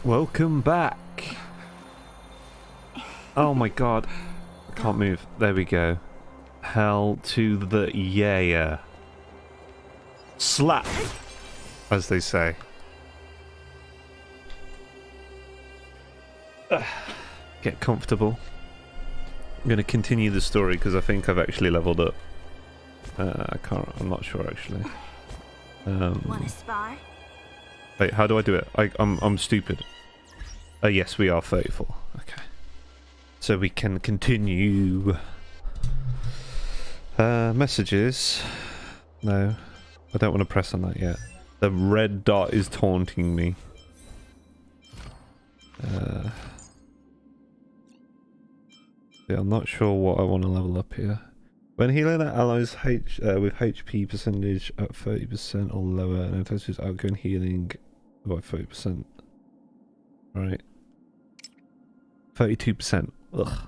Welcome back. Oh my god. I can't move. There we go. Hell to the yeah. Slap, as they say. Get comfortable. I'm going to continue the story because I think I've actually leveled up. I'm not sure actually. Wanna spar? Wait, how do I do it? I'm stupid. Yes, we are 34. Okay. So we can continue. Messages. No. I don't want to press on that yet. The red dot is taunting me. Yeah, I'm not sure what I want to level up here. When healing allies with HP percentage at 30% or lower, and intensities outgoing healing by 30%. Right. 32%. Ugh.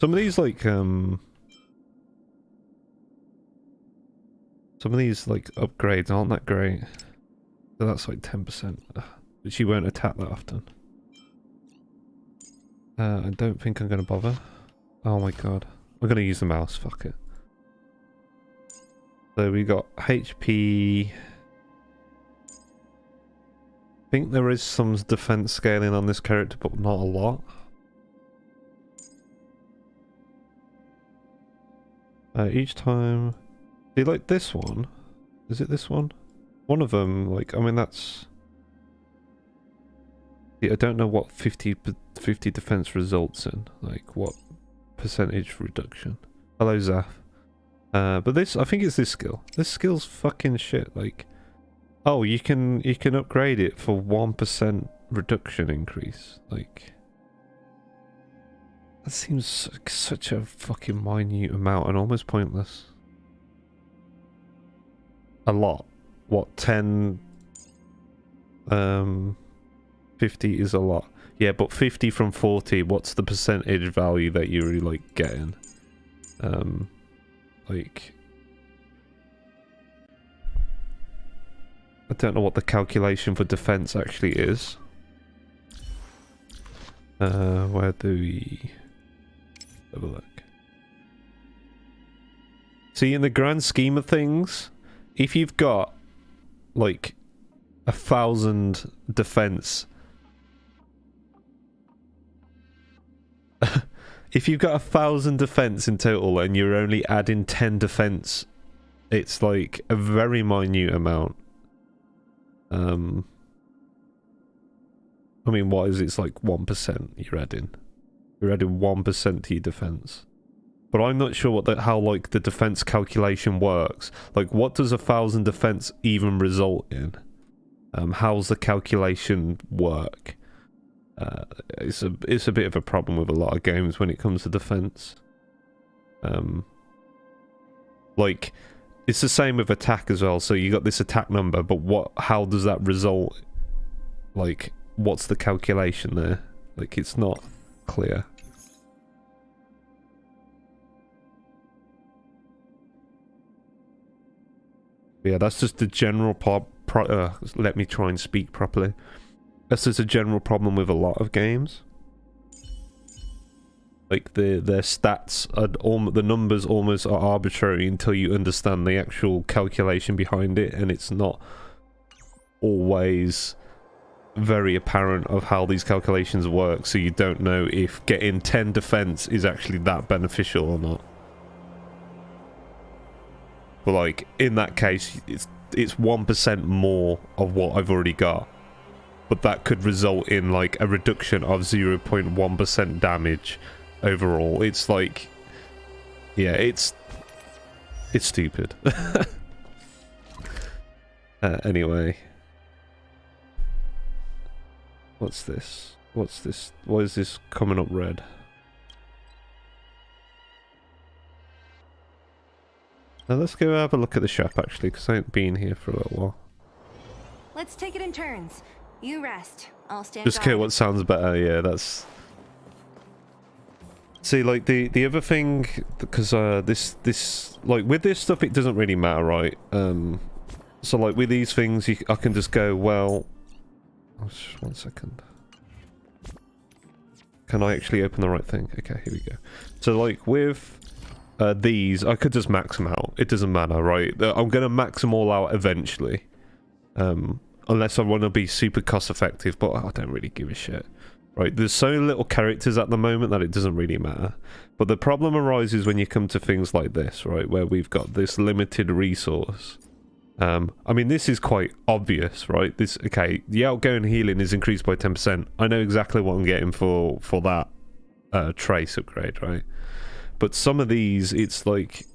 Some of these some of these upgrades aren't that great. So that's like 10%. But she won't attack that often. I don't think I'm gonna bother. Oh my god. I'm gonna use the mouse, fuck it. So we got HP. I think there is some defense scaling on this character, but not a lot. Each time... See, like this one? Is it this one? One of them, I mean that's... Yeah, I don't know what 50 defense results in. Like, what percentage reduction. Hello, Zaf. But this, I think it's this skill. This skill's fucking shit. Like, oh, you can upgrade it for 1% reduction increase. Like, that seems like such a fucking minute amount and almost pointless. A lot. What, 10? 50 is a lot. Yeah, but 50 from 40, what's the percentage value that you're really, getting? I don't know what the calculation for defense actually is. Where do we have a look? See, in the grand scheme of things, if you've got 1,000 defense, if you've got 1,000 defense in total and you're only adding 10 defense, it's like a very minute amount. I mean, what is it? It's like 1% you're adding. You're adding 1% to your defense. But I'm not sure what how the defense calculation works. Like, what does 1,000 defense even result in? How's the calculation work? It's a bit of a problem with a lot of games when it comes to defense. It's the same with attack as well. So you got this attack number, but how does that result? What's the calculation there? It's not clear. Yeah, that's just the general let me try and speak properly. That's just a general problem with a lot of games. Their stats are the numbers almost are arbitrary until you understand the actual calculation behind it, and it's not always very apparent of how these calculations work, so you don't know if getting 10 defense is actually that beneficial or not. But in that case, it's 1% more of what I've already got. But that could result in a reduction of 0.1% damage overall. It's yeah, it's stupid. Anyway. What's this? What's this? Why is this coming up red? Now let's go have a look at the shop actually, because I ain't been here for a little while. Let's take it in turns. You rest. I'll stand Just get what sounds better. Yeah, that's... See, the other thing, because this with this stuff it doesn't really matter, right? So with these things I can just go, well, Oh, just 1 second. Can I actually open the right thing? Okay, here we go. So like with these, I could just max them out. It doesn't matter, right? I'm going to max them all out eventually. Unless I want to be super cost effective, but I don't really give a shit. Right, there's so little characters at the moment that it doesn't really matter. But the problem arises when you come to things like this, right, where we've got this limited resource. I mean, this is quite obvious, right? This, okay, the outgoing healing is increased by 10%. I know exactly what I'm getting for that trace upgrade, right? But some of these, it's like,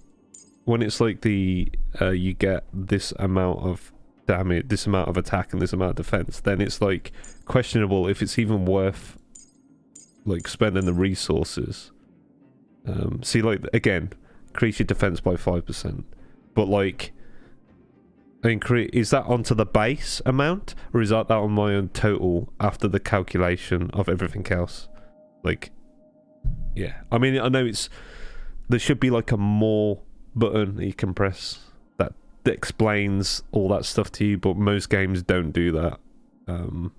when it's like the, you get this amount of damage, this amount of attack and this amount of defense, then it's like questionable if it's even worth like spending the resources. See, like, again, increase your defense by 5%, but like, is that onto the base amount, or is that on my own total after the calculation of everything else? Like, yeah, I mean, I know there should be like a more button that you can press that explains all that stuff to you, but most games don't do that. And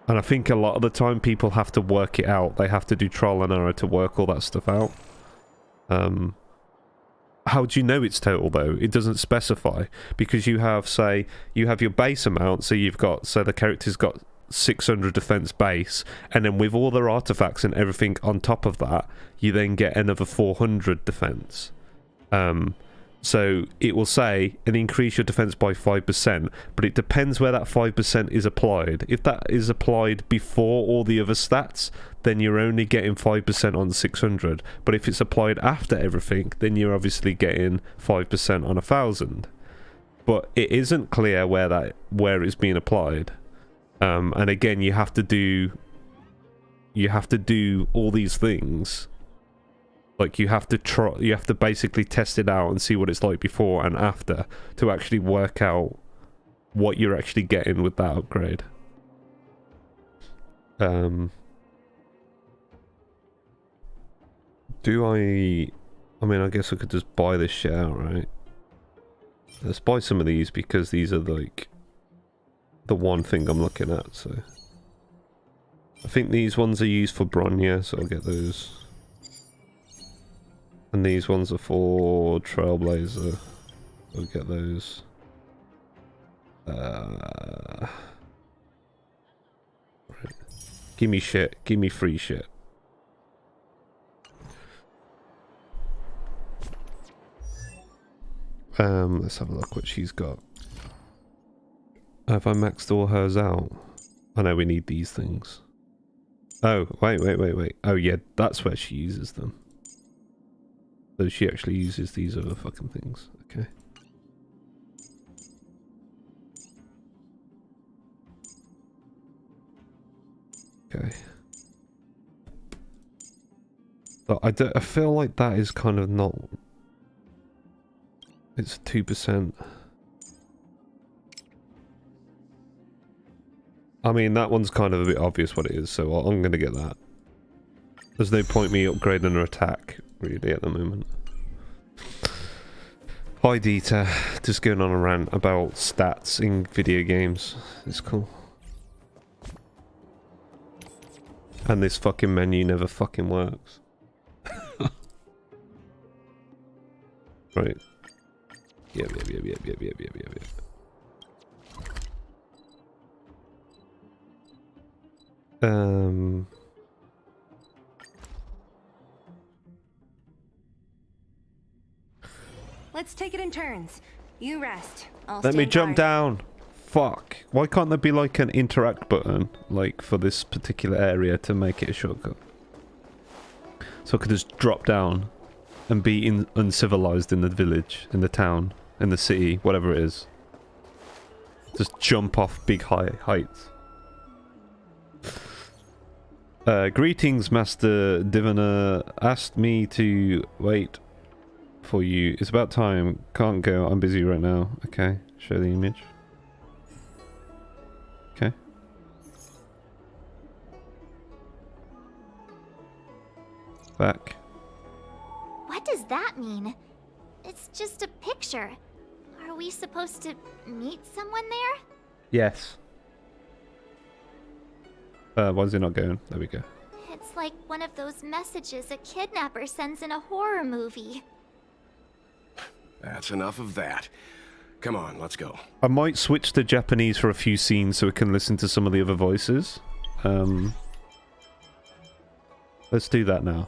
I think a lot of the time people have to work it out. They have to do trial and error to work all that stuff out. How do you know it's total though? It doesn't specify, because you have, say, you have your base amount, so you've got, so the character's got 600 defense base, and then with all their artifacts and everything on top of that, you then get another 400 defense. So it will say, and increase your defense by 5%, but it depends where that 5% is applied. If that is applied before all the other stats, then you're only getting 5% on 600. But if it's applied after everything, then you're obviously getting 5% on 1,000. But it isn't clear where it's being applied. And again, you have to do all these things. Like, you have to basically test it out and see what it's like before and after to actually work out what you're actually getting with that upgrade. I mean, I guess I could just buy this shit out, right? Let's buy some of these, because these are like the one thing I'm looking at, so I think these ones are used for Bronya, so I'll get those. And these ones are for Trailblazer. We'll get those. Right. Give me shit. Give me free shit. Let's have a look what she's got. Have I maxed all hers out? I know we need these things. Oh, wait. Oh yeah, that's where she uses them. So she actually uses these other fucking things. Okay. Okay. But I feel like that is kind of not... It's 2%. I mean, that one's kind of a bit obvious what it is, so I'm going to get that. There's no point me upgrading her attack, really, at the moment. Hi, Dieter. Just going on a rant about stats in video games. It's cool. And this fucking menu never fucking works. Right. Yep. Let's take it in turns. You rest. I'll Let me stand jump guard. down. Fuck. Why can't there be like an interact button, like for this particular area, to make it a shortcut? So I could just drop down and be uncivilized in the village, in the town, in the city, whatever it is. Just jump off big heights. Greetings, Master Diviner. Asked me to wait for you. It's about time. Can't go. I'm busy right now. Okay. Show the image. Okay. What does that mean? It's just a picture. Are Are we supposed to meet someone there? Yes. Why is it not going? There we go. It's like one of those messages a kidnapper sends in a horror movie. That's enough of that. Come on, let's go. I might switch to Japanese for a few scenes so we can listen to some of the other voices. Let's do that now,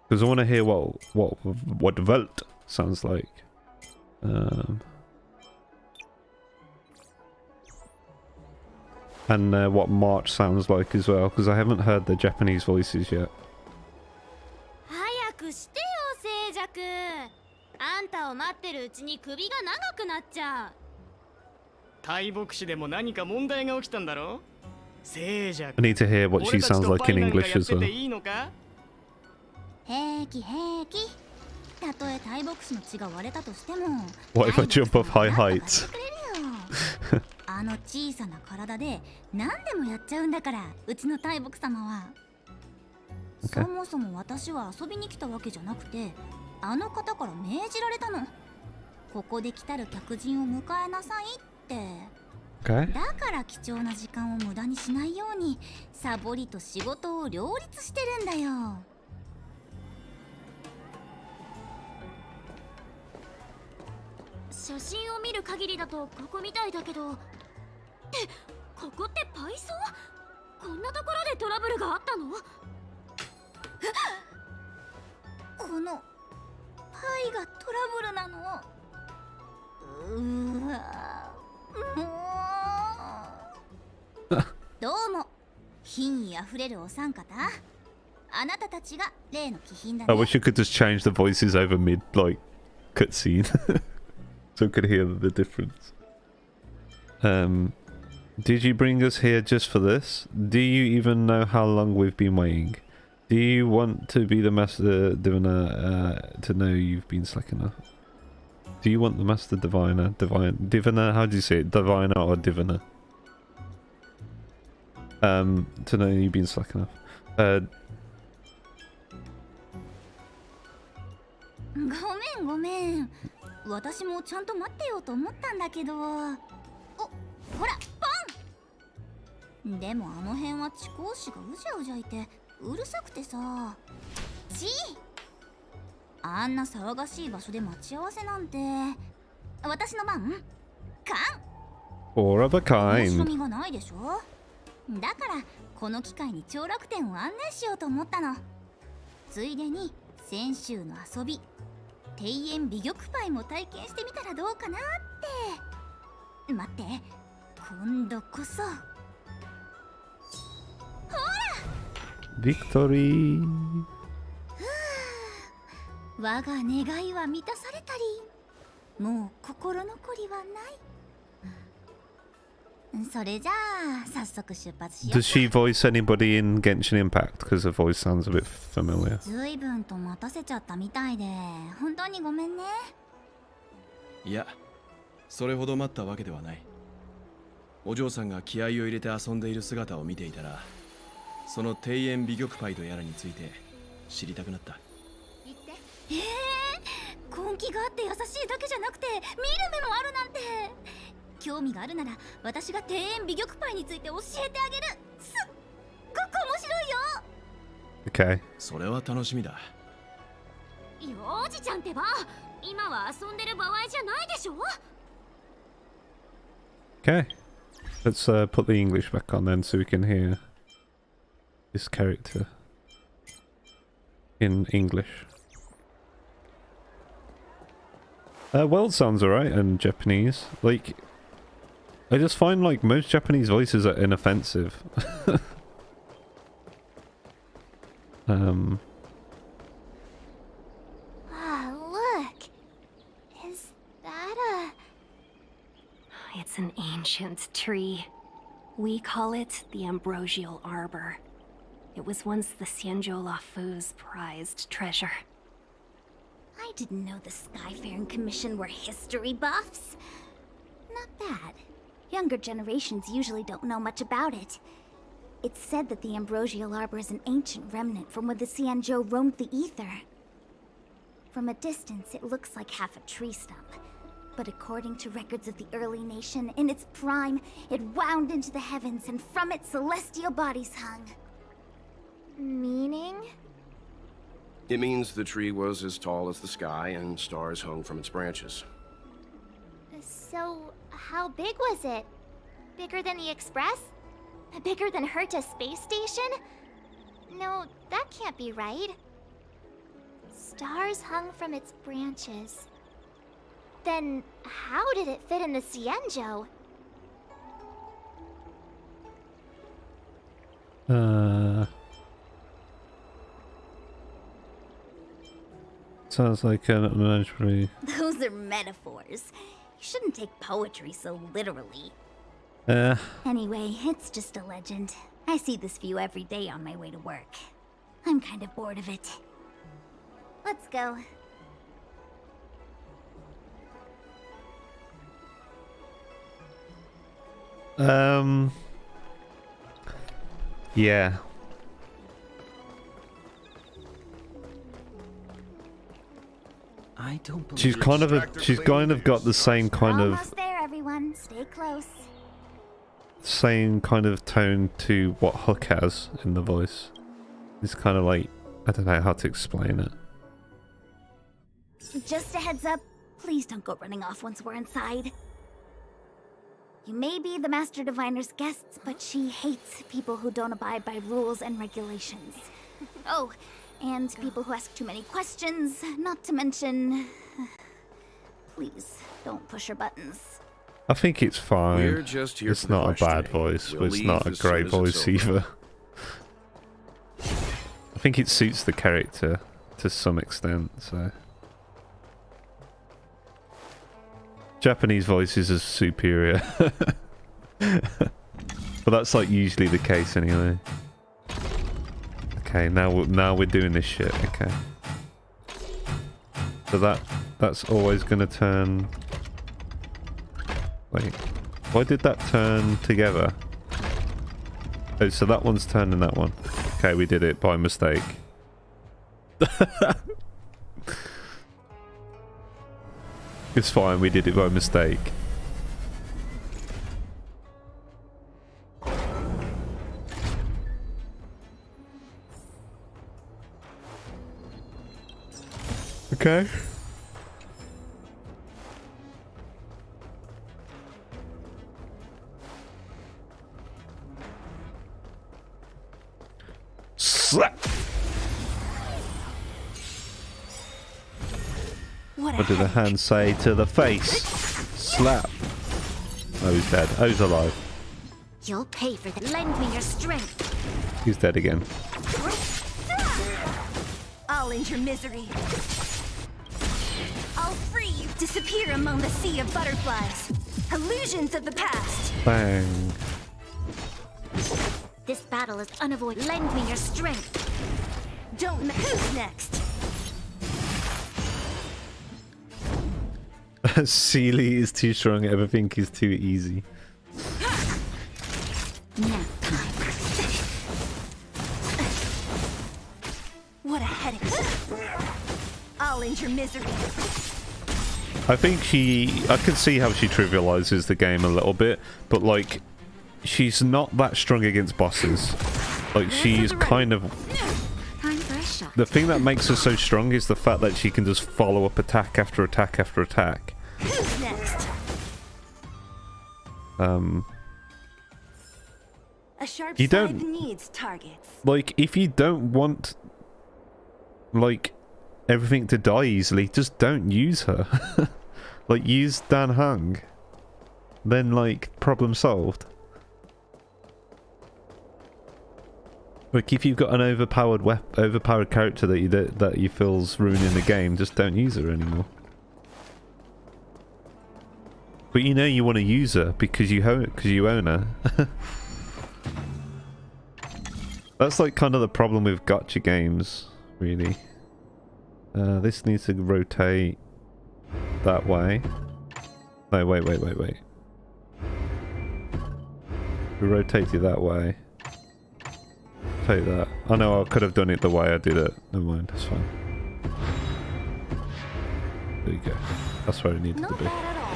because I want to hear what the Welt sounds like. And what March sounds like as well, because I haven't heard the Japanese voices yet. 早くしてよ、静寂。あんたを待ってるうちに首が長くなっちゃう。大牧師でも何か問題が起きたんだろ？静寂。I need to hear what she sounds like in English as well. 平気平気。たとえ大牧師の血が割れたとしても。What if I jump off high heights? あの小さな体で何でもやっちゃうんだから、うちの大牧様は。Okay. そもそも私は遊びに来たわけじゃなくて、あの方から命じられたの。ここで来たる客人を迎えなさいって。Okay. だから貴重な時間を無駄にしないようにサボりと仕事を両立してるんだよ。写真を見る限りだとここみたいだけど、ここってパイソー？こんなところでトラブルがあったの？このパイがトラブルなの？うわ、もうどうも、品位あふれるお三方。あなたたちが例の貴賓だね。 I wish you could just change the voices over mid, like, cutscene. So I could hear the difference. Did you bring us here just for this? Do you even know how long we've been waiting? Do you want to be the Master Diviner to know you've been slack enough? Do you want the Master Diviner? Diviner? How do you say it? Diviner or Diviner? To know you've been slack enough. ごめんごめん。私もちゃんと待ってようと思ったんだけど。お、ほら、ポン！でもあの辺は地高子がうじゃうじゃいてうるさくてさ。あんな騒がしい場所で待ち合わせなんて。私の番？カン。 Or of a 面白 kind. みがないでしょ。だからこの機会に長楽店を案内しようと思ったの。ついでに先週の遊び、庭園美玉パイも体験してみたらどうかなって。待って、今度こそ。 Victory. 我が願いは満たされたり、もう心残りはない。それじゃあ早速出発しよう。 Does she voice anybody in Genshin Impact? Because her voice sounds a bit familiar. ずいぶんと待たせちゃったみたいで本当にごめんね。いや、それほど待ったわけではない。お嬢さんが気合を入れて遊んでいる姿を見ていたら、その庭園美玉パイとやらについて知りたくなった。言って。根気があって優しいだけじゃなくて見る目もあるなんて。興味があるなら私が庭園美玉パイについて教えてあげる。すっごく面白いよ。 Okay. それは楽しみだ。おじちゃんってば、今は遊んでる場合じゃないでしょ。 Okay. Let's put the English back on then so we can hear this character in English. Well, sounds alright in Japanese. Like, I just find like most Japanese voices are inoffensive. Ah, look. Is that It's an ancient tree. We call it the Ambrosial Arbor. It was once the Xianzhou Lafu's prized treasure. I didn't know the Skyfaring Commission were history buffs. Not bad. Younger generations usually don't know much about it. It's said that the Ambrosial Arbor is an ancient remnant from when the Xianzhou roamed the ether. From a distance, it looks like half a tree stump. But according to records of the early nation, in its prime, it wound into the heavens and from it celestial bodies hung. Meaning? It means the tree was as tall as the sky and stars hung from its branches. So, how big was it? Bigger than the Express? Bigger than Herta's space station? No, that can't be right. Stars hung from its branches. Then, how did it fit in the Cienjo? Sounds like an unmanageably... Those are metaphors. You shouldn't take poetry so literally. Anyway, it's just a legend. I see this view every day on my way to work. I'm kind of bored of it. Let's go. Yeah. I don't believe She's kind of got the same kind of Almost there, everyone. Stay close. same kind of tone to what Hook has in the voice. It's kind of like, I don't know how to explain it. Just a heads up, please don't go running off once we're inside. You may be the Master Diviner's guests, but she hates people who don't abide by rules and regulations. Oh, and people who ask too many questions, not to mention... Please, don't push her buttons. I think it's fine. We're just here It's for the not a bad questioning. voice, We'll but it's leave not a as soon great as it's voice over. either. I think it suits the character to some extent, so... Japanese voices are superior. But that's like usually the case anyway. Okay, now we're doing this shit, okay. So that's always gonna turn... Wait, why did that turn together? Oh, so that one's turning that one. Okay, we did it by mistake. It's fine, we did it by mistake. Okay. Slap! What did the hand say to the face? Slap. Oh, he's dead. Oh, he's alive. You'll pay for that. Lend me your strength. He's dead again. I'll end your misery. I'll free you. Disappear among the sea of butterflies. Illusions of the past. Bang. This battle is unavoidable. Lend me your strength. Who's next? SEELE is too strong, everything is too easy. Nap time. What a headache. I'll end your misery. I think I can see how she trivializes the game a little bit, but like, she's not that strong against bosses. Like, she's kind of... Time for a shot. The thing that makes her so strong is the fact that she can just follow up attack after attack after attack. Who's next? A sharp You scythe don't- needs targets. Like, if you don't want, like, everything to die easily, just don't use her. Like, use Dan Hung. Then, like, problem solved. Like, if you've got an overpowered character that you feel's ruining the game, just don't use her anymore. But you know you want to use her because you own her. That's like kind of the problem with gacha games, really. This needs to rotate that way. No, wait. We rotate it that way. Take that. I know I could have done it the way I did it. Never mind, that's fine. There you go. That's where it needed to Not be. bad at all.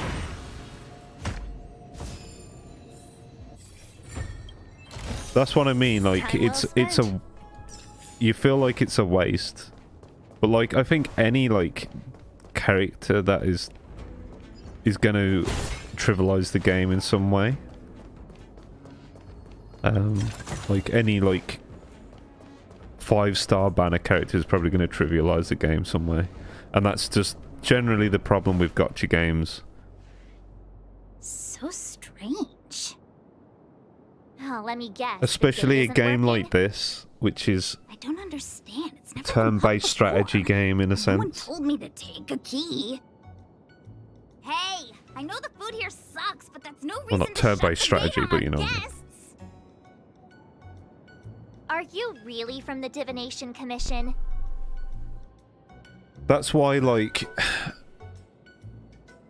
That's what I mean, like, it's a... You feel like it's a waste. But, like, I think any, like, character that is gonna trivialize the game in some way. Like, any, like, 5-star banner character is probably gonna trivialize the game some way. And that's just generally the problem with gacha games. So strange. Oh, let me guess. Especially a game like this, which is I don't understand. It's never turn-based strategy game in a No one sense. told me to take a key. Hey, I know the food here sucks, but that's no reason Well, not to shut turn-based the strategy, game on but you know. guests. Are you really from the Divination Commission? That's why, like,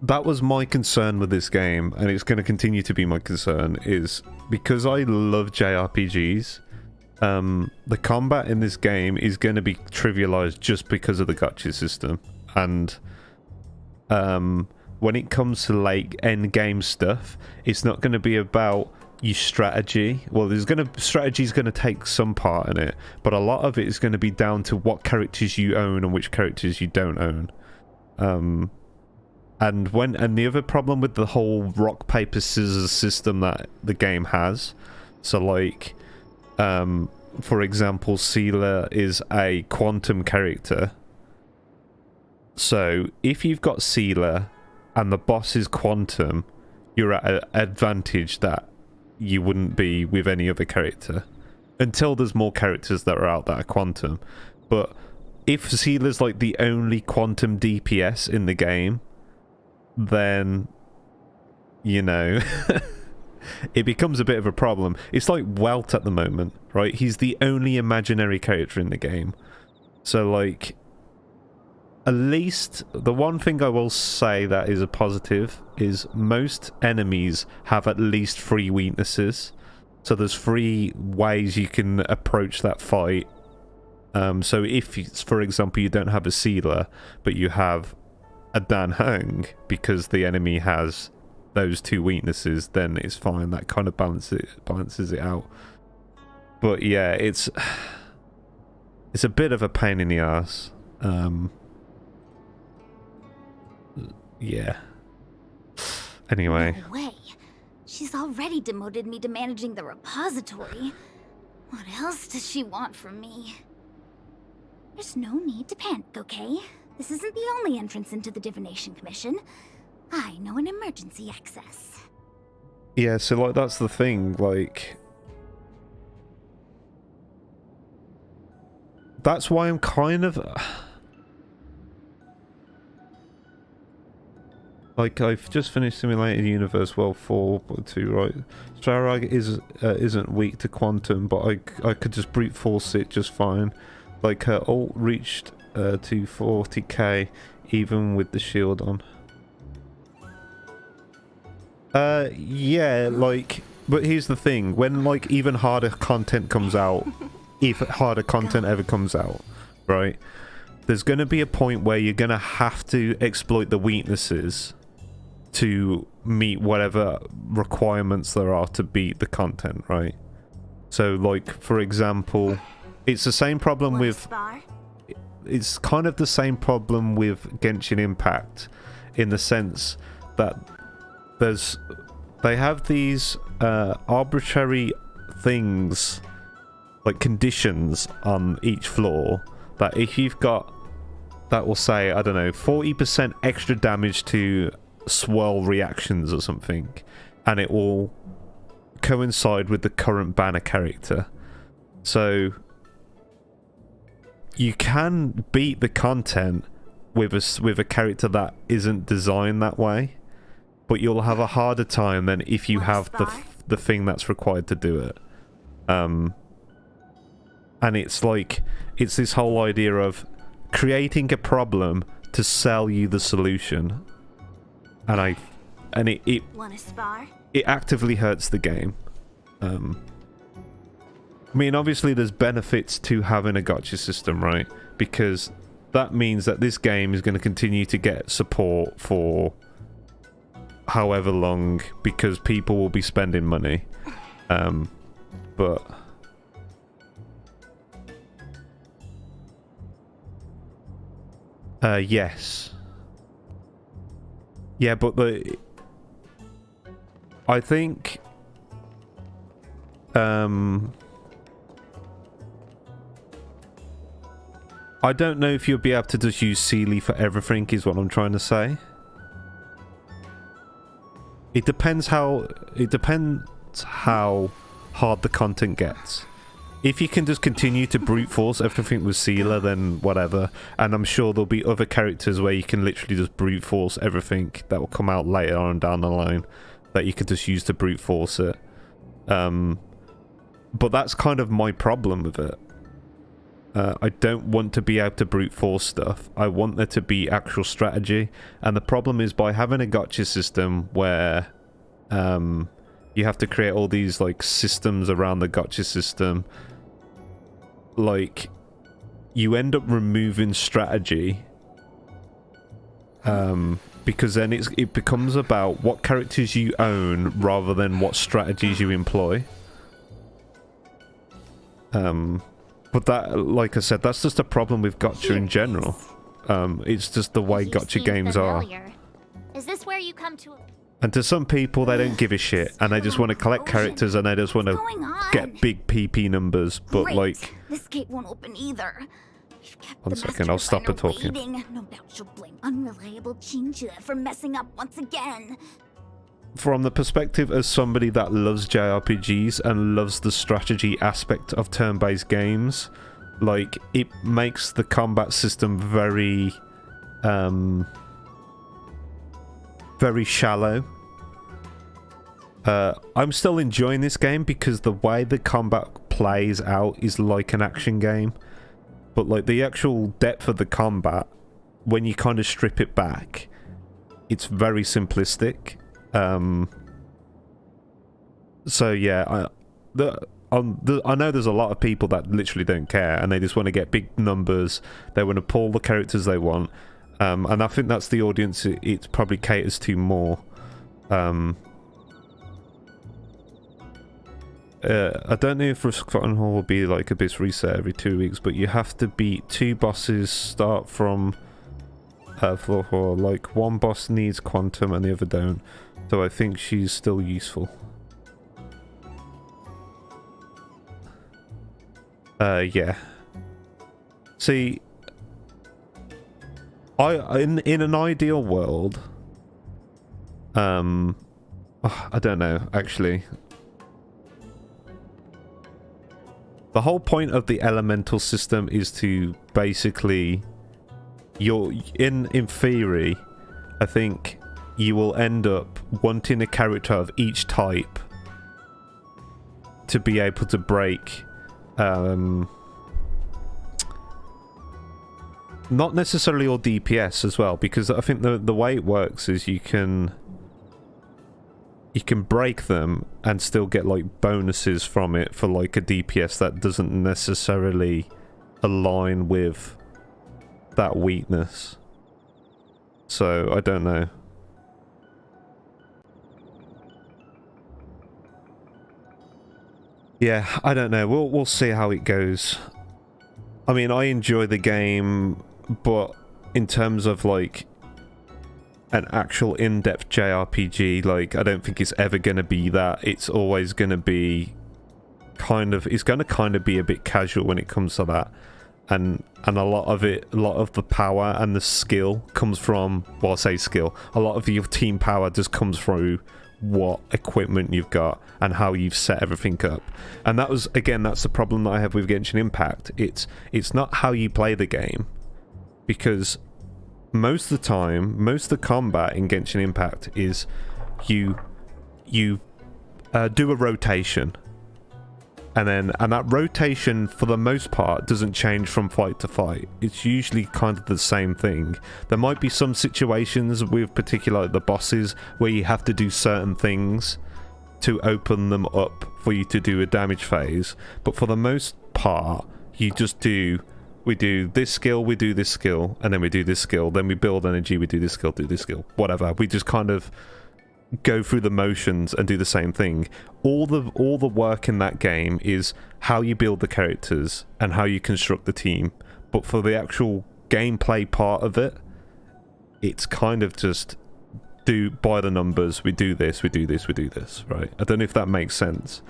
that was my concern with this game, and it's going to continue to be my concern, is because I love JRPGs, the combat in this game is going to be trivialized just because of the gacha system. And when it comes to, like, end game stuff, it's not going to be about your strategy. Well, strategy's going to take some part in it, but a lot of it is going to be down to what characters you own and which characters you don't own. And the other problem with the whole rock paper scissors system that the game has, so like, for example, SEELE is a quantum character. So if you've got SEELE and the boss is quantum, you're at an advantage that you wouldn't be with any other character until there's more characters that are out that are quantum. But if SEELE is like the only quantum DPS in the game, then, you know, it becomes a bit of a problem. It's like Welt at the moment, right? He's the only imaginary character in the game. So, like, at least the one thing I will say that is a positive is most enemies have at least 3 weaknesses. So there's 3 ways you can approach that fight. So if, for example, you don't have a SEELE, but you have a Dan Heng, because the enemy has those 2 weaknesses, then it's fine. That kind of balances it out. But yeah, it's a bit of a pain in the ass. Yeah. Anyway. No way. She's already demoted me to managing the repository. What else does she want from me? There's no need to panic, okay? This isn't the only entrance into the Divination Commission. I know an emergency access. Yeah, so, like, that's the thing, like... That's why I'm kind of... Like, I've just finished Simulated Universe World 4.2, right? Strarag isn't weak to quantum, but I could just brute force it just fine. Like, her ult reached to 40k, even with the shield on. Yeah, like, but here's the thing. When, like, even harder content comes out, if harder content ever comes out, right? There's going to be a point where you're going to have to exploit the weaknesses to meet whatever requirements there are to beat the content, right? So, like, for example, it's the same problem with... It's kind of the same problem with Genshin Impact, in the sense that they have these arbitrary things, like conditions on each floor, that if you've got, that will say, I don't know, 40% extra damage to swirl reactions or something, and it will coincide with the current banner character. So you can beat the content with a character that isn't designed that way, but you'll have a harder time than if you have the thing that's required to do it. And it's like, it's this whole idea of creating a problem to sell you the solution. And it actively hurts the game. I mean, obviously there's benefits to having a gacha system, right? Because that means that this game is going to continue to get support for however long because people will be spending money. But yes. Yeah, but I think I don't know if you'll be able to just use SEELE for everything, is what I'm trying to say. It depends how hard the content gets. If you can just continue to brute force everything with SEELE, then whatever. And I'm sure there'll be other characters where you can literally just brute force everything that will come out later on down the line that you can just use to brute force it. But that's kind of my problem with it. I don't want to be able to brute force stuff. I want there to be actual strategy. And the problem is by having a gacha system where you have to create all these like systems around the gacha system, like you end up removing strategy because then it becomes about what characters you own rather than what strategies you employ. But that, like I said, that's just a problem with gacha in general. It's just the way gacha games are. Is this where you come to? And to some people, they don't give a shit, and they just want to collect characters, and they just want to get big PP numbers. But Great. like, This gate won't open either. We've kept one the second, Master I'll stop her Diviner talking. waiting. No doubt she'll blame unreliable Jinja for messing up once again. From the perspective as somebody that loves JRPGs and loves the strategy aspect of turn-based games, like, it makes the combat system very, very shallow. I'm still enjoying this game because the way the combat plays out is like an action game, but like the actual depth of the combat, when you kind of strip it back, it's very simplistic. So yeah, I know there's a lot of people that literally don't care and they just want to get big numbers. They want to pull the characters they want, and I think that's the audience it probably caters to more. I don't know if Forgotten Hall will be like Abyss reset every 2 weeks, but you have to beat 2 bosses start from floor 4. Like, one boss needs Quantum and the other don't. So I think she's still useful. Yeah. See, in an ideal world, I don't know, actually. The whole point of the elemental system is to basically, in theory, I think you will end up wanting a character of each type to be able to break, not necessarily all DPS as well, because I think the way it works is you can break them and still get like bonuses from it for like a DPS that doesn't necessarily align with that weakness. So I don't know. Yeah, I don't know. We'll see how it goes. I mean, I enjoy the game, but in terms of like an actual in-depth JRPG, like, I don't think it's ever going to be that. It's always going to be it's going to kind of be a bit casual when it comes to that. And a lot of the power and the skill comes from, well, I say skill, a lot of your team power just comes through what equipment you've got and how you've set everything up. And that was, again, that's the problem that I have with Genshin Impact. It's not how you play the game, because most of the time, most of the combat in Genshin Impact is you do a rotation, and that rotation for the most part doesn't change from fight to fight. It's usually kind of the same thing. There might be some situations with particular the bosses where you have to do certain things to open them up for you to do a damage phase, but for the most part you just do, we do this skill, we do this skill, and then we do this skill, then we build energy, we do this skill, whatever. We just kind of go through the motions and do the same thing. All the work in that game is how you build the characters and how you construct the team. But for the actual gameplay part of it, it's kind of just do by the numbers. We do this, we do this, we do this, right? I don't know if that makes sense.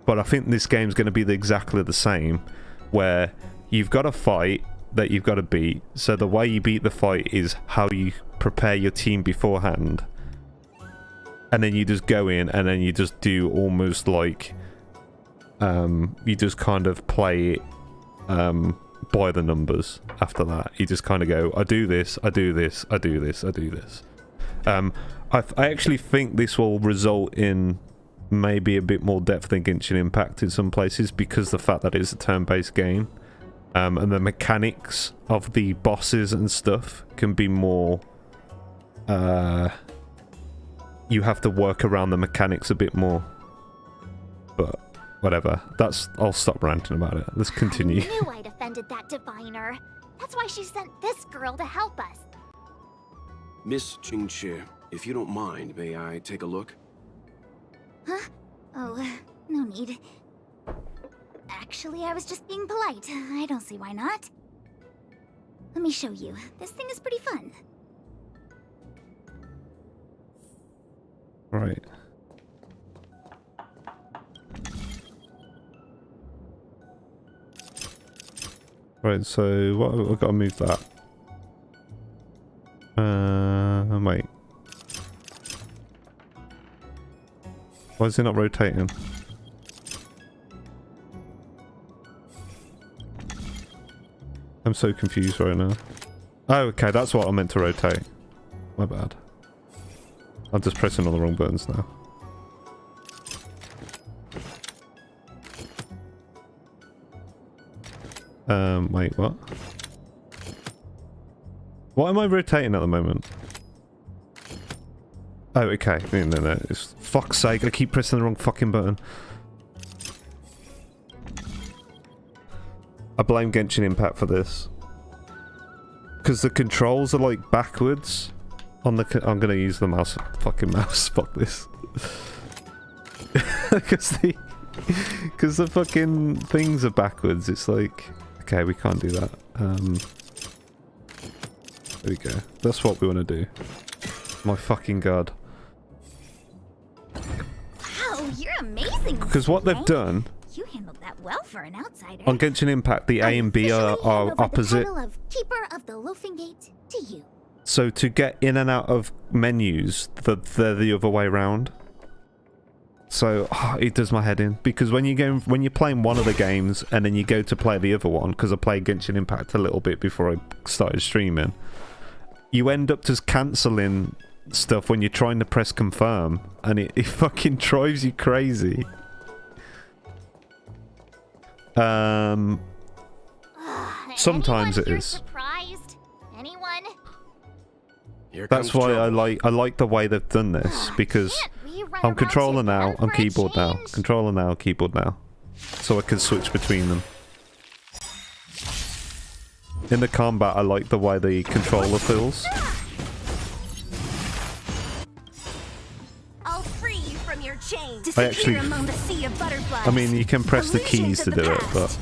But I think this game's going to be exactly the same, where you've got a fight that you've got to beat. So the way you beat the fight is how you prepare your team beforehand. And then you just go in and then you just do almost like... you just kind of play it by the numbers after that. You just kind of go, I do this, I do this, I do this, I do this. I actually think this will result in maybe a bit more depth than Genshin Impact in some places, because the fact that it's a turn-based game, and the mechanics of the bosses and stuff can be more... you have to work around the mechanics a bit more. But whatever. I'll stop ranting about it. Let's continue. I knew I'd offended that diviner. That's why she sent this girl to help us. Miss Qingqi, if you don't mind, may I take a look? Huh? Oh, no need. Actually, I was just being polite. I don't see why not. Let me show you. This thing is pretty fun. Right. Right, so what I've got to move that. Wait. Why is it not rotating? I'm so confused right now. Oh, okay, that's what I meant to rotate. My bad. I'm just pressing all the wrong buttons now. Wait, what? What am I rotating at the moment? Oh, okay. No. It's, fuck's sake, I keep pressing the wrong fucking button. I blame Genshin Impact for this. Because the controls are like backwards. On the I'm gonna use the mouse. Fucking mouse. Fuck this. Because the fucking things are backwards. It's like... Okay, we can't do that. There we go. That's what we want to do. My fucking god. Wow, you're amazing. Because what they've done... You handled that well for an outsider. On Genshin Impact, the A and B are opposite. The title of Keeper of the Loafing Gate to you. So to get in and out of menus, they're the other way around. So it does my head in, because when you're playing one of the games and then you go to play the other one, because I played Genshin Impact a little bit before I started streaming, you end up just cancelling stuff when you're trying to press confirm, and it fucking drives you crazy. Sometimes it is. Surprised? Anyone? That's why I like the way they've done this, because I'm controller now, I'm keyboard now, controller now, keyboard now, so I can switch between them. In the combat, I like the way the controller feels. I'll free you from your chains. I actually, among the sea of butterflies. I mean, you can press the keys to do it, but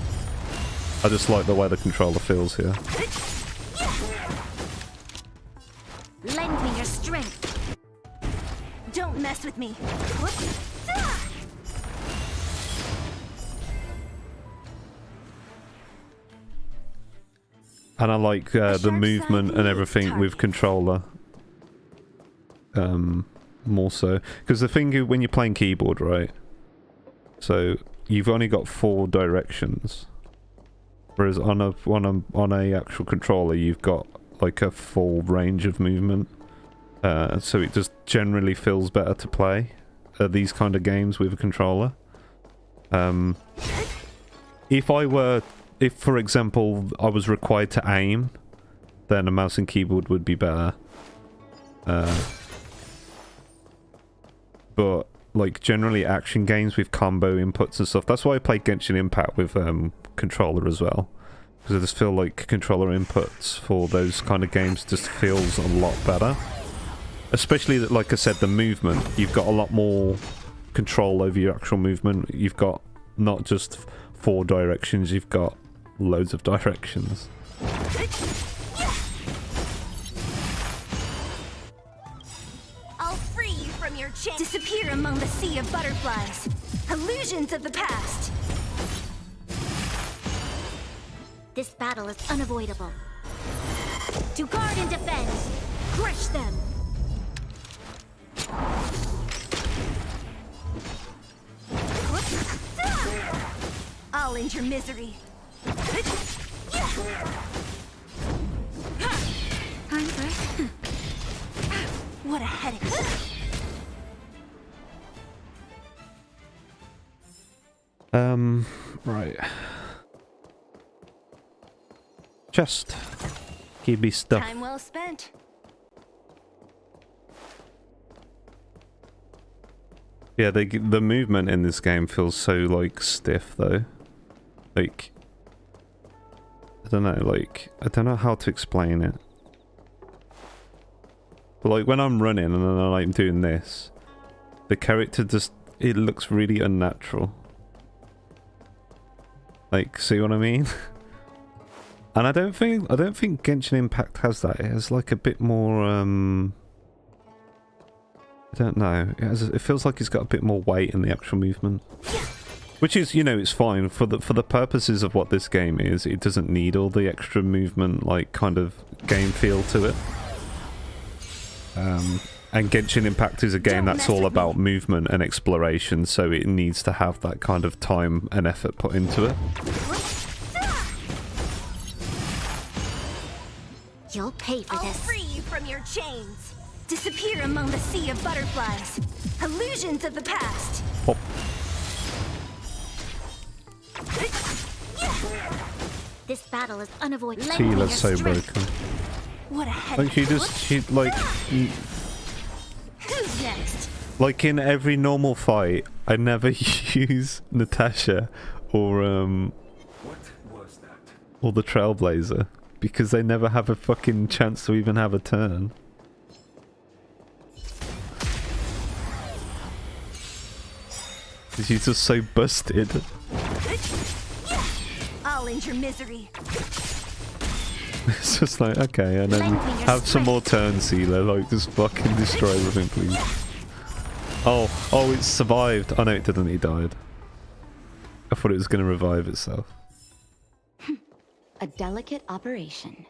I just like the way the controller feels here. Lend me your strength. Don't mess with me. And I like the movement and everything with controller. More so. Because the thing when you're playing keyboard, right? So you've only got 4 directions. Whereas on a actual controller, you've got like a full range of movement. So it just generally feels better to play these kind of games with a controller. If, for example, I was required to aim, then a mouse and keyboard would be better. But, like, generally action games with combo inputs and stuff, that's why I play Genshin Impact with controller as well. Because I just feel like controller inputs for those kind of games just feels a lot better. Especially, like I said, the movement. You've got a lot more control over your actual movement. You've got not just 4 directions, you've got loads of directions. I'll free you from your chain. Disappear among the sea of butterflies. Illusions of the past. This battle is unavoidable. To guard and defend. Crush them. I'll end your misery. Time for What a headache. Right. Chest. Keepy stuff. Time well spent. Yeah, the movement in this game feels so, like, stiff, though. Like, I don't know, like, I don't know how to explain it. But, like, when I'm running and then I'm, like, doing this, the character just, it looks really unnatural. Like, see what I mean? And I don't think Genshin Impact has that. It has, like, a bit more, I don't know. It feels like it's got a bit more weight in the actual movement. Which is, you know, it's fine. For the purposes of what this game is, it doesn't need all the extra movement, like, kind of game feel to it. And Genshin Impact is a game that's all about movement and exploration, so it needs to have that kind of time and effort put into it. You'll pay for I'll this. free you from your chains. Disappear among the sea of butterflies. Illusions of the past. Oh. This battle is unavoidable. Seele's so broken. What a headache. Like, she like... Who's next? Like, in every normal fight, I never use Natasha or, or the Trailblazer. Because they never have a fucking chance to even have a turn. She's just so busted. I'll end your misery. It's just like, okay, and then have some more turns, Seele. Like, just fucking destroy everything, please. Oh, it survived. Oh no, it didn't. He died. I thought it was going to revive itself. A delicate operation.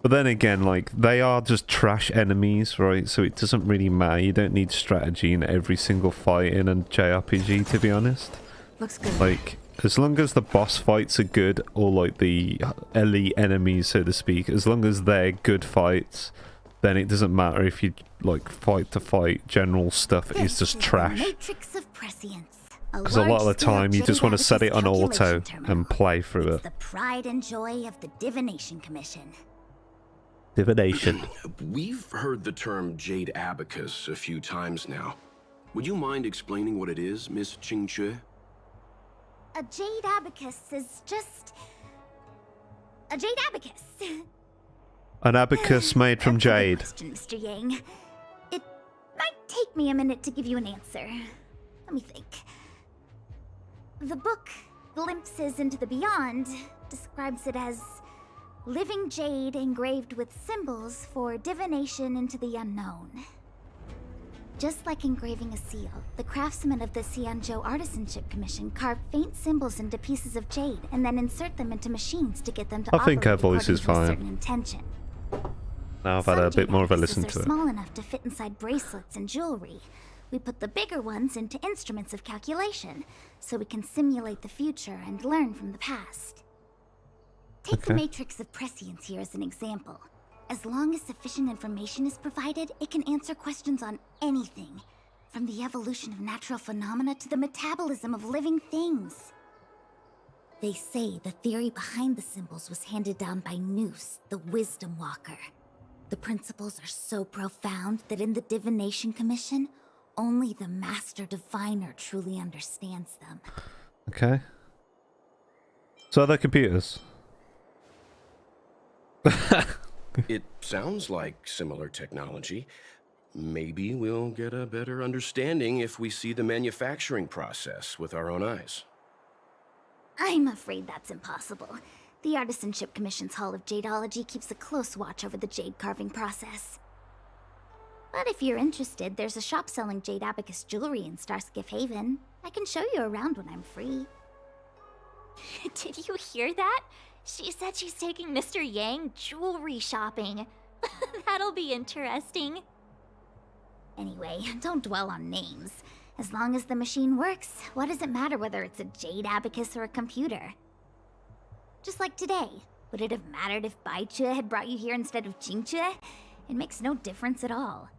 But then again, like, they are just trash enemies, right? So it doesn't really matter. You don't need strategy in every single fight in a JRPG, to be honest. Looks good. Like, as long as the boss fights are good, or like the elite enemies, so to speak, as long as they're good fights, then it doesn't matter if you, like, fight to fight. General stuff is just trash. Matrix of prescience. Because a lot of the time you just want to set it on auto and play through it. The pride and joy of the Divination Commission. Divination. We've heard the term Jade Abacus a few times now. Would you mind explaining what it is, Miss Qingque? A Jade Abacus is just... a Jade Abacus. An abacus made from That's a good jade. question, Mr. Yang. It might take me a minute to give you an answer. Let me think. The book, Glimpses into the Beyond, describes it as living jade engraved with symbols for divination into the unknown. Just like engraving a seal, the craftsmen of the Xianzhou Artisanship Commission carve faint symbols into pieces of jade and then insert them into machines to get them to I think her voice is according to a fine. certain intention. Now I've had a bit more of a Some listen jade to it. abacuses are small enough to fit inside bracelets and jewelry. We put the bigger ones into instruments of calculation, so we can simulate the future and learn from the past. Take the Okay. Matrix of Prescience here as an example. As long as sufficient information is provided, it can answer questions on anything, from the evolution of natural phenomena to the metabolism of living things. They say the theory behind the symbols was handed down by Noose, the Wisdom Walker. The principles are so profound that in the Divination Commission, only the Master Diviner truly understands them. Okay. So they're computers. It sounds like similar technology. Maybe we'll get a better understanding if we see the manufacturing process with our own eyes. I'm afraid that's impossible. The Artisanship Commission's Hall of Jadeology keeps a close watch over the jade carving process. But if you're interested, there's a shop selling jade abacus jewelry in Starskiff Haven. I can show you around when I'm free. Did you hear that? She said she's taking Mr. Yang jewelry shopping. That'll be interesting. Anyway, don't dwell on names. As long as the machine works, what does it matter whether it's a jade abacus or a computer? Just like today, would it have mattered if Baichue had brought you here instead of Jingchue? It makes no difference at all.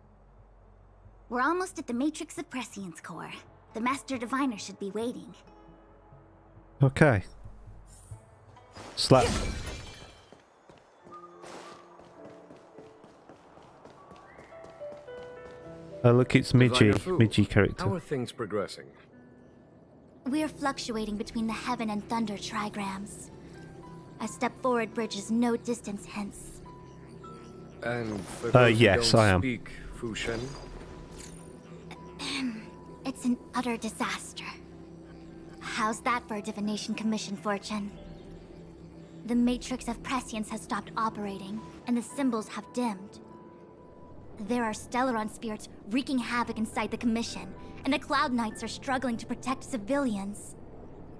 We're almost at the Matrix of Prescience core. The Master Diviner should be waiting. Okay. Slap. Look, it's Miji character. How are things progressing? We're fluctuating between the heaven and thunder trigrams. A step forward bridges no distance hence. And for those who yes, don't I am. speak Fushen? It's an utter disaster. How's that for a divination commission, Fortune? The Matrix of Prescience has stopped operating, and the symbols have dimmed. There are Stellaron spirits wreaking havoc inside the commission, and the Cloud Knights are struggling to protect civilians.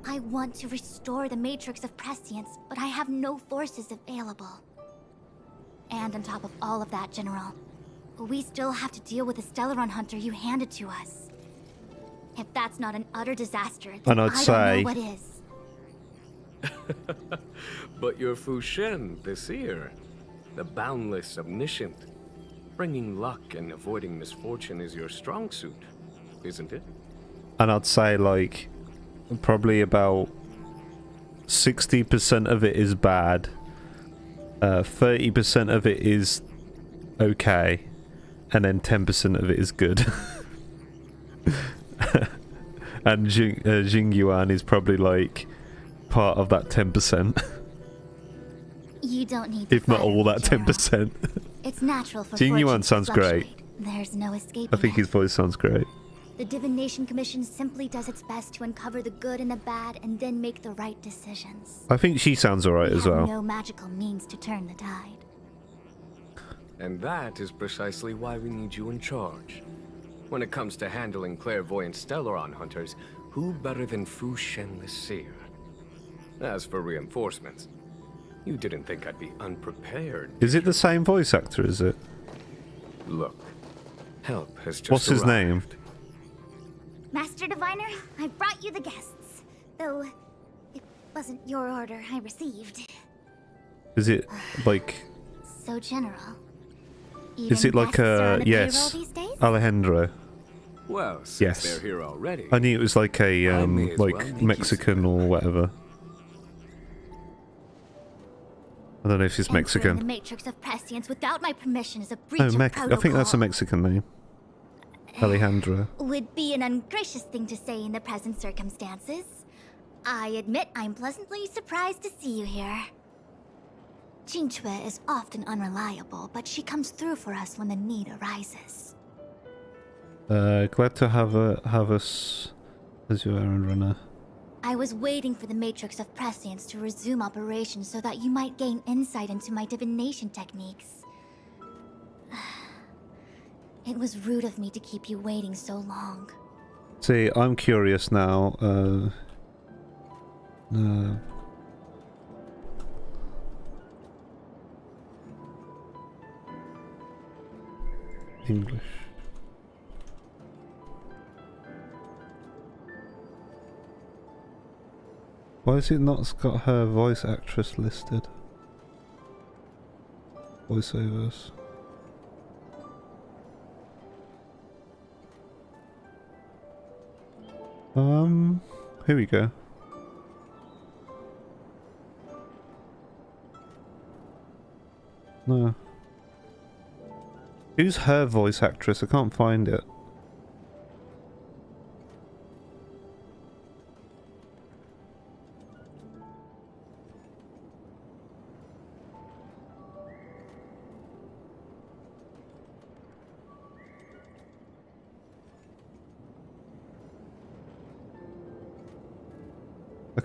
I want to restore the Matrix of Prescience, but I have no forces available. And on top of all of that, General, we still have to deal with the Stellaron hunter you handed to us. If that's not an utter disaster, then I don't know what is. But you're Fushen, the seer. The boundless, omniscient. Bringing luck and avoiding misfortune is your strong suit, isn't it? And I'd say, like, probably about 60% of it is bad. 30% of it is okay. And then 10% of it is good. And Jing Yuan is probably, like, part of that 10%. You don't need to if not flatter all me, that General. 10%. It's natural for Jing Yuan fortunes to sounds great. fluctuate. There's no escaping I think it. his voice sounds great. The Divination Commission simply does its best to uncover the good and the bad and then make the right decisions. I think she sounds alright We as have well. no magical means to turn the tide. And that is precisely why we need you in charge. When it comes to handling clairvoyant Stellaron hunters, who better than Fushen the Seer? As for reinforcements, you didn't think I'd be unprepared. Is it the same voice actor, is it? Look, help has just What's his name? arrived. Master Diviner, I brought you the guests. Though, it wasn't your order I received. Is it, like... So general. Is Even it like guests are on the yes, payroll these days? Alejandro? Well, since Yes. they're here already. I knew it was like a, I may as well like make you Mexican or whatever. I don't know if he's Entering Mexican. the Matrix of Prescience without my permission is a breach Oh, of I protocol. think that's a Mexican name. Alejandro. Would be an ungracious thing to say in the present circumstances. I admit I'm pleasantly surprised to see you here. Jingchue is often unreliable, but she comes through for us when the need arises. Glad to have us as your errand runner. I was waiting for the Matrix of Prescience to resume operations so that you might gain insight into my divination techniques. It was rude of me to keep you waiting so long. See, I'm curious now. English. Why has it not got her voice actress listed? Voiceovers. Here we go. No. Who's her voice actress? I can't find it.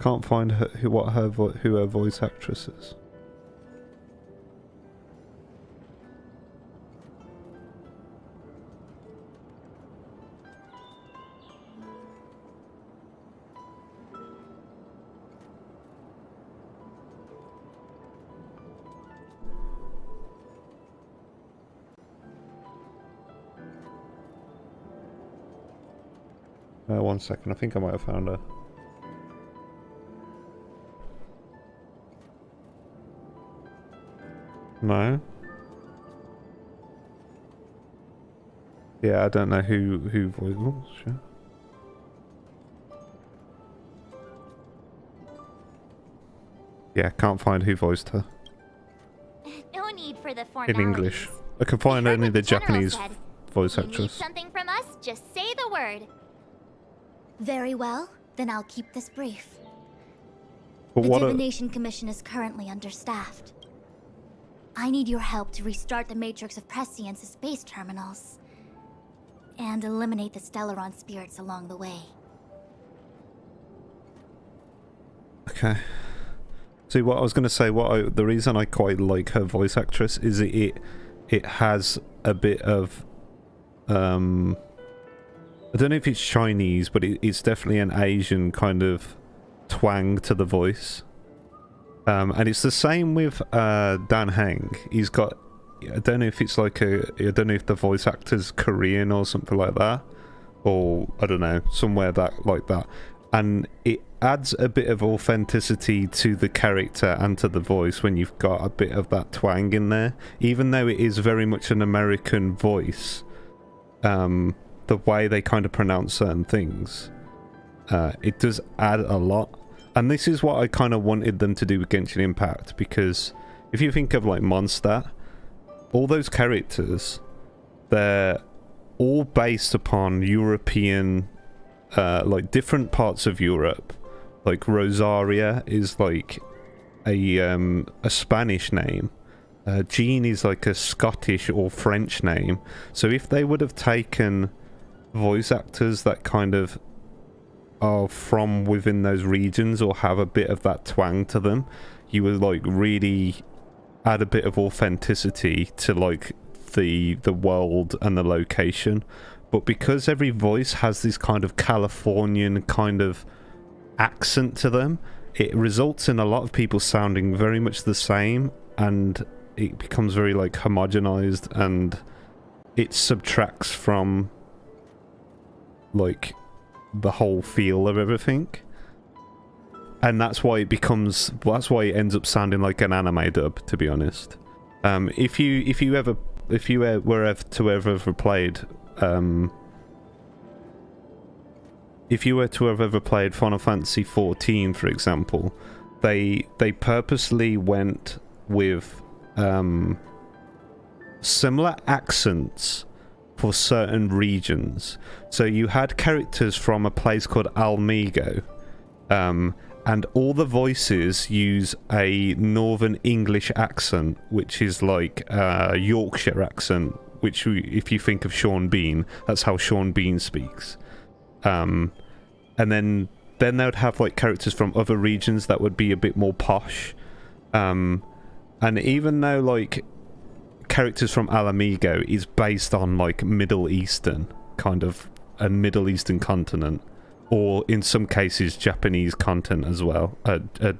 can't find who her voice actress is. One second, I think I might have found her. No. Yeah, I don't know who voiced. Oh, sure. Yeah, can't find who voiced her. No need for the In formalities. English. I can find I heard only what the General Japanese said. voice You need actress. something from us? Just say the word. Very well, then I'll keep this brief. But The what Divination Commission is currently understaffed. I need your help to restart the Matrix of Prescience's space terminals. And eliminate the Stellaron spirits along the way. Okay. See, what I was going to say, the reason I quite like her voice actress is it has a bit of I don't know if it's Chinese, but it's definitely an Asian kind of twang to the voice. And it's the same with Dan Heng. He's got, I don't know if it's like I don't know if the voice actor's Korean or something like that, or I don't know, somewhere that like that. And it adds a bit of authenticity to the character and to the voice when you've got a bit of that twang in there. Even though it is very much an American voice, the way they kind of pronounce certain things, it does add a lot. And this is what I kind of wanted them to do with Genshin Impact, because if you think of like Mondstadt, all those characters, they're all based upon European, like different parts of Europe. Like Rosaria is like a Spanish name. Jean is like a Scottish or French name. So if they would have taken voice actors that kind of are from within those regions or have a bit of that twang to them, you would like really add a bit of authenticity to like the world and the location. But because every voice has this kind of Californian kind of accent to them, it results in a lot of people sounding very much the same, and it becomes very like homogenized, and it subtracts from like the whole feel of everything. And that's why it ends up sounding like an anime dub, to be honest. If you were ever to have ever played if you were to have ever played Final Fantasy XIV, for example, they purposely went with similar accents for certain regions. So you had characters from a place called Almigo, and all the voices use a Northern English accent, which is like a Yorkshire accent, which if you think of Sean Bean, that's how Sean Bean speaks. And then they would have like characters from other regions that would be a bit more posh. And even though like characters from Alamigo is based on like Middle Eastern, kind of a Middle Eastern continent, or in some cases Japanese content as well,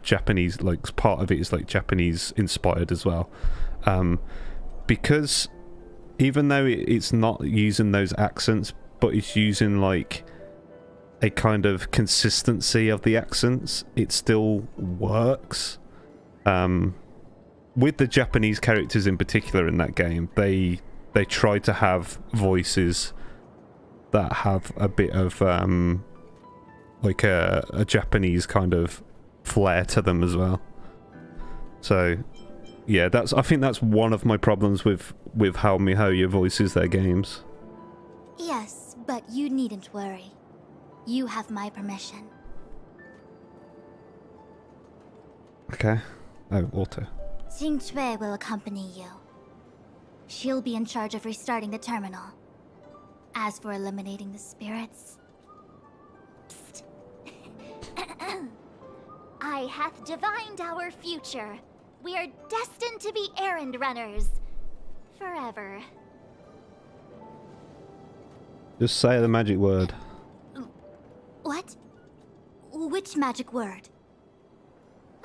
Japanese, like part of it is like Japanese inspired as well, because even though it's not using those accents, but it's using like a kind of consistency of the accents, it still works. With the Japanese characters in particular in that game, they try to have voices that have a bit of like a Japanese kind of flair to them as well. So yeah, I think that's one of my problems with how MiHoYo voices their games. Yes, but you needn't worry. You have my permission. Okay. Oh, auto. Xing Cui will accompany you. She'll be in charge of restarting the terminal. As for eliminating the spirits... Psst. I hath divined our future. We are destined to be errand runners. Forever. Just say the magic word. What? Which magic word?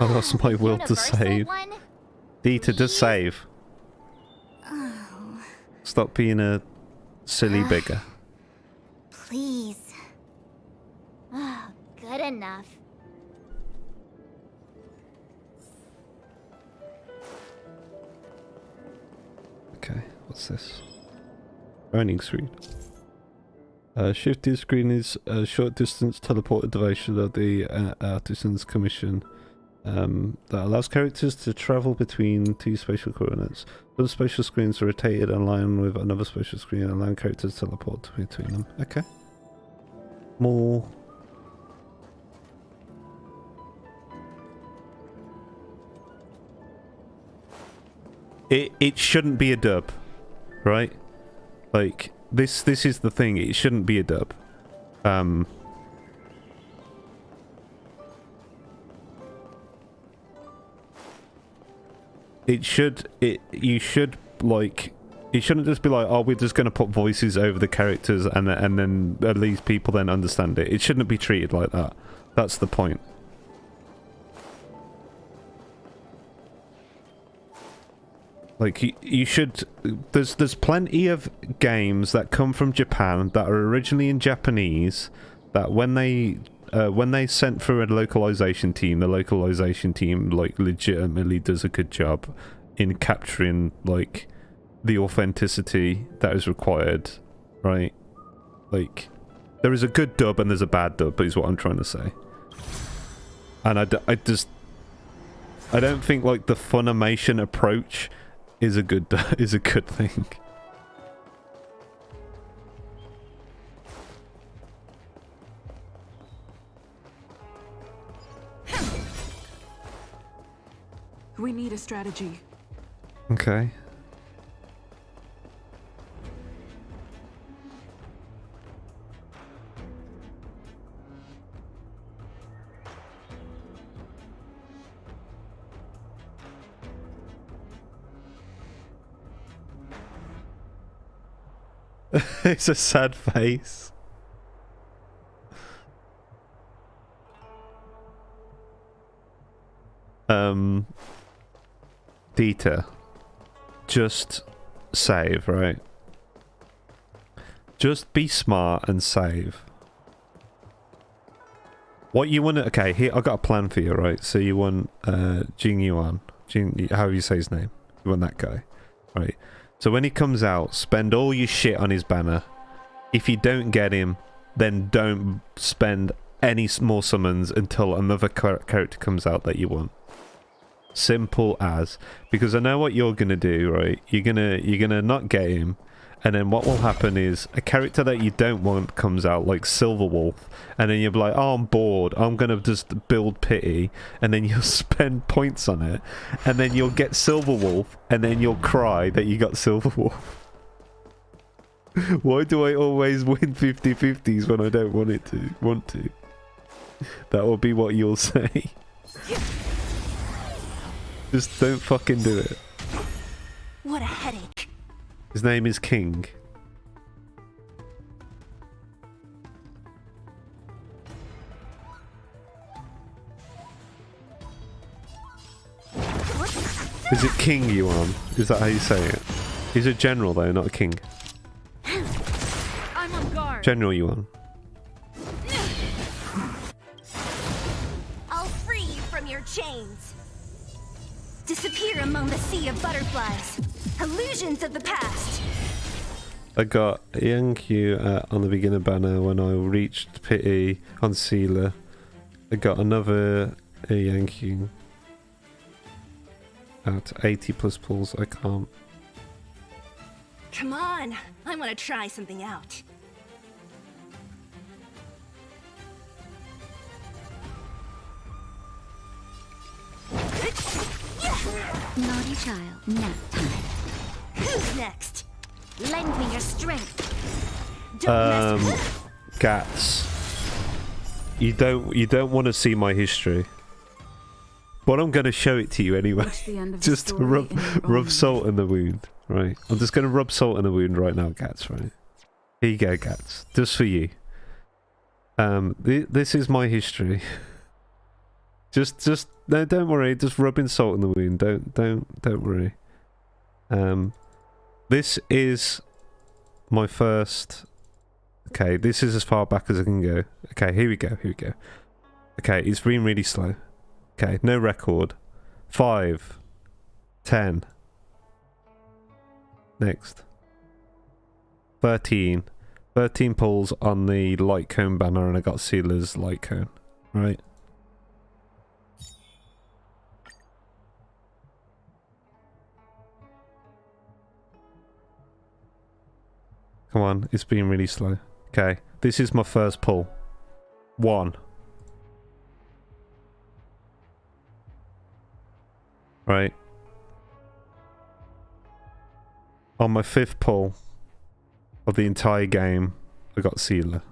I lost my will to Universal save. one? Dita, just save. Oh, Stop being a silly bigger. please. Good enough. Okay, what's this? Running screen. Shifting screen is a short distance teleported device of the Artisan's Commission that allows characters to travel between two spatial coordinates. Some spatial screens are rotated and line with another spatial screen, allowing characters to teleport between them. Okay. More. It shouldn't be a dub, right? Like this is the thing. It shouldn't be a dub. You should like. It shouldn't just be like, oh, we're just going to put voices over the characters and then at least people then understand it. It shouldn't be treated like that. That's the point. Like you should. There's plenty of games that come from Japan that are originally in Japanese. That when they sent for a localization team, the localization team like legitimately does a good job in capturing like the authenticity that is required, right? Like there is a good dub and there's a bad dub, is what I'm trying to say. And I don't think like the Funimation approach is a good thing. We need a strategy. Okay. It's a sad face. Dita, just save, right? Just be smart and save. What you want to... Okay, here, I got a plan for you, right? So you want Jing Yuan. How do you say his name? You want that guy, right? So when he comes out, spend all your shit on his banner. If you don't get him, then don't spend any more summons until another character comes out that you want. Simple as. Because I know what you're gonna do, right? You're gonna not get him, and then what will happen is a character that you don't want comes out, like Silverwolf, and then you'll be like, oh, I'm bored, I'm gonna just build pity, and then you'll spend points on it, and then you'll get Silverwolf, and then you'll cry that you got Silverwolf. Why do I always win 50-50s when I don't want to? That will be what you'll say. Just don't fucking do it. What a headache. His name is King. Is it King Yuan? Is that how you say it? He's a general though, not a king. I'm on guard. General Yuan. I'll free you from your chains. Disappear among the sea of butterflies. Illusions of the past. I got a young Q on the beginner banner when I reached pity on SEELE. I got another Yankee at 80 plus pulls. I can't. Come on, I want to try something out. Naughty child, nap time. Who's next? Lend me your strength. Don't mess with Gats. You don't want to see my history. But I'm going to show it to you anyway. Reach the end of the Just story rub, in your rub own salt in the wound. Right. I'm just going to rub salt in the wound right now, Gats, right? Here you go, Gats. Just for you. This is my history. No, don't worry. Just rubbing salt in the wound. Don't worry. This is my first. Okay, this is as far back as I can go. Okay, here we go. Okay, it's been really slow. Okay, no record. 5, 10. Next. 13. 13 pulls on the light cone banner, and I got Seele's light cone. Right. Come on, it's been really slow. Okay, this is my first pull. 1. Right. On my 5th pull of the entire game, I got SEELE.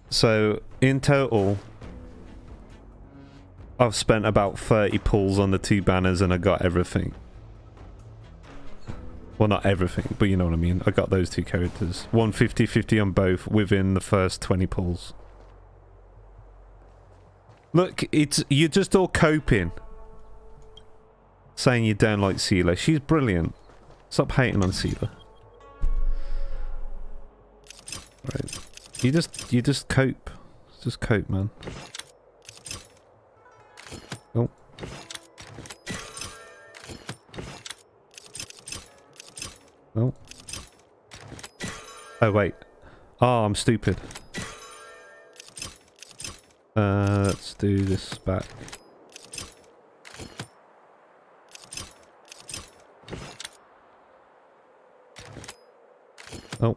So, in total, I've spent about 30 pulls on the 2 banners and I got everything. Well, not everything, but you know what I mean. I got those 2 characters. 150-50 on both within the first 20 pulls. Look, you're just all coping. Saying you don't like SEELE. She's brilliant. Stop hating on SEELE. Right. You just cope. Just cope, man. Oh. Oh. Oh, wait. Oh, I'm stupid. Let's do this back. Oh.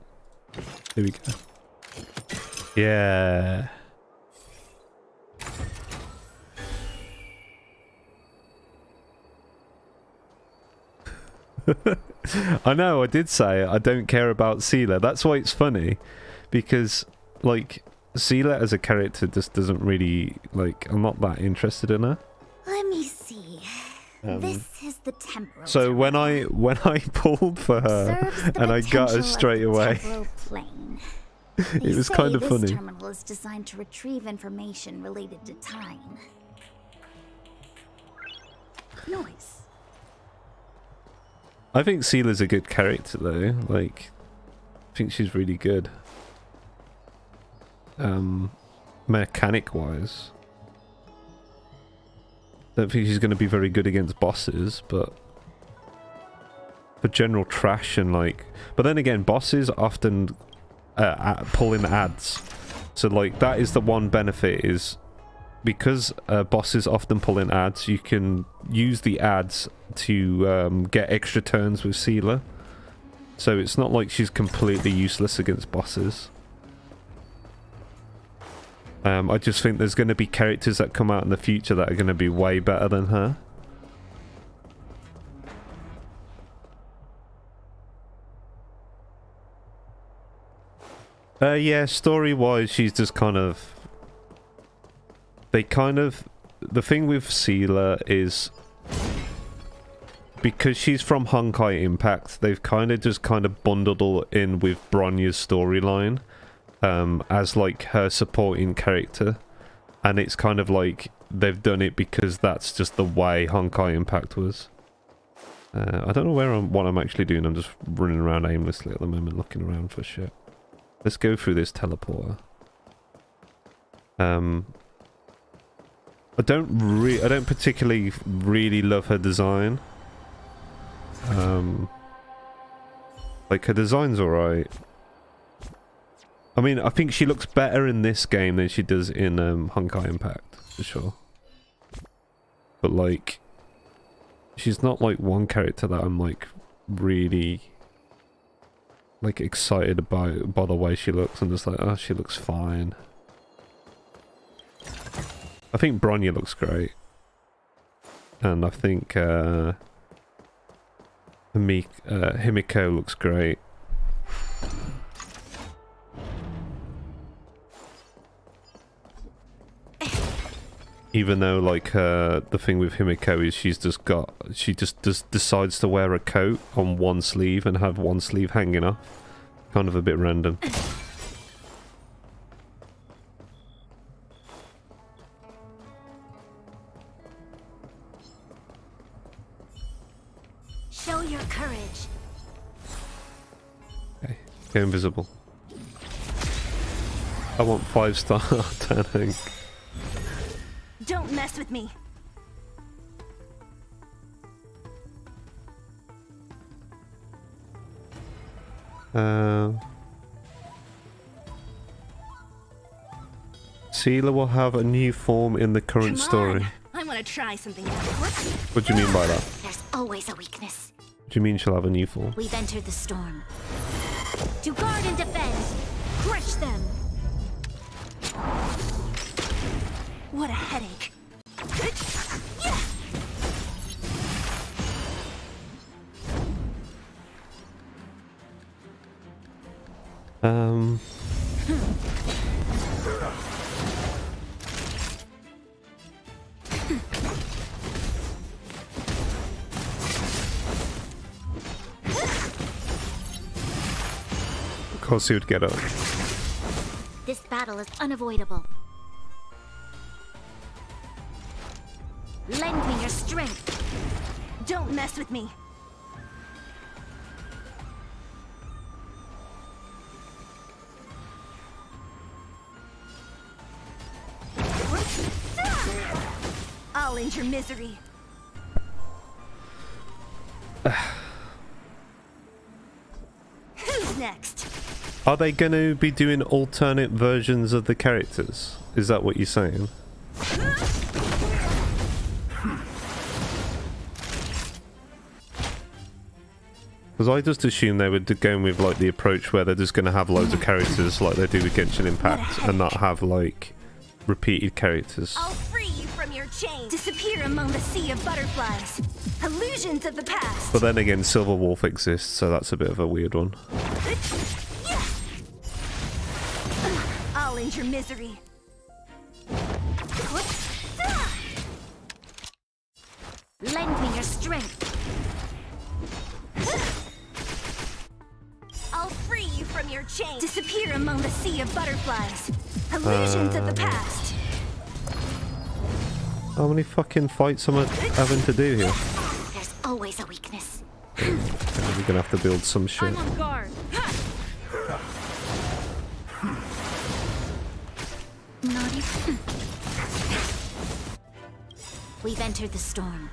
Here we go. Yeah. I know, I did say I don't care about SEELE. That's why it's funny. Because, like, SEELE as a character just doesn't really, like, I'm not that interested in her. Let me see. This is the temporal. So when I pulled for her and I got her straight away, it was kind of funny. This terminal is designed to retrieve information related to time. Noise. I think SEELE's a good character though. Like, I think she's really good. Mechanic wise. Don't think she's going to be very good against bosses, but for general trash and like... But then again, bosses often pull in ads. So like, that is the one benefit is... Because bosses often pull in ads, you can use the ads to get extra turns with SEELE. So it's not like she's completely useless against bosses. I just think there's going to be characters that come out in the future that are going to be way better than her. Yeah, story-wise, she's just kind of... The thing with SEELE is... Because she's from Honkai Impact, they've kind of bundled her in with Bronya's storyline. As like her supporting character, and it's kind of like they've done it because that's just the way Honkai Impact was. I don't know what I'm actually doing. I'm just running around aimlessly at the moment, looking around for shit. Let's go through this teleporter. I don't particularly really love her design. Like her design's alright. I mean, I think she looks better in this game than she does in Honkai Impact, for sure. But like, she's not like one character that I'm like really like excited about by the way she looks. I'm just like, oh, she looks fine. I think Bronya looks great. And I think Himiko looks great. Even though, like, the thing with Himiko is she just decides to wear a coat on one sleeve and have one sleeve hanging off. Kind of a bit random. Show your courage. Okay, go invisible. I want 5-star tank. Don't mess with me. SEELE will have a new form in the current story. I want to try something else. What do you mean by that? There's always a weakness. What do you mean she'll have a new form? We've entered the storm. To guard and defend. Crush them. What a headache. Of course he would get up. This battle is unavoidable. Lend me your strength. Don't mess with me. I'll end your misery. Who's next? Are they going to be doing alternate versions of the characters? Is that what you're saying? Because I just assumed they were going with like the approach where they're just going to have loads of characters like they do with Genshin Impact and not have like repeated characters. I'll free you from your chains. Disappear among the sea of butterflies. Illusions of the past. But then again, Silver Wolf exists, so that's a bit of a weird one. I'll end your misery. Lend me your strength. I'll free you from your chains. Disappear among the sea of butterflies. Illusions of the past. How many fucking fights am I having to do here? There's always a weakness. Okay, we're gonna have to build some shit. I'm on guard. Naughty. We've entered the storm.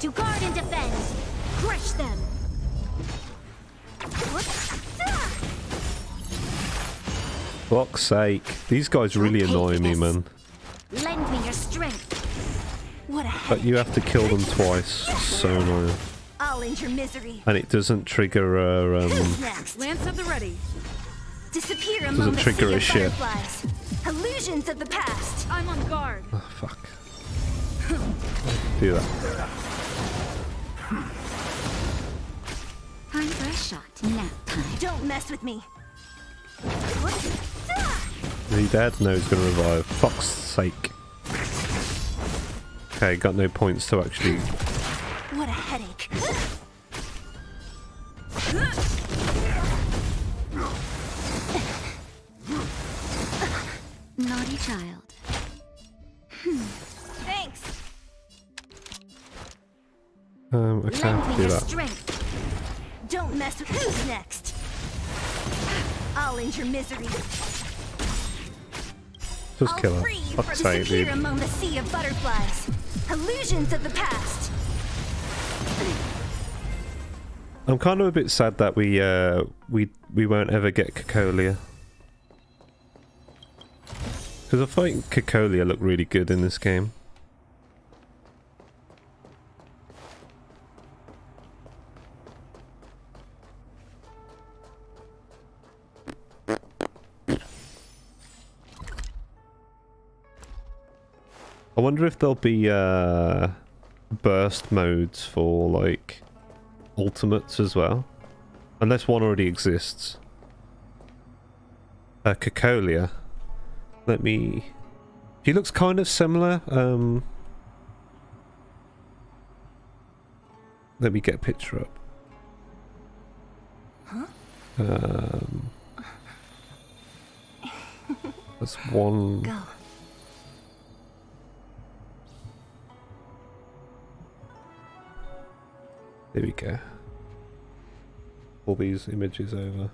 To guard and defend. Crush them. Fuck's sake. These guys really annoy me, man. Lend me your strength. What a But you have to kill them twice. So annoying. I'll end your misery. And it doesn't trigger a Who's next? Lance at the ready. Disappear Doesn't among the trigger sea a of shit. butterflies. Illusions of the past. I'm on guard. Oh, fuck. Do that. Time for a shot. Nap time. Don't mess with me. Is he dead? No, he's gonna revive. Fuck's sake. Okay, got no points to actually... What a headache. Naughty child. Thanks. Okay, Lend me do your that. strength. Don't mess with who's next. I'll end your misery. Just kill I'll her. free you Fuck's from sake, disappear dude. among the sea of butterflies. Illusions of the past. I'm kind of a bit sad that we won't ever get Cacolia. Because I thought Cacolia looked really good in this game. I wonder if there'll be burst modes for like ultimates as well, unless one already exists. Cacolia. Let me She looks kind of similar. Let me get a picture up. Huh? That's one. Go. There we go. All these images over.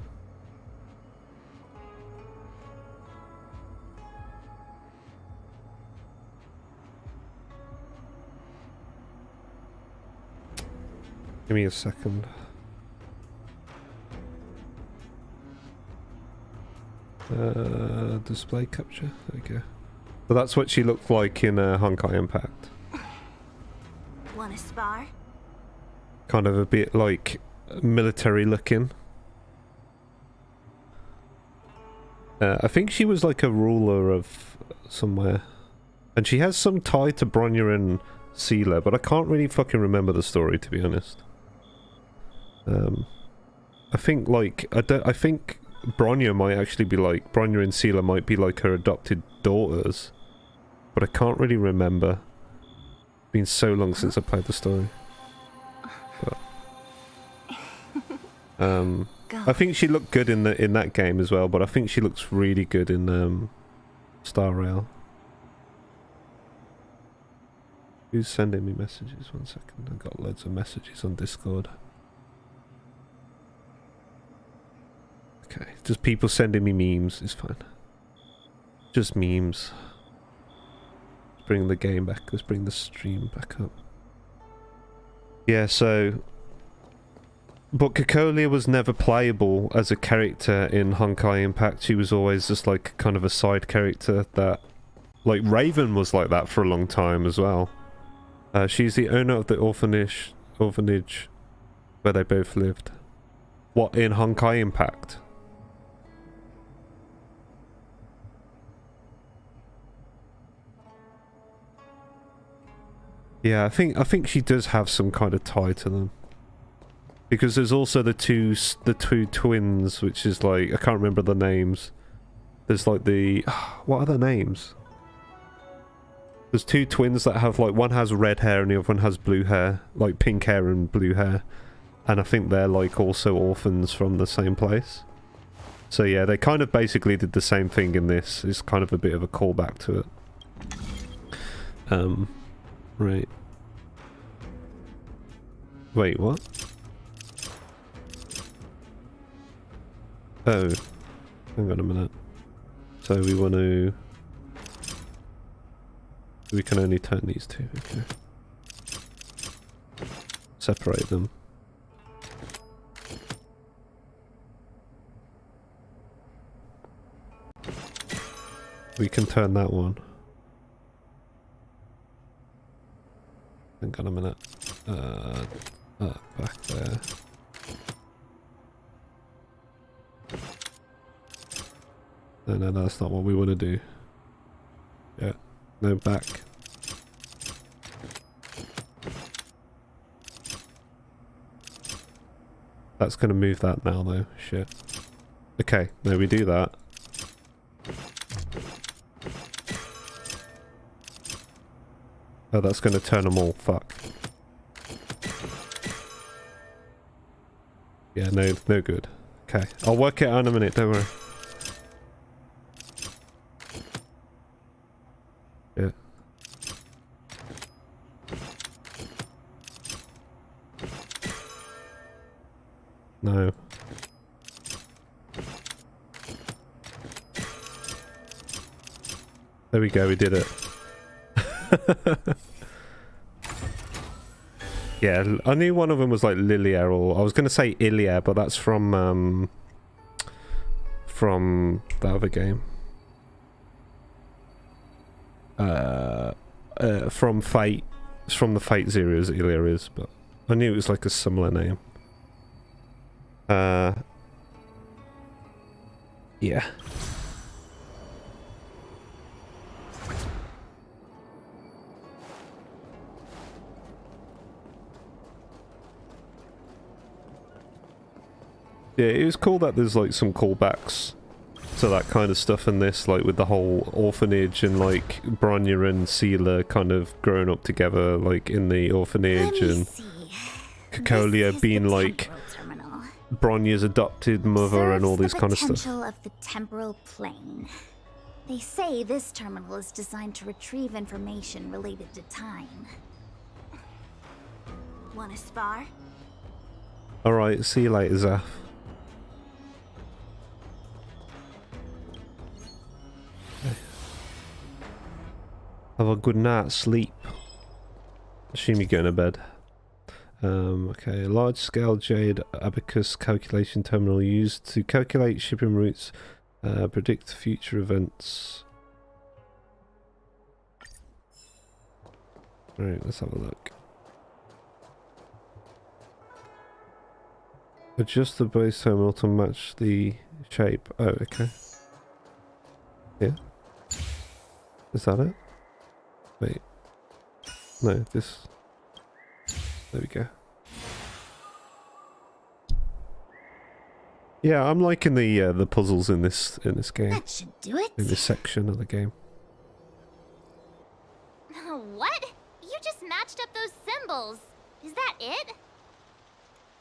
Give me a second. Display capture. There we go. So that's what she looked like in Honkai Impact. Wanna spar? Kind of a bit like military looking. I think she was like a ruler of somewhere. And she has some tie to Bronya and SEELE, but I can't really fucking remember the story, to be honest. I think like I think Bronya might actually be like Bronya and SEELE might be like her adopted daughters, but I can't really remember. It's been so long since I played the story. But, I think she looked good in that game as well, but I think she looks really good in Star Rail. Who's sending me messages? 1 second, I've got loads of messages on Discord. Okay, just people sending me memes, it's fine. Just memes. Let's bring the game back, let's bring the stream back up. Yeah, so... But Cocolia was never playable as a character in Honkai Impact. She was always just like kind of a side character that... Like Raven was like that for a long time as well. She's the owner of the orphanage where they both lived. What, in Honkai Impact? Yeah, I think she does have some kind of tie to them. Because there's also the two twins, which is like, I can't remember the names. There's like the... What are their names? There's two twins that have like, one has red hair and the other one has blue hair. Like pink hair and blue hair. And I think they're like also orphans from the same place. So yeah, they kind of basically did the same thing in this. It's kind of a bit of a callback to it. Right. Wait, what? Oh, hang on a minute. So we want to... We can only turn these two, okay. Separate them. We can turn that one. Hang on a minute. Back there. No, that's not what we want to do. Yeah, no, back. That's going to move that now, though. Shit. Okay, no, we do that. Oh, that's going to turn them all. Fuck. Yeah, no good. Okay, I'll work it out in a minute, don't worry. Yeah. No. There we go, we did it. Yeah, I knew one of them was like Lilia, or I was going to say Ilia, but that's from the other game. From Fate. It's from the Fate series, Ilia is, but I knew it was like a similar name. Yeah. Yeah, it was cool that there's like some callbacks So that kind of stuff in this, like with the whole orphanage and like Bronya and SEELE kind of growing up together, like in the orphanage, and Cocolia being like Bronya's adopted mother and all this kind of stuff. Potential of the temporal plane. They say this terminal is designed to retrieve information related to time. Want to spar? Alright, see you later, Zaf. Have a good night's sleep. Assume you're going to bed. Okay, large-scale jade abacus calculation terminal used to calculate shipping routes, predict future events. Alright, let's have a look. Adjust the base terminal to match the shape. Oh, okay. Yeah. Is that it? Wait. No, this. There we go. Yeah, I'm liking the puzzles in this game. That should do it. In this section of the game. What? You just matched up those symbols. Is that it?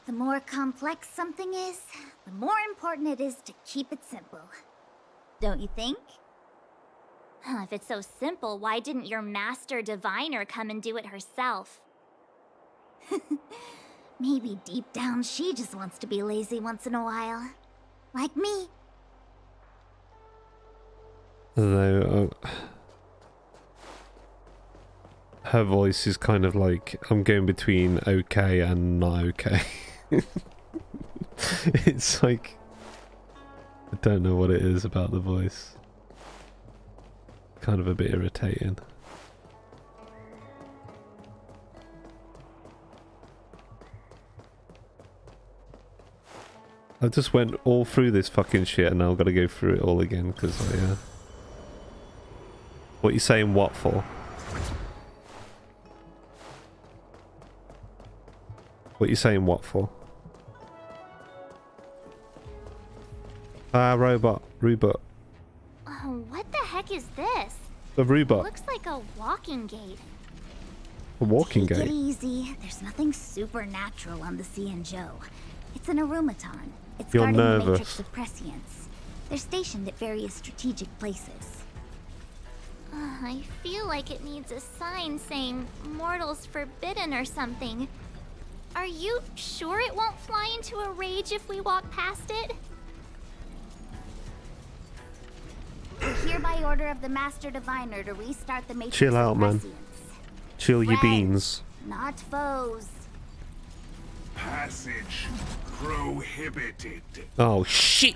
The more complex something is, the more important it is to keep it simple. Don't you think? If it's so simple, why didn't your master diviner come and do it herself? Maybe deep down she just wants to be lazy once in a while. Like me. Although, her voice is kind of like, I'm going between okay and not okay. It's like, I don't know what it is about the voice. Kind of a bit irritating. I just went all through this fucking shit and now I've got to go through it all again because, yeah. What you saying what for? What you saying what for? Ah, robot. Robot. What the heck is this? The robot. Looks like a walking gate. A walking Take gate. it easy. There's nothing supernatural on the Cienjo. It's an aromaton. It's You're guarding the nervous. matrix of prescience. They're stationed at various strategic places. I feel like it needs a sign saying mortals forbidden or something. Are you sure it won't fly into a rage if we walk past it? Hereby order of the Master Diviner to restart the matrix Chill out, of man. prescience. Chill your Friends, beans. not foes. Passage prohibited. Oh shit!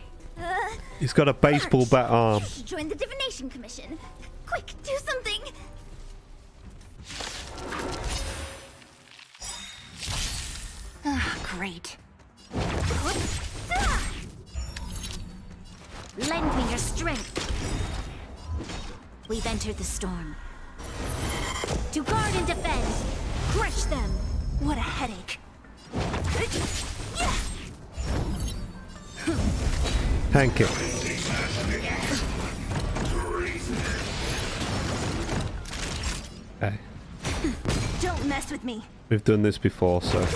He's got a baseball bat arm. You should join the Divination Commission. Quick, do something! Ah, great. Lend me your strength. We've entered the storm. To guard and defend. Crush them. What a headache. Hank it. Okay. Don't mess with me. We've done this before, so.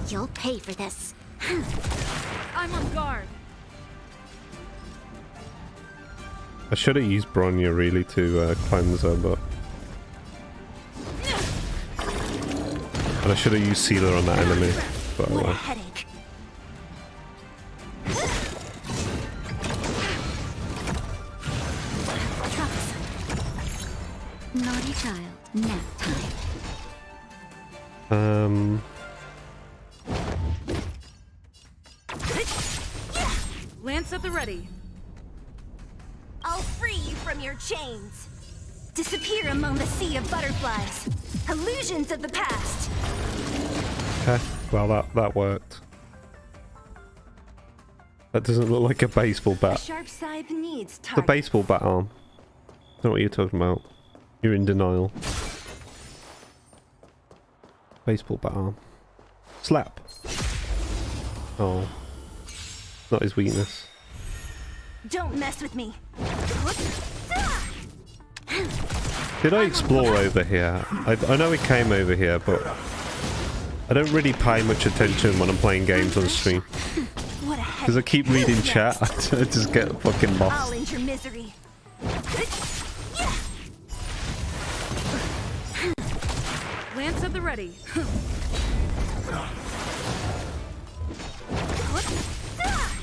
You'll pay for this. I'm on guard. I should have used Bronya really to cleanse her, but. And I should have used SEELE on that enemy, but What a headache. Naughty child, nap time. Lance at the ready. I'll free you from your chains. Disappear among the sea of butterflies. Illusions of the past. Okay, well that worked. That doesn't look like a baseball bat. Sharp scythe needs The baseball bat arm. Don't know what you're talking about. You're in denial. Baseball bat arm. Slap. Oh. Not his weakness. Don't mess with me. Did I explore over here? I know we came over here, but I don't really pay much attention when I'm playing games on stream. Because I keep reading chat, I just get fucking I'll lost. end your misery. Lance at the ready.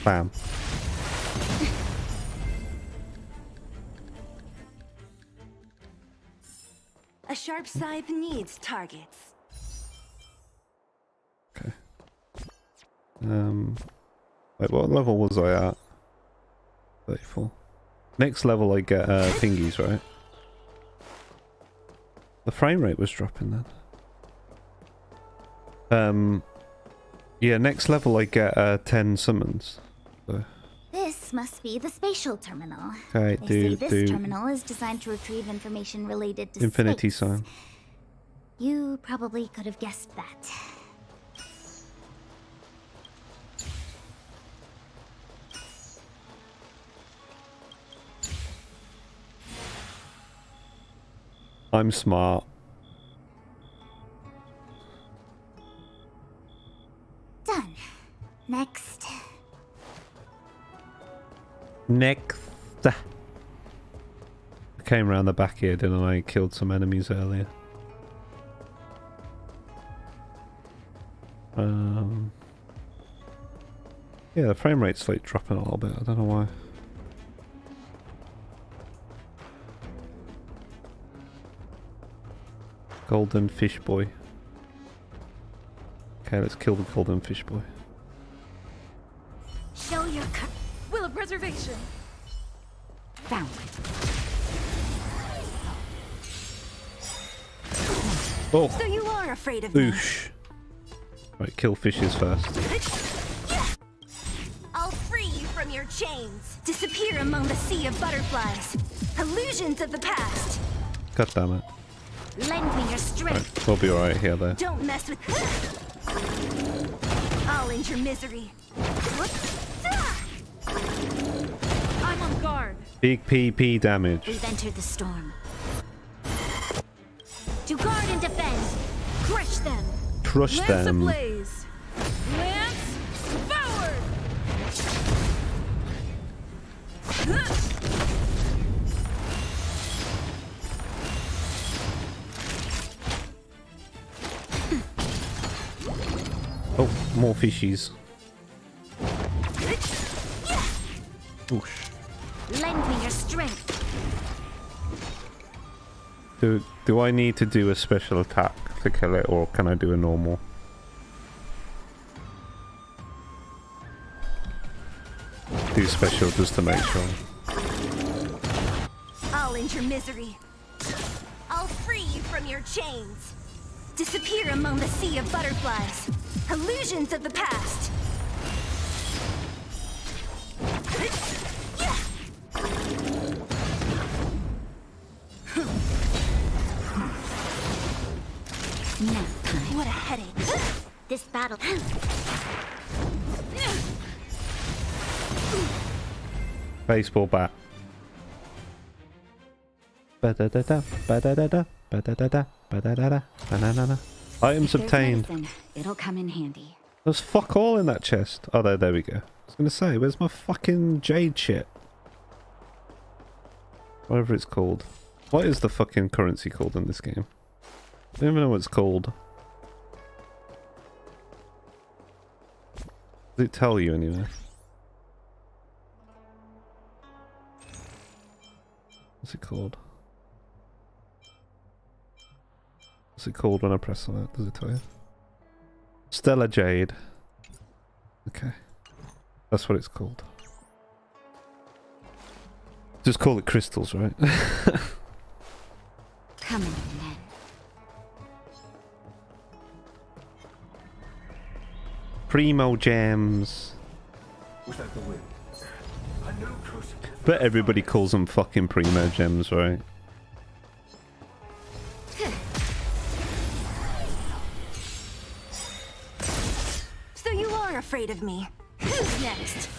Bam. A sharp scythe needs targets. Okay. Wait, what level was I at? 34. Next level I get thingies, right? The frame rate was dropping then. Yeah, next level I get 10 summons. So. This must be the spatial terminal. Okay, They say this terminal is designed to retrieve information related to infinity space. sign. You probably could have guessed that. I'm smart. Done. Next. Next. I came around the back here, didn't I? Killed some enemies earlier. Yeah, the frame rate's like dropping a little bit. I don't know why. Golden fish boy. Okay, let's kill the golden fish boy. Show your Will of preservation. Found. Oh! So you are afraid of me. Boosh! Right, kill fishes first. I'll free you from your chains. Disappear among the sea of butterflies. Illusions of the past. God damn it. Lend me your strength. Right, we'll be alright here though. Don't mess with. I'll end your misery. I'm on guard. Big PP damage. We've entered the storm. To guard and defend. Crush them. Crush Lance them. ablaze. Lance forward. Oh, more fishies. Oosh. Lend me your strength. Do I need to do a special attack to kill it, or can I do a normal? Do special just to make sure. I'll end your misery. I'll free you from your chains. Disappear among the sea of butterflies. Illusions of the past. Now. What a headache. This battle. Baseball bat. Ba-da-da-da, ba-da-da-da, ba-da-da-da, ba-da-da-da, ba-na-na-na. Items If there's obtained. medicine, it'll come in handy. There's fuck all in that chest. Oh, there we go. I was gonna say, where's my fucking jade shit? Whatever it's called. What is the fucking currency called in this game? I don't even know what it's called. Does it tell you anyway? What's it called? What's it called when I press on it? Does it tell you? Stellar Jade. Okay. That's what it's called. Just call it crystals, right? Come in then. Primo gems. Was that the wind? A new crucible. But everybody calls them fucking primo gems, right? So you are you're afraid of me. Who's next?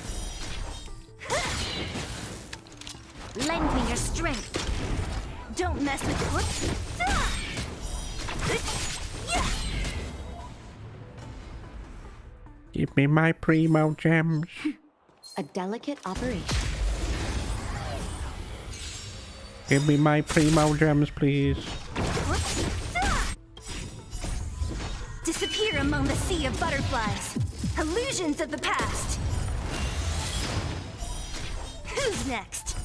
Lend me your strength. Don't mess with Give me my primo gems. a delicate operation. Give me my primo gems, please. Disappear among the sea of butterflies. Illusions of the past. Who's next?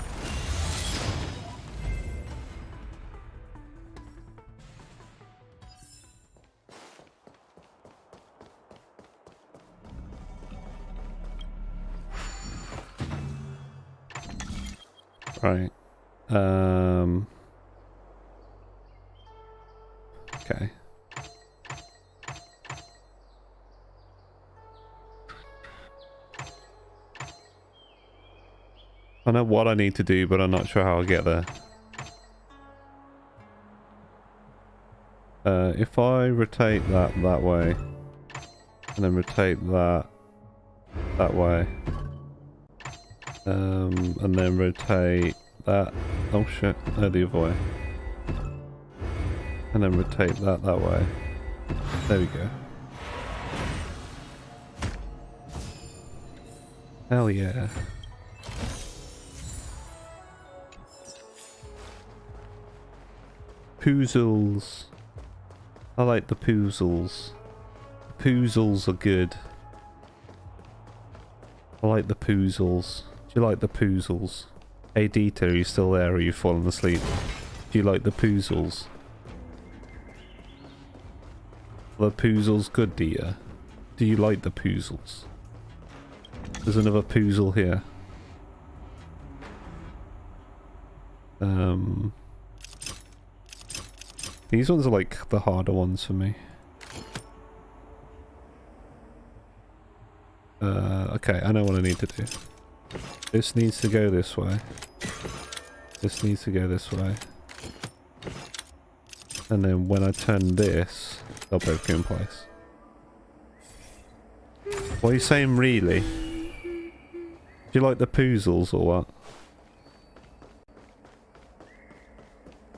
Right. Okay. I know what I need to do, but I'm not sure how I'll get there. If I rotate that way, and then rotate that way, and then rotate that. Oh shit! No, the other way. And then rotate that way. There we go. Hell yeah. Poozles. I like the poozles. Poozles are good. I like the poozles. Do you like the poozles? Hey Dieter, are you still there or are you falling asleep? Do you like the poozles? Are the poozles good, Dieter? Do you like the poozles? There's another poozle here. These ones are like the harder ones for me. Okay, I know what I need to do. This needs to go this way. This needs to go this way. And then when I turn this, they'll both go in place. What are you saying, really? Do you like the poozles or what?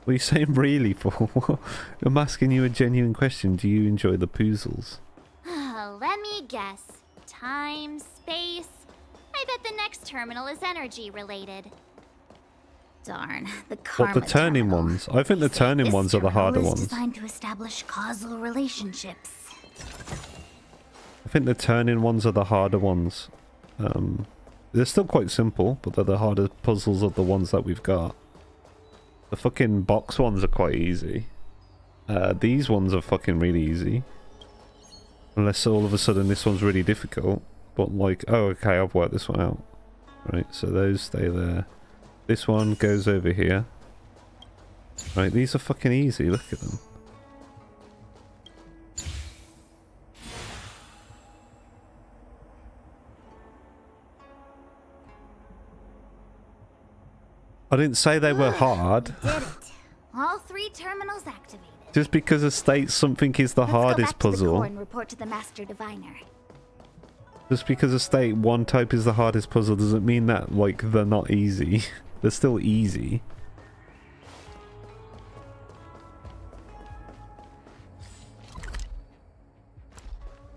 What are you saying really for? I'm asking you a genuine question. Do you enjoy the poozles? Let me guess. Time, space. I bet the next terminal is energy related. Darn, the What, karma the turning terminal. ones? I think the They say turning this ones are the terminal harder is ones. designed to establish causal relationships. I think the turning ones are the harder ones. They're still quite simple, but they're the harder puzzles of the ones that we've got. The fucking box ones are quite easy. These ones are fucking really easy. Unless all of a sudden this one's really difficult. But like, oh okay, I've worked this one out. Right, so those stay there. This one goes over here. Right, these are fucking easy, look at them. I didn't say they were hard. Did it. All 3 terminals activated. Just because it states something is the Let's hardest go back to the puzzle. core and report to the Master Diviner. Just because it state one type is the hardest puzzle doesn't mean that, like, they're not easy. They're still easy.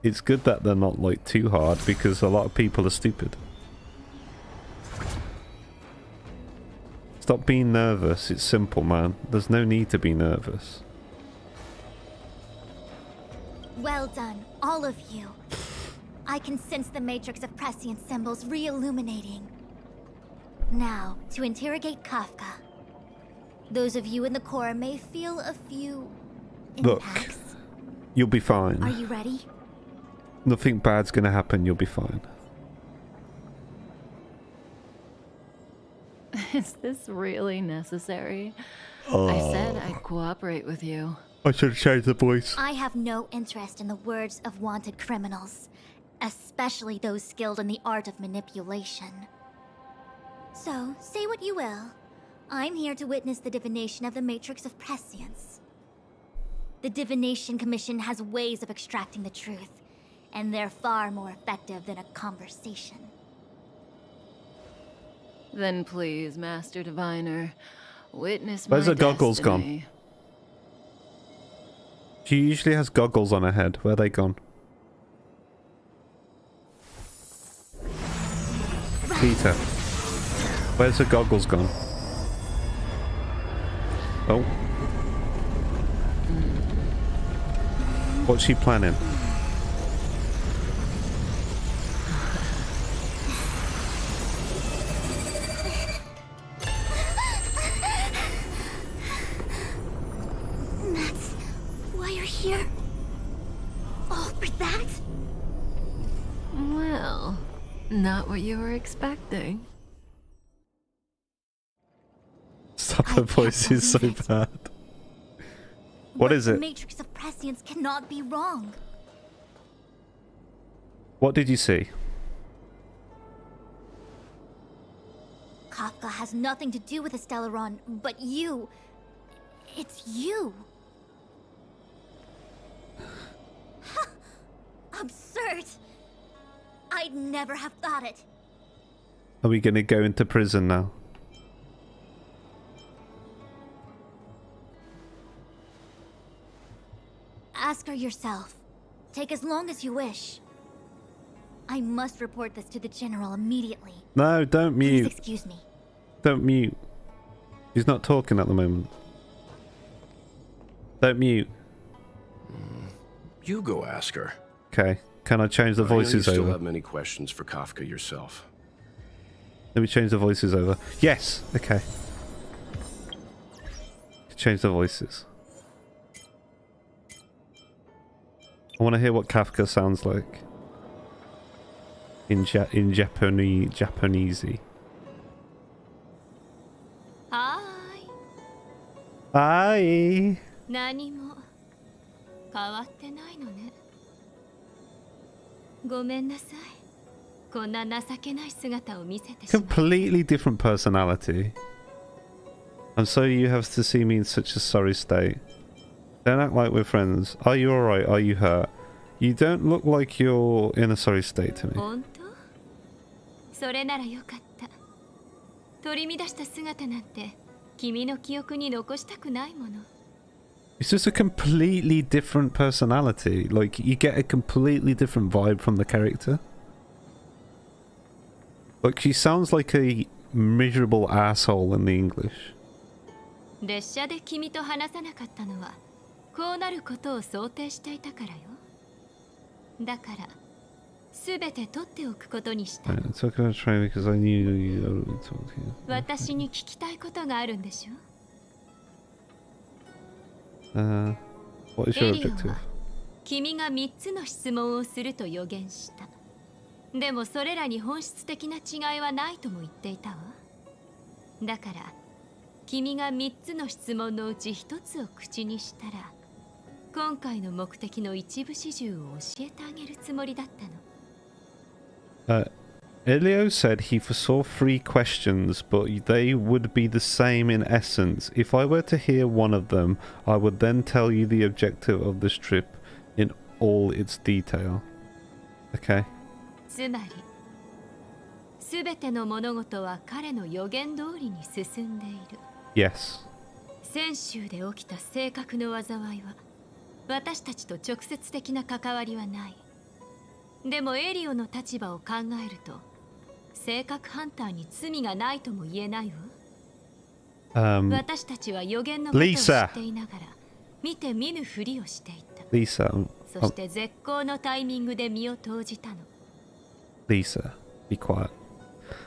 It's good that they're not, like, too hard because a lot of people are stupid. Stop being nervous. It's simple, man. There's no need to be nervous. Well done, all of you. I can sense the matrix of prescient symbols re-illuminating. Now, to interrogate Kafka. Those of you in the core may feel a few impacts. Look, you'll be fine. Are you ready? Nothing bad's gonna happen. You'll be fine. Is this really necessary? I said I'd cooperate with you. I should have changed the voice. I have no interest in the words of wanted criminals, especially those skilled in the art of manipulation. So, say what you will. I'm here to witness the divination of the Matrix of Prescience. The Divination Commission has ways of extracting the truth, and they're far more effective than a conversation. Then please, Master Diviner, witness Where's my her goggles gone? destiny. She usually has goggles on her head. Where are they gone? Peter. Where's her goggles gone? Oh. What's she planning? That's why you're here? All for that? Well, not what you were expecting. Stop, her voice is so bad. What is The it? Matrix of Prescience cannot be wrong. What did you see? Kafka has nothing to do with the Stellaron, but you. It's you. Absurd. I'd never have thought it. Are we gonna go into prison now? Ask her yourself. Take as long as you wish. I must report this to the General immediately. No, don't Please mute. excuse me. Don't mute. He's not talking at the moment. Don't mute. You go ask her. Okay. Can I change the voices I know you still over? have many questions for Kafka yourself. Let me change the voices over. Yes! Okay. Change the voices. I want to hear what Kafka sounds like. In Japanesey. Hi. Hi! 何も変わってないのね。ごめんなさい。こんな情けない姿を見せてしまって。 Completely different personality. I'm sorry you have to see me in such a sorry state. Don't act like we're friends. Are you alright? Are you hurt? You don't look like you're in a sorry state to me. 本当？それならよかった。取り乱した姿なんて君の記憶に残したくないもの。 It's just a completely different personality. Like, you get a completely different vibe from the character. Like, she sounds like a miserable asshole in the English. 列車で君と話さなかったのはこうなることを想定していたからよ。だからすべて取っておくことにした。 I took a train because I knew you were talking. 私に聞きたいことがあるんでしょ。 What is your エリオン objective? は君が3つの質問をすると予言した。でもそれらに本質的な違いはないとも言っていたわ。だから君が3つの質問のうち1つを口にしたら今回の目的の一部始終を教えてあげるつもりだったの。 Elio said he foresaw 3 questions, but they would be the same in essence. If I were to hear one of them, I would then tell you the objective of this trip in all its detail. Okay. つまりすべての物事は彼の予言通りに進んでいる。 Yes. 先週で起きた性格の災いは私たちと直接的な関わりはない。でもエリオの立場を考えると性格ハンターに罪がないとも言えないわ。私たちは予言のことを知っていながら見て見ぬふりをしていた。 Lisa. そして絶好のタイミングで身を投じたの。 Lisa, be quiet.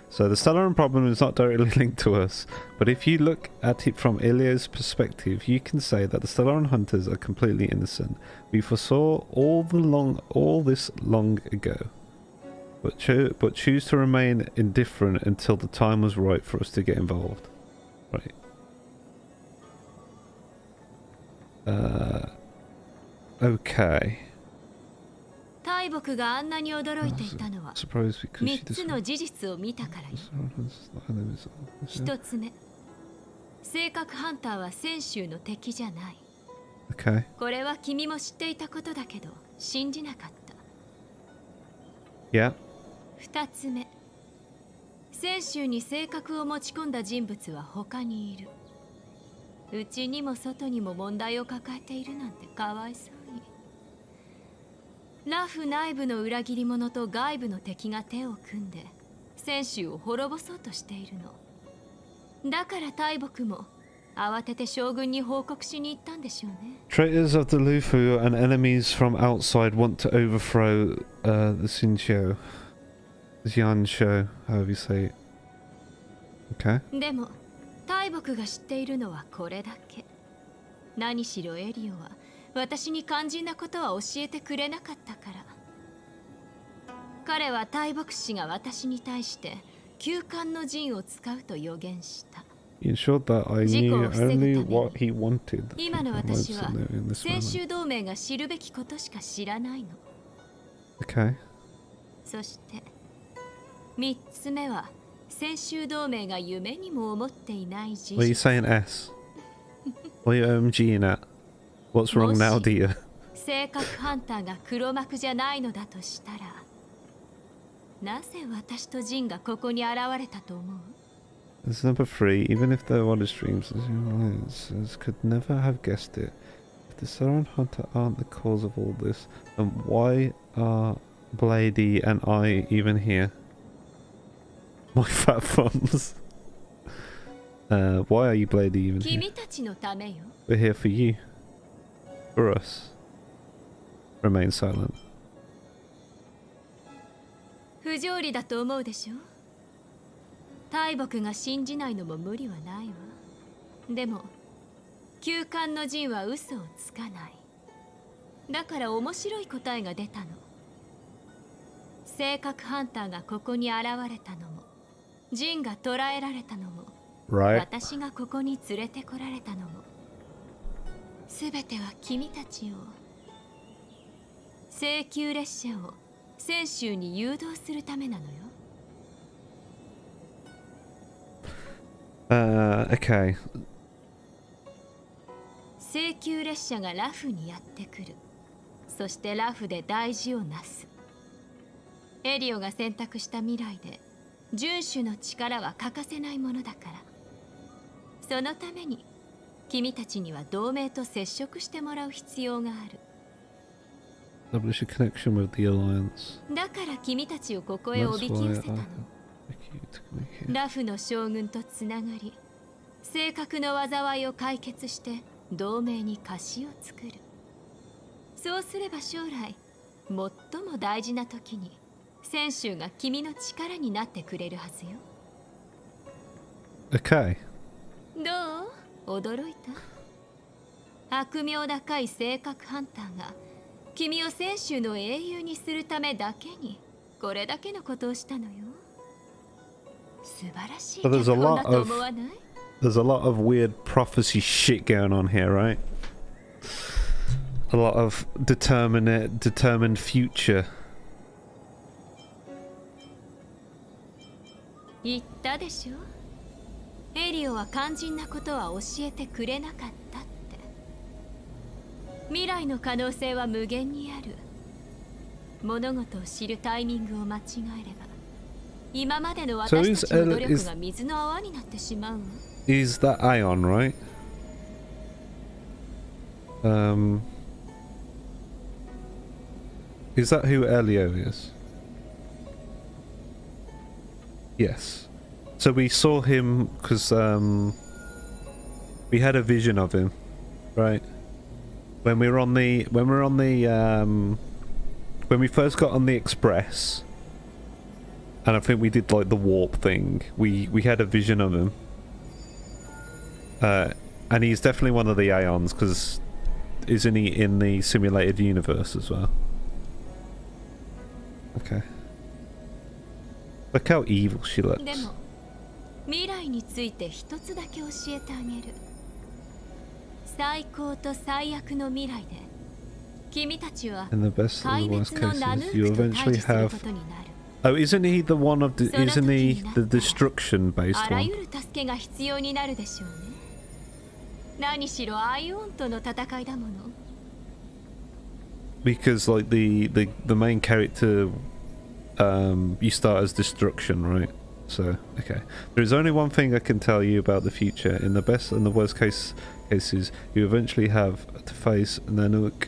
So the Stellaron problem is not directly linked to us, but if you look at it from Ilya's perspective, you can say that the Stellaron hunters are completely innocent. We foresaw all this long ago, but choose to remain indifferent until the time was right for us to get involved. Right. Okay. 大木があんなに驚いていたのは3つの事実を見たからよ。1つ目、性格ハンターは先週の敵じゃない。 Okay. これは君も知っていたことだけど信じなかった。Yeah. 2つ目、泉州に性格を持ち込んだ人物は他にいる。うちにも外にも問題を抱えているなんてかわいそうに。ラフ内部の裏切り者と外部の敵が手を組んで泉州を滅ぼそうとしているの。だから大木も慌てて将軍に報告しに行ったんでしょうね。 Traitors of the Lufu and enemies from outside want to overthrow the Xiansho, however you say it. Okay. でも大木が知っているのはこれだけ。何しろエリオは私に肝心なことは教えてくれなかったから。彼は大木氏が私に対して休館の陣を使うと予言した。You ensured that I knew only what he wanted. 今の私は泉州同盟が知るべきことしか知らないの。 Okay. そして3つ目は泉州同盟が夢にも思っていない事 What are you 実。 saying, S? What are you OMGing at? What's wrong now, dear? 性格ハンターが黒幕じゃないのだとしたら、なぜ私とジンがここに現れたと思う？ It's number 3. Even if their wildest dreams could never have guessed it. If the Sauron Hunter aren't the cause of all this, then why are Blady and I even here? My fat thumbs. Why are you, Blady, even here? 君たちのためよ。 We're here for you. For us. Remain silent. 不条理だと思うでしょ。大木が信じないのも無理はないわ。でも休館の陣は嘘をつかない。だから面白い答えが出たの。性格ハンターがここに現れたのも、陣が捕らえられたのも、 Right. 私がここに連れてこられたのも、すべては君たちを、請求列車を泉州に誘導するためなのよ。Okay. 請求列車がラフにやってくる。そしてラフで大事をなす。エリオが選択した未来で遵守の力は欠かせないものだから。そのために君たちには同盟と接触してもらう必要がある。 Establish a connection with the Alliance. だから君たちをここへおびき寄せたの。ラフの将軍とつながり、正確の災いを解決して同盟に貸しを作る。そうすれば将来最も大事な時に泉州が君の力になってくれるはずよ。 Okay. どう？驚いた？悪名高い性格ハンターが君を泉州の英雄にするためだけにこれだけのことをしたのよ。素晴らしい脚本だと思わない？ There's a lot of weird prophecy shit going on here, right? A lot of determined future. 言ったでしょ。エリオは肝心なことは教えてくれなかったって。未来の可能性は無限にある。物事を知るタイミングを間違えれば、今までの私たちの努力が水の泡になってしまうわ。Is that Ion, right? Is that who Elio is? Yes. So we saw him because we had a vision of him, right? When we first got on the express, and I think we did like the warp thing. We had a vision of him. And he's definitely one of the Aeons, because isn't he in the simulated universe as well? Okay. Look how evil she looks. でも未来について一つだけ教えてあげる。最高と最悪の未来で君たちは In the best of the worst 壊滅のナヌ cases, ー you クと eventually 対峙する have. ことになる。 Oh, isn't he the one of the? Isn't he the destruction-based あら one? ゆる助けが必要になるでしょうね。何しろアイオンとの戦いだもの。 Because like the main character you start as destruction, right? So, okay. There is only one thing I can tell you about the future. In the best and the worst cases, you eventually have to face Nanook.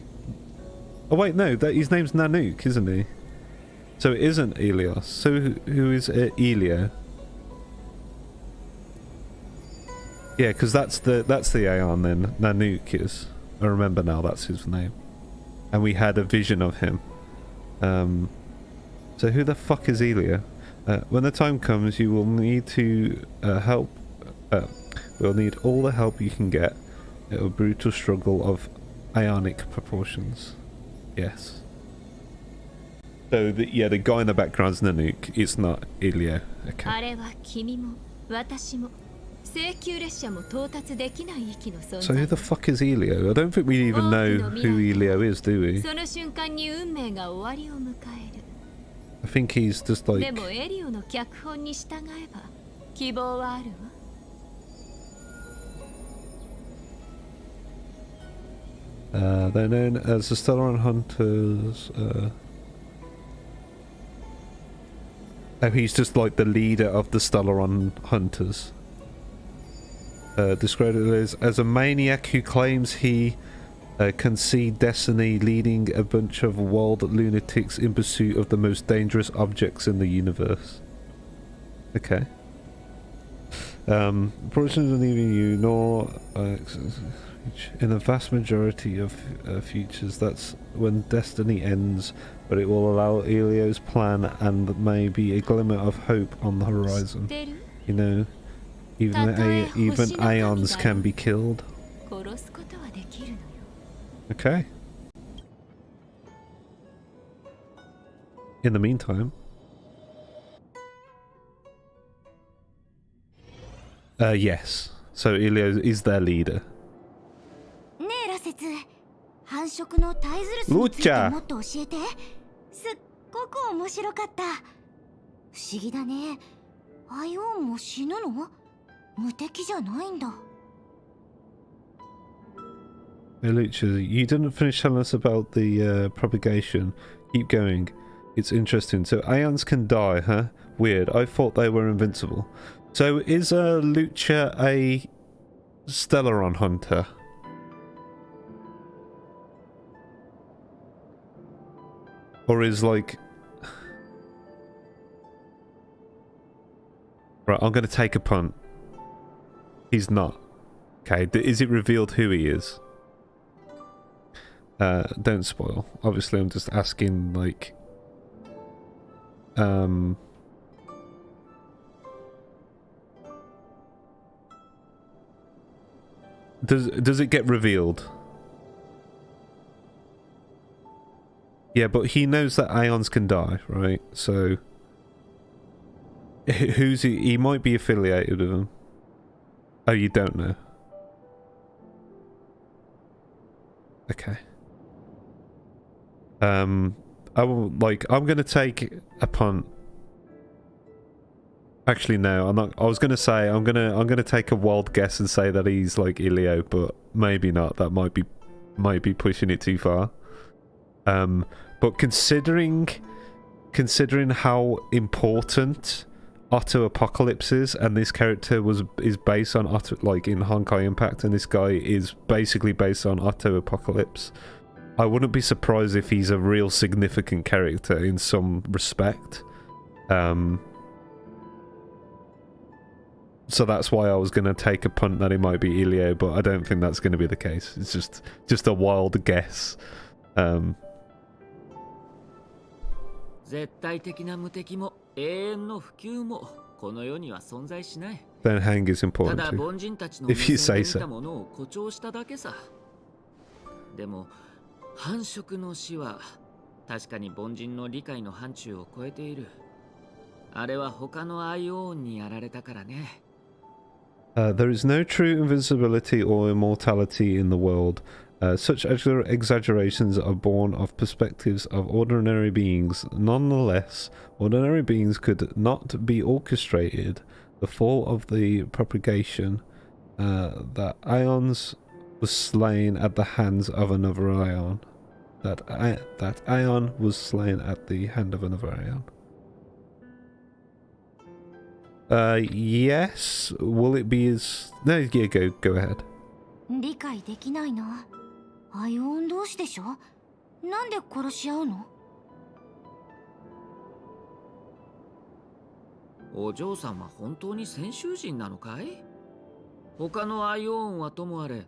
Oh wait, no, his name's Nanook, isn't he? So it isn't Elios. So who is Elio? Yeah, because that's the Aeon then. Nanook is. I remember now, that's his name. And we had a vision of him. So who the fuck is Elio? When the time comes, you will need to help. We'll need all the help you can get. A brutal struggle of ionic proportions. Yes. So the guy in the background is Nanook. It's not Elio. Okay. あれは君も私も請求列車も到達できない域の存 So 在 who the fuck is Elio? I don't think we even know who Elio is, do we? その瞬間に運命が終わりを迎える I think he's just like... でもエリオの脚本に従えば希望はあるわ they're known as the Stellaron Hunters. Oh, he's just like the leader of the Stellaron Hunters. Described as a maniac who claims he can see destiny, leading a bunch of wild lunatics in pursuit of the most dangerous objects in the universe. Okay. Fortunately, neither you nor in the vast majority of futures, that's when destiny ends, but it will allow Elio's plan and maybe a glimmer of hope on the horizon. You know, even Aeons can be killed. Okay. In the meantime... yes. So Elio is their leader. 繁殖のタイズルスについてもっと教えて。すっごく面白かった。不思議だね。アイオンも死ぬの？無敵じゃないんだ。Hey Lucha, you didn't finish telling us about the propagation. Keep going. It's interesting. So Aeons can die, huh? Weird. I thought they were invincible. So is Lucha a Stellaron hunter? Or is like... Right, I'm going to take a punt. He's not. Okay, is it revealed who he is? Don't spoil. Obviously, I'm just asking, like... Does it get revealed? Yeah, but he knows that Aeons can die, right? So who's he? He might be affiliated with them. Oh, you don't know. Okay. I will, like, I'm gonna take a punt. Actually, no, I'm not. I was gonna say I'm gonna take a wild guess and say that he's like Elio, but maybe not. That might be pushing it too far. But considering how important Otto Apocalypse is, and this character is based on Otto, like in Honkai Impact, and this guy is basically based on Otto Apocalypse, I wouldn't be surprised if he's a real significant character in some respect. So that's why I was going to take a punt that it might be Elio, but I don't think that's going to be the case. It's just a wild guess. Then hang is important too, if you say so. でも繁殖の死は確かに凡人の理解の範疇を超えている。あれは他のアイオーンにやられたからね。There is no true invincibility or immortality in the world. Such exaggerations are born of perspectives of ordinary beings. Nonetheless, ordinary beings could not be orchestrated. The fall of the propagation, that Aeons was slain at the hands of another Aeon. That Aeon was slain at the hand of another Aeon. Yes. Will it be as... No, yeah, go ahead. 理解できないな。アイオン同士でしょ？なんで殺し合うの？お嬢さんは本当に先習人なのかい？他のアイオーンはともあれ、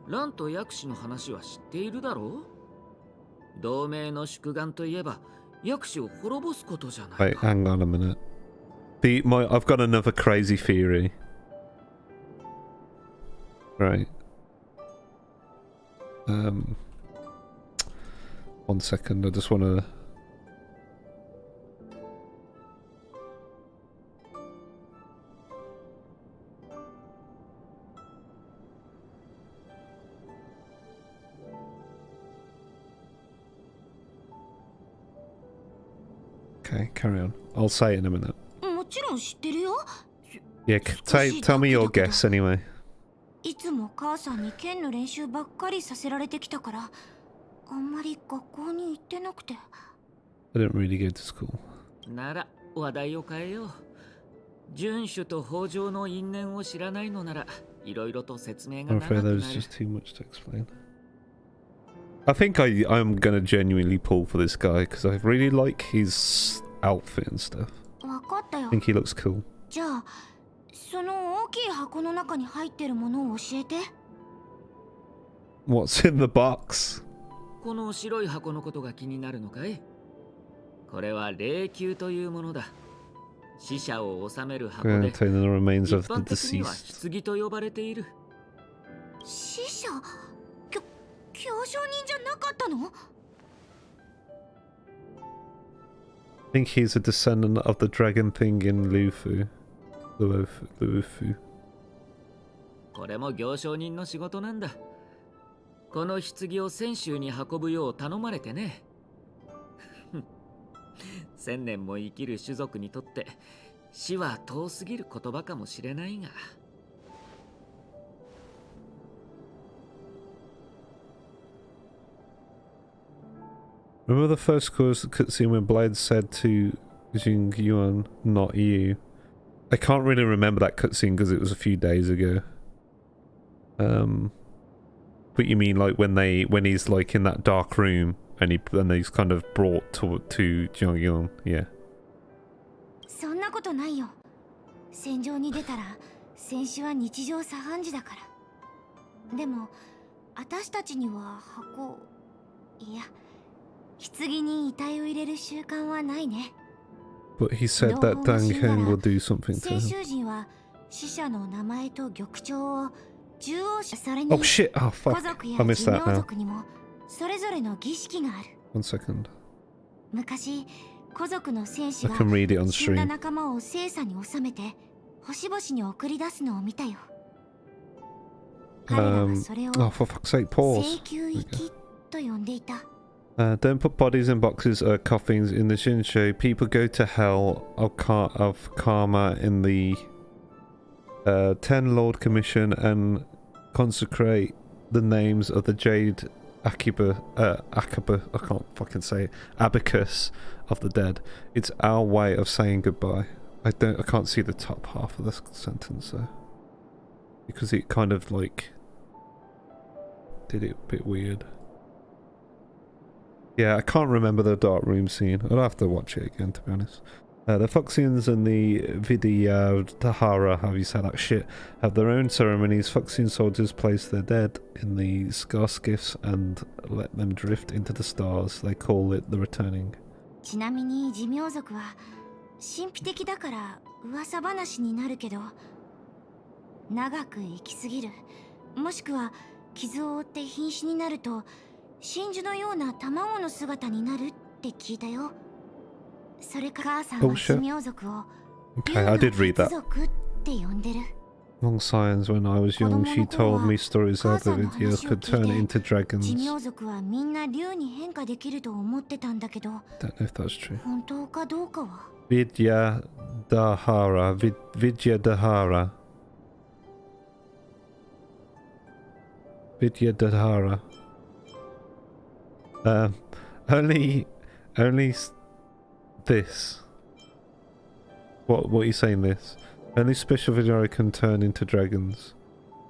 ランと薬師の話は知っているだろう？同盟の宿願といえば、薬師を滅ぼすことじゃないか。Wait, hang on a minute. I've got another crazy theory. Right. One second, I just want to... Okay, carry on. I'll say it in a minute. もちろん知ってるよ。Yeah, tell me your guess anyway. いつも母さんに剣の練習ばっかりさせられてきたから、あんまり学校に行ってなくて。I didn't really go to school. なら話題を変えよう。遵守と北条の因縁を知らないのなら、いろいろと説明が I'm 長く afraid なる。 there's just too much to explain. I think I'm gonna genuinely pull for this guy because I really like his outfit and stuff. わかったよ。 I think he looks cool. じゃあ、その大きい箱の中に入ってるものを教えて。What's in the box? この白い箱のことが気になるのかい？これは霊柩というものだ。死者を収める箱で、 Contain the remains 一 of the 般的には deceased. 棺と呼ばれている。死者？行商人じゃなかったの？ I think he's a descendant of the dragon thing in Lufu. これも行商人の仕事なんだ。この棺を泉州に運ぶよう頼まれてね。1000年も生きる種族にとって死は遠すぎる言葉かもしれないが。Remember the first cutscene when Blade said to Jing Yuan, "Not you." I can't really remember that cutscene because it was a few days ago. But you mean like when he's like in that dark room and he's kind of brought to Jing Yuan, yeah. そんなことないよ。戦場に出たら戦死は日常茶飯事だから。でも私たちには箱、いや、棺に遺体を入れる習慣はないね。But he said that Dang Heng will do something to 先 him. 週人は死者の名前と玉彫を中央社それに Oh shit! Oh 家 fuck! 族 I や missed 寿 that 命 now. 族にもそれぞれの儀式がある。 One second. 昔、古族の戦士 I が can read it on 死んだ stream. 仲間を聖査に収めて星々に送り出すのを見たよ。彼らはそれを Oh, for fuck's sake, pause. 永久生きと呼んでいた。Don't put bodies in boxes or coffins in the Shinsho. People go to hell of karma in the 10 Lord Commission and consecrate the names of the Jade Akiba, I can't fucking say it, abacus of the dead. It's our way of saying goodbye. I can't see the top half of this sentence though, because it kind of like did it a bit weird. Yeah, I can't remember the dark room scene. I'll have to watch it again, to be honest. The Fuxians and the Vidyadhara, how you say that shit, have their own ceremonies. Fuxian soldiers place their dead in the scar skiffs and let them drift into the stars. They call it the returning. ちなみに寿命族は神秘的だから噂話になるけど、長く生きすぎる、もしくは傷を負って瀕死になると真珠のような卵の姿になるって聞いたよ。それから母さんは寿命族を Okay, I did read that. 族って呼んでる。 Long science, when I was young, she told me stories how the Vidyas could turn into dragons. 寿命族はみんな竜に変化できると思ってたんだけど、 Don't know if that's true. 本当かどうかは。Vidyadhara. Vidyadhara. Vidyadhara. Only this. What are you saying this? Only special video can turn into dragons.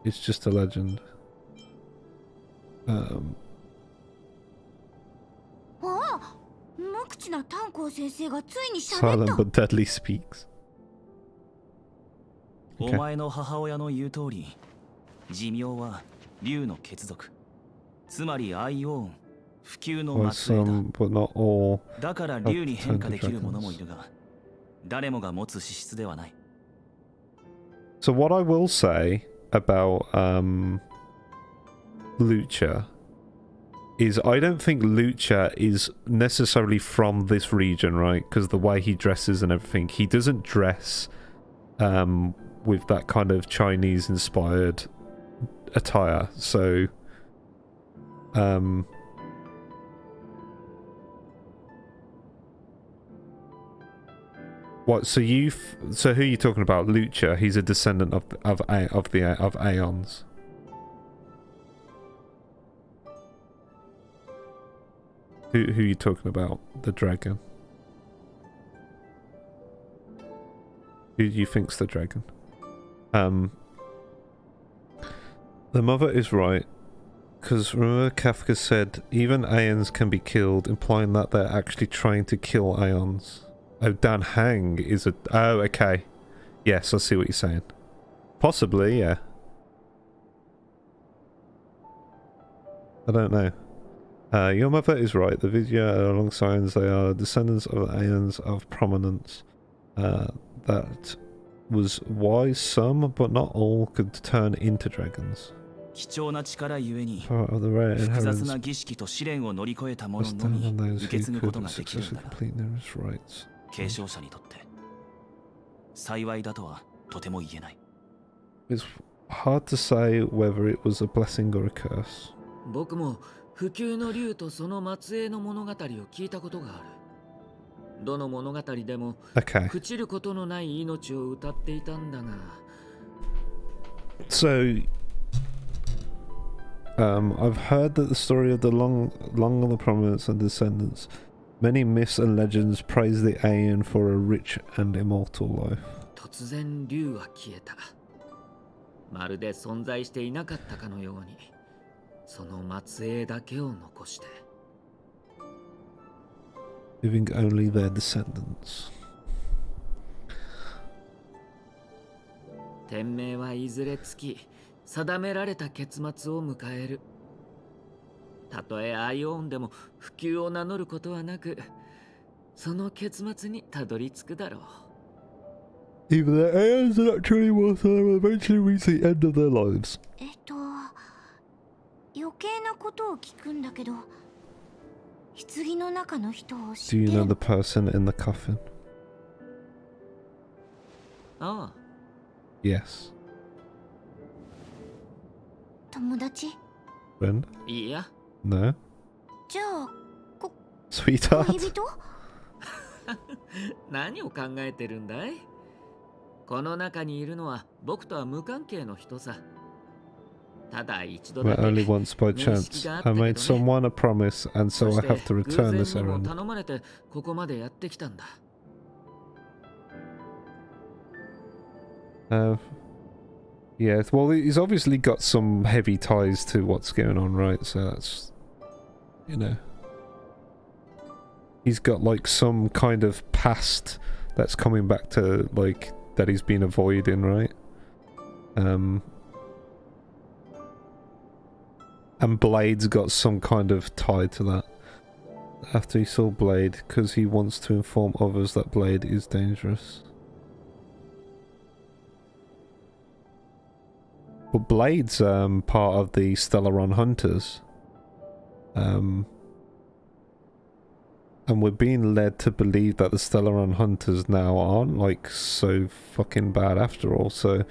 It's just a legend. Silent but deadly speaks. お前の母親の言う通り、寿命は竜の血族。つまりアイオーン、普及の末裔だ。 but not all だから竜に変化できる者もいるが、誰もが持つ資質ではない。 So what I will say about Lucha is I don't think Lucha is necessarily from this region, right? Because the way he dresses and everything, he doesn't dress with that kind of Chinese-inspired attire. So, what? So so who are you talking about? Lucha. He's a descendant of Aeons. Who are you talking about? The dragon. Who do you think's the dragon? The mother is right, because remember Kafka said even Aeons can be killed, implying that they're actually trying to kill Aeons. Oh, Dan Hang is a... Oh, okay. Yes, I see what you're saying. Possibly, yeah. I don't know. Your mother is right. The Vidya alongside they are descendants of Aeons of prominence. That was why some, but not all, could turn into dragons. 貴重な力ゆえに Part of the rare 複雑な inheritance 儀式と試練を乗り越えた者 was の done み on those 受け who 継ぐこ could とができるん successfully だが complete numerous rites. 継承者にとって幸いだとはとても言えない。 It's hard to say whether it was a blessing or a curse. 僕も普及の竜とその末裔の物語を聞いたことがある。どの物語でも Okay. 朽ちることのない命を歌っていたんだが。So, I've heard that the story of the long of the prominence and descendants. Many myths and legends praise the Aeon for a rich and immortal life. 突然竜は消えた。まるで存在していなかったかのように、その末裔だけを残して。Leaving only their descendants. 天命はいずれつき、定められた結末を迎える。たとえアイオーンでも普及を名乗ることはなく、その結末にたどり着くだろう。 Even the Aeons are not truly worth it will eventually reach the end of their lives. 余計なことを聞くんだけど、棺の中の人を知 Do って you る know the person in the coffin? ああ。Yes. 友達 Friend? いや。 No? じゃあ、Sweetheart? 恋人何を考えてるんだい？この中にいるのは僕とは無関係の人さ。ただ一度だ But け only once by 面 chance. 識があった I けど made ね。 someone a promise, and そ so し I て have to 偶 return 然 this にも errand. 頼まれてここまでやってきたんだ。Yeah, well, he's obviously got some heavy ties to what's going on, right? So that's, you know, he's got like some kind of past that's coming back to like that he's been avoiding, right? And Blade's got some kind of tie to that. After he saw Blade, because he wants to inform others that Blade is dangerous. But Blade's part of the Stellaron Hunters. And we're being led to believe that the Stellaron Hunters now aren't like so fucking bad after all, so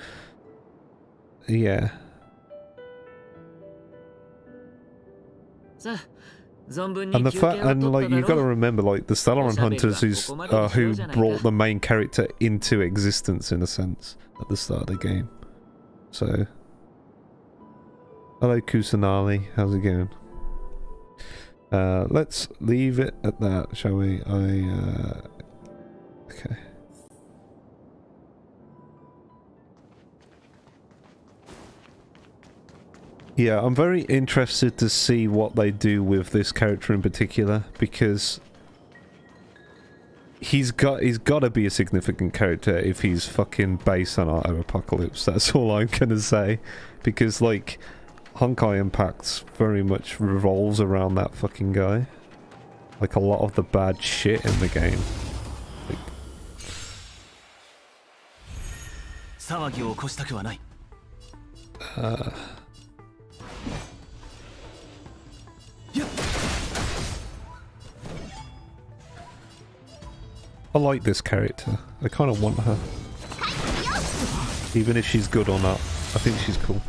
yeah. And the fact, and like you've got to remember, like the Stellaron Hunters is who brought the main character into existence in a sense at the start of the game. So, hello Kusanali, how's it going? Let's leave it at that, shall we? Okay. Yeah, I'm very interested to see what they do with this character in particular, because he's got to be a significant character if he's fucking based on Auto Apocalypse. That's all I'm gonna say, because like Honkai Impacts very much revolves around that fucking guy. Like a lot of the bad shit in the game. I like this character. I kind of want her. Even if she's good or not. I think she's cool.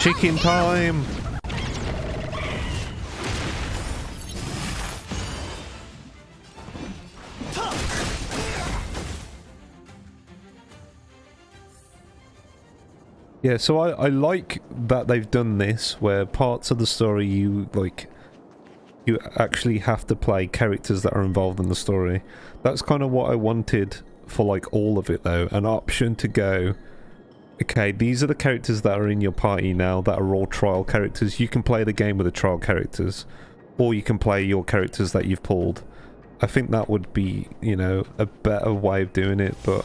Chicken time! Yeah, so I like that they've done this, where parts of the story you actually have to play characters that are involved in the story. That's kind of what I wanted for like all of it though, an option to go, okay, these are the characters that are in your party now that are all trial characters. You can play the game with the trial characters, or you can play your characters that you've pulled. I think that would be, you know, a better way of doing it, but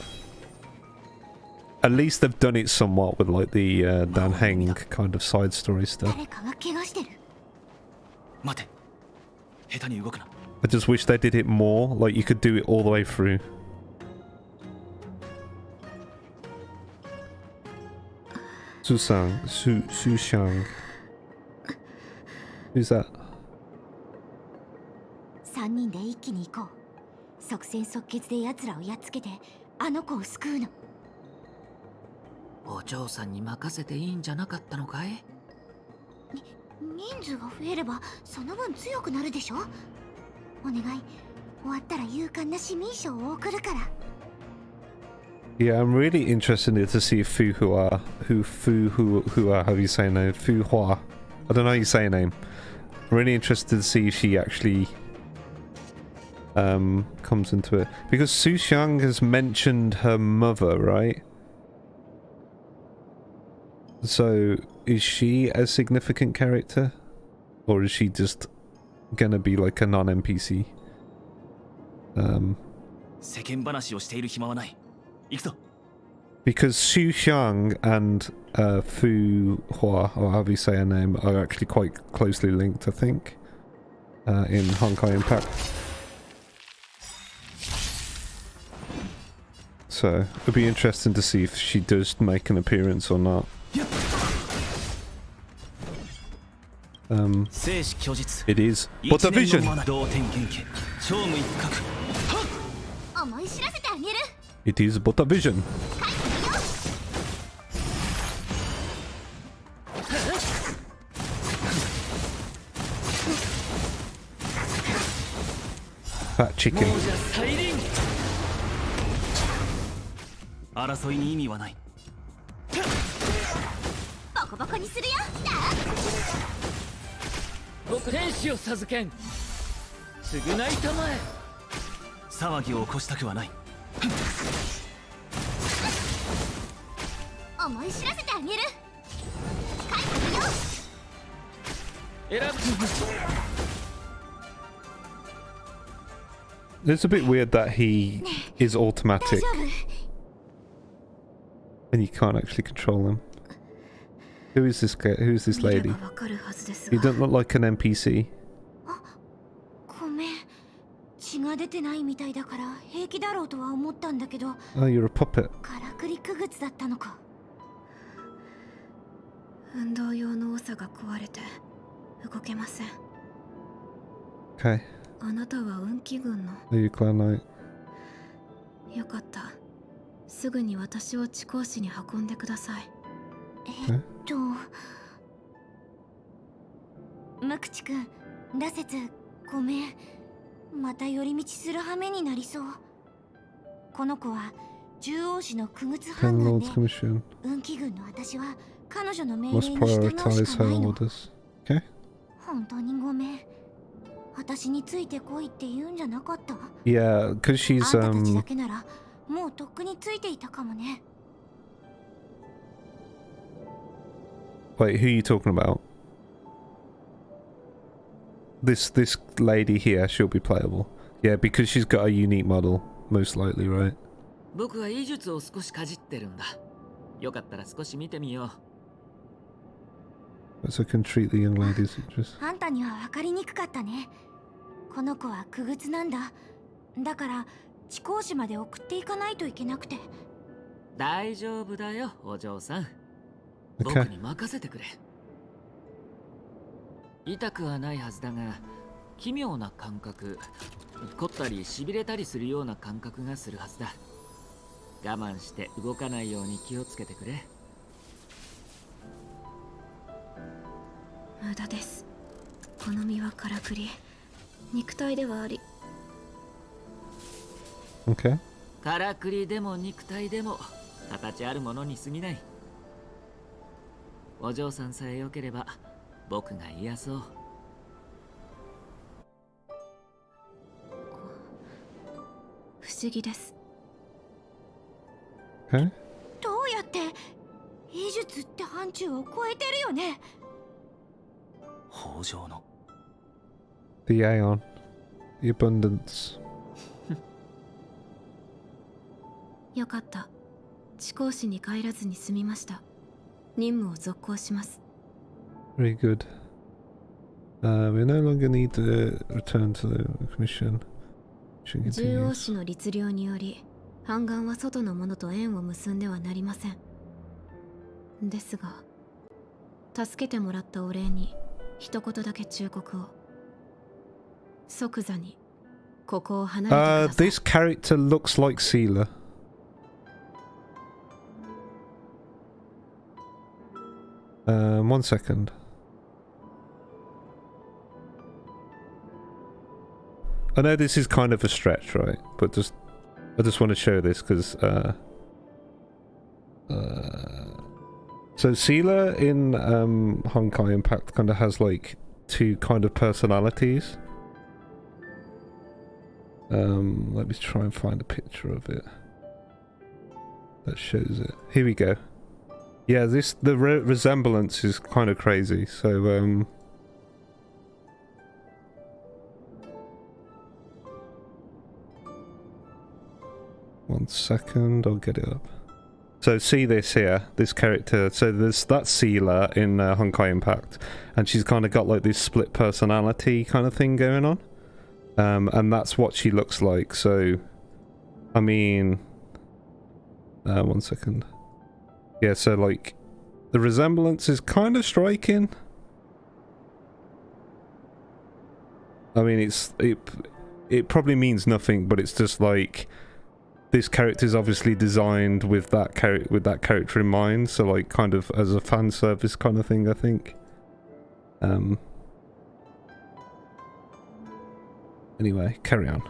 at least they've done it somewhat with like the Dan Heng kind of side story stuff. I just wish they did it more, like you could do it all the way through. Sushang. Who's that? 3人で一気に行こう。即戦即決で奴らをやっつけてあの子を救うの。お嬢さんに任せていいんじゃなかったのかい？人数が増えればその分強くなるでしょ。お願い、終わったら勇敢な市民賞を送るから。Yeah, I'm really interested to see Fu Hua, how do you say her name? Fu Hua. I don't know how you say her name. I'm really interested to see if she actually comes into it. Because Su Xiang has mentioned her mother, right? So, is she a significant character? Or is she just gonna be like a non-NPC? Because Xu Xiang and Fu Hua, or however you say her name, are actually quite closely linked, I think, in Honkai Impact. So, it'll be interesting to see if she does make an appearance or not. It is. But the vision! It is but a vision. Fat chicken. It's a bit weird that he is automatic and you can't actually control him. Who is this guy? Who's this lady? He doesn't look like an NPC. Oh, you're a puppet. Okay. Are you Cloud Knight? よかった。すぐに私を地高市に運んでください。無口くん、羅刹、ごめん。また寄り道する羽目になりそう。この子は獣王氏の傀儡 Ten 判断で Lords Commission. 運気軍の私は彼女の命 Must 令に従う prioritize しか her ないの。 orders. Okay. 本当にごめん。私についてこいって言うんじゃなかった。 Yeah, because she's あんたたちだけならもうとっくについていたかもね。 Wait, who are you talking about? This lady here, she'll be playable. Yeah, because she's got a unique model, most likely, right? 僕は医術を少しかじってるんだ。よかったら少し見てみよう。 So I can treat the young lady's interest. あんたには分かりにくかったね。この子は傀儡なんだ。だから地高市まで送っていかないといけなくて。大丈夫だよ、お嬢さん。 Okay. 僕に任せてくれ。痛くはないはずだが、奇妙な感覚、凝ったり痺れたりするような感覚がするはずだ。我慢して動かないように気をつけてくれ。無駄です。この身はからくり、肉体ではあり。 Okay. からくりでも肉体でも形あるものに過ぎない。お嬢さんさえ良ければ僕が癒そう。不思議です。 Okay. どうやって医術って範疇を超えてるよね。豊穣の The Aeon. The Abundance. よかった。地高市に帰らずに済みました。任務を続行します。 Very good. We no longer need to return to the commission. Should 獣王 continue. 氏の律令により、半眼は外の者と縁を結んではなりません。ですが、助けてもらったお礼に一言だけ忠告を。即座にここを離れてください。This character looks like SEELE. One second. I know this is kind of a stretch, right? But I just want to show this because so SEELE in Honkai Impact kind of has like two kind of personalities. Let me try and find a picture of it that shows it. Here we go. Yeah, the resemblance is kind of crazy. So one second, I'll get it up. So see this here, this character. So that's SEELE in Honkai Impact, and she's kind of got like this split personality kind of thing going on, and that's what she looks like. So, I mean, one second. Yeah, so like the resemblance is kind of striking. I mean, it probably means nothing, but it's just like this character is obviously designed with that character in mind, so like kind of as a fan service kind of thing, I think. Anyway, carry on.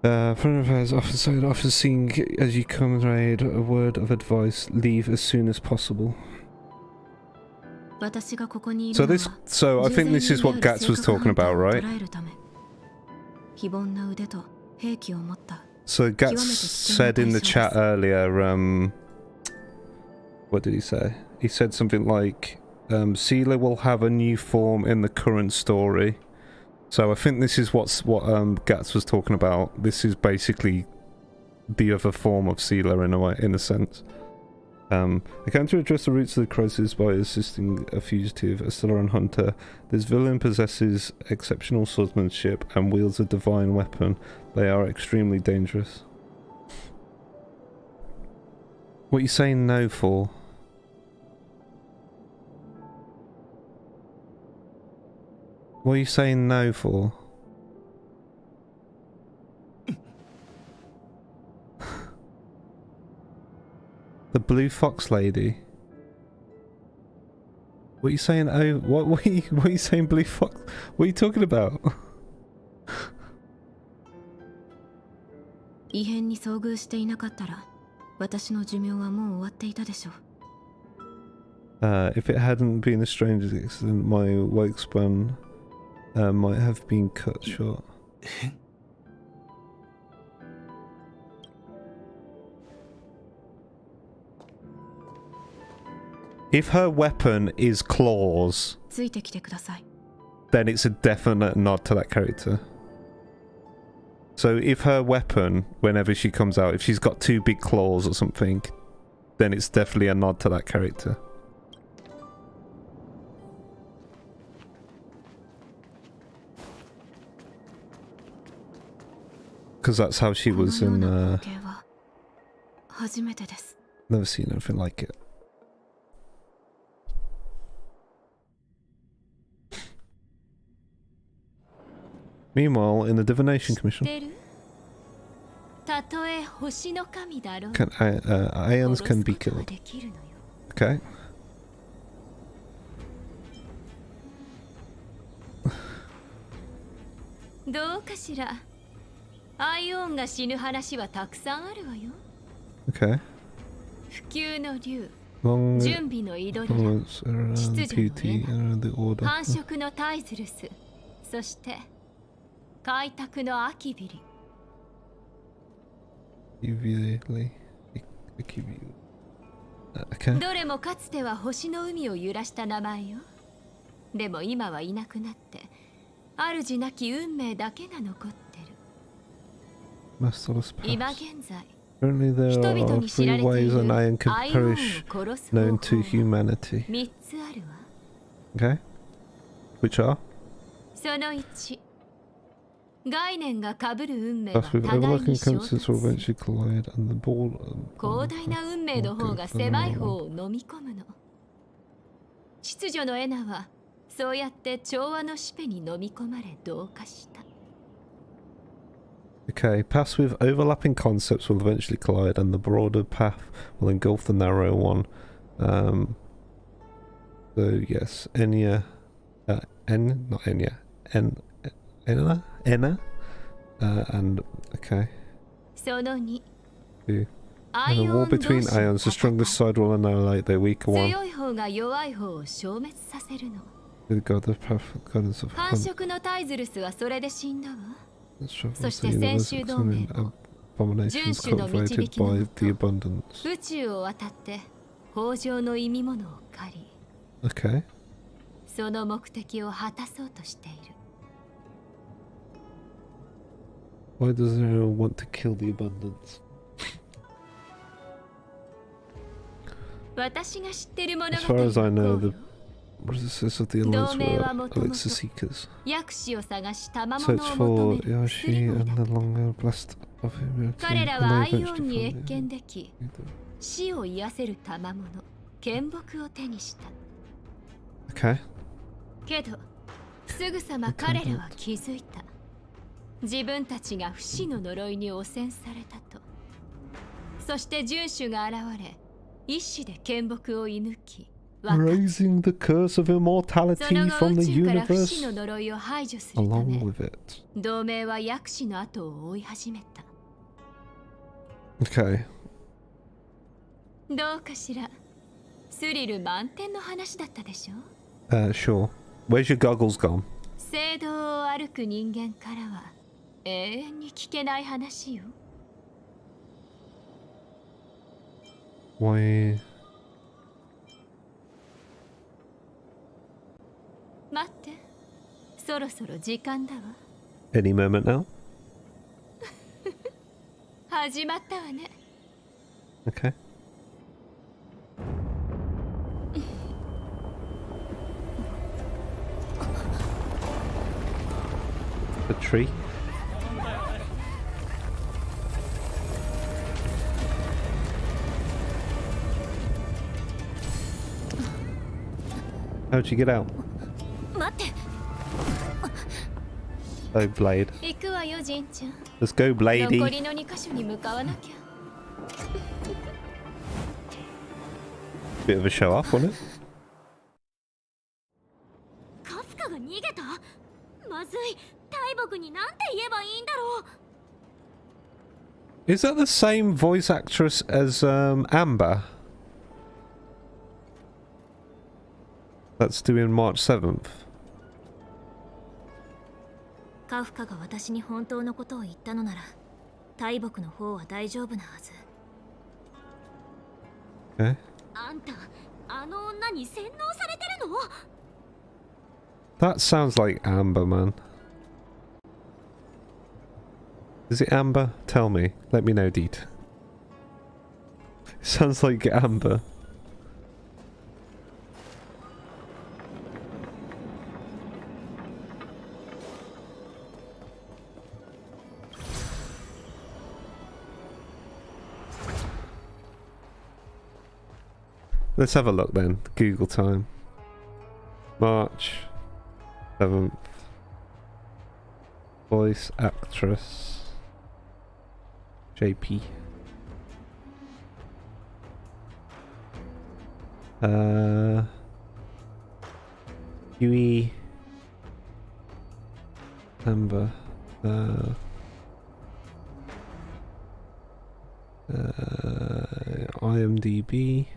Front affairs officer, after seeing as you come raid, a word of advice: leave as soon as possible. So I think this is what Gats was talking about, right? So Gats said in the chat earlier, what did he say? He said something like, SEELE will have a new form in the current story. So I think this is what Gats was talking about. This is basically the other form of SEELE in a sense. I came to address the roots of the crisis by assisting a fugitive, a Stellaron hunter. This villain possesses exceptional swordsmanship and wields a divine weapon. They are extremely dangerous. What are you saying no for? What are you saying no for? The blue fox lady. What are you saying? Oh, what are you saying? Blue fox? What are you talking about? 異変に遭遇していなかったら私の寿命はもう終わっていたでしょう。If it hadn't been a strange accident, my workspan might have been cut short. If her weapon is claws, ついてきてください。 then it's a definite nod to that character. So if her weapon, whenever she comes out, if she's got 2 big claws or something, then it's definitely a nod to that character. Because that's how she was in, never seen anything like it. Meanwhile, in the Divination Commission, Aeons can be killed. Okay. Okay. Long moments around beauty and the order. そして開拓のアキビリ。 Okay. どれもかつては星の海を揺らした名前よ。でも今はいなくなって主なき運命だけが残ってる。 Masterless 今現在 Currently there are 3 ways an iron can perish known to humanity. 3つあるわ。 Okay. Which are? その1、概念が被る運命は Thus with 互い overlapping に衝 concepts will 突す eventually る。 collide and the ball 広大な運命の方が狭い方を飲み込むの。秩序のエナはそうやって調和のシペに飲み込まれ同化した。 Okay, paths with overlapping concepts will eventually collide and the broader path will engulf the narrow one. So yes, Enya, not Enya, Enna, and okay. その2、 In a war between ions, the strongest side will annihilate the weaker one. 強い方が弱い方を消滅させるの。 With God, the path, guidance of 繁殖のタイズルスはそれで死んだわ。 so そして先週同盟も abominations 遵守の導 cultivated きの by も the と abundance. 宇宙を渡って豊穣の意味物を借り、 Okay. その目的を果たそうとしている。 Why does anyone want to kill the abundance? 私が知ってる物語 As far as I know, の the resistance of the alliance were elixir seekers. 薬師を探し賜 Search 物を for 求める Yoshi and the longer blast of humanity. 彼ら and はア they イオン eventually に found 謁 it. 見でき、死を癒せる賜物剣木を手にした。 Okay. けどすぐさま彼らは気づいた。自分たちが不死の呪いに汚染されたと。そして遵守が現れ、一死で剣木を射抜き、 Raising the curse of そ immortality の後 from 宇 the 宙から不死 universe の呪いを排除するた along め、 with it. 同盟は薬師の後を追い始めた。 Okay. どうかしら。スリル満点の話だったでしょ。 Sure. Where's your goggles gone? 聖堂を歩く人間からは永遠に聞けない話よ。 Why? 待って、そろそろ時間だわ。 Any moment now? 始まったわね。 Okay. The tree. How'd you get out? 待って。 Oh, Blade. 行くわよ、ジンちゃん。 Let's go, 残 Bladey. りの2箇所に向かわなきゃ。 Bit of a show off, wasn't it? カフカが逃げた？まずい。大木になんて言えばいいんだろう。Is that the same voice actress as Amber? That's due in March 7th. カフカが私に本当のことを言ったのなら、大木の方は大丈夫なはず。Okay. あんた、あの女に洗脳されてるの？ That sounds like Amber, man. Is it Amber? Tell me. Let me know, Deed. Sounds like Amber. Let's have a look then. Google time. March 7th. Voice actress. JP. Huey. Amber. IMDb.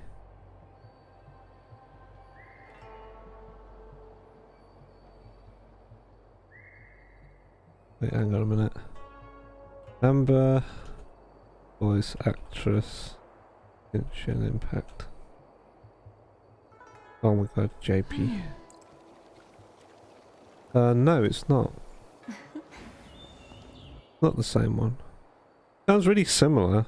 Wait, hang on a minute. Amber, voice actress, Genshin Impact. Oh my god, JP. No, it's not. Not the same one. Sounds really similar.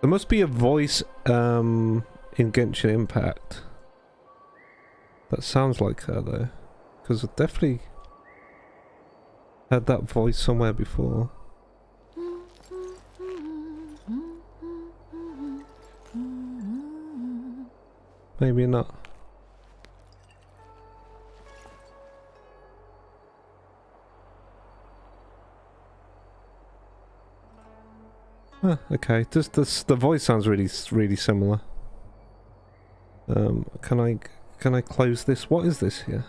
There must be a voice in Genshin Impact that sounds like her though, because I definitely had that voice somewhere before. Maybe not. Huh, okay, just the voice sounds really similar. Can I close this? What is this here?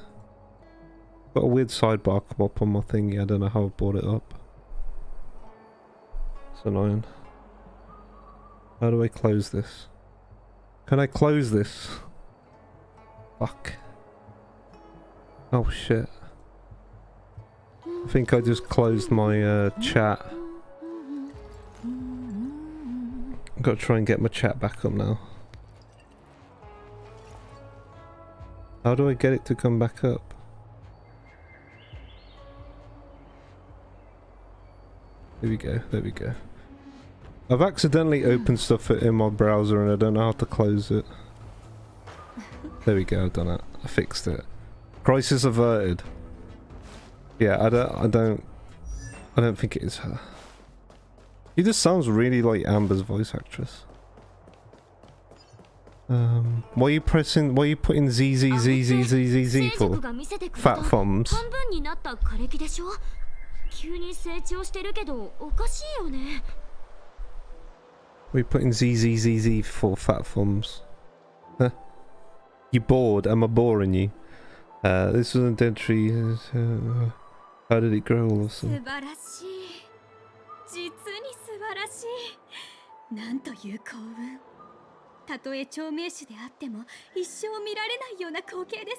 Got a weird sidebar come up on my thingy. I don't know how I brought it up. It's annoying. How do I close this? Can I close this? Fuck. Oh shit. I think I just closed my chat. Got to try and get my chat back up now. How do I get it to come back up? There we go, there we go. I've accidentally opened stuff in my browser and I don't know how to close it. There we go, I've done it. I fixed it. Crisis averted. Yeah, I don't think it is her. He just sounds really like Amber's voice actress. Why are you putting ZZZZZZ for? Fat thumbs. Why are you putting ZZZZ for fat thumbs? Huh? You bored? Am I boring you? This was a dead tree. How did it grow all of a sudden? なんという幸運。たとえ長命種であっても一生見られないような光景です。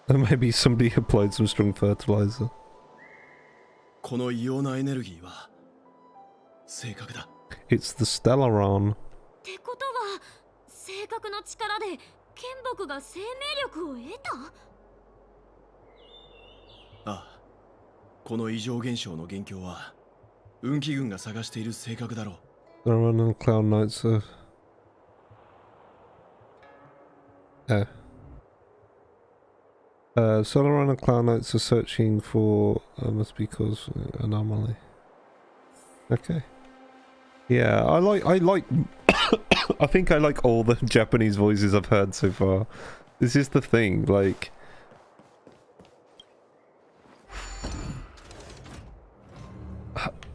Maybe somebody applied some strong fertilizer. この異様なエネルギーは正確だ。It's the Stellaron. ってことは正確の力で剣木が生命力を得た？ああ、この異常現象の元凶は運気軍が探している性格だろう。Stellaron and Cloud Knights are... Stellaron and Cloud Knights are searching for... must be cause anomaly. Okay. Yeah, I like I think I like all the Japanese voices I've heard so far. This is the thing, like...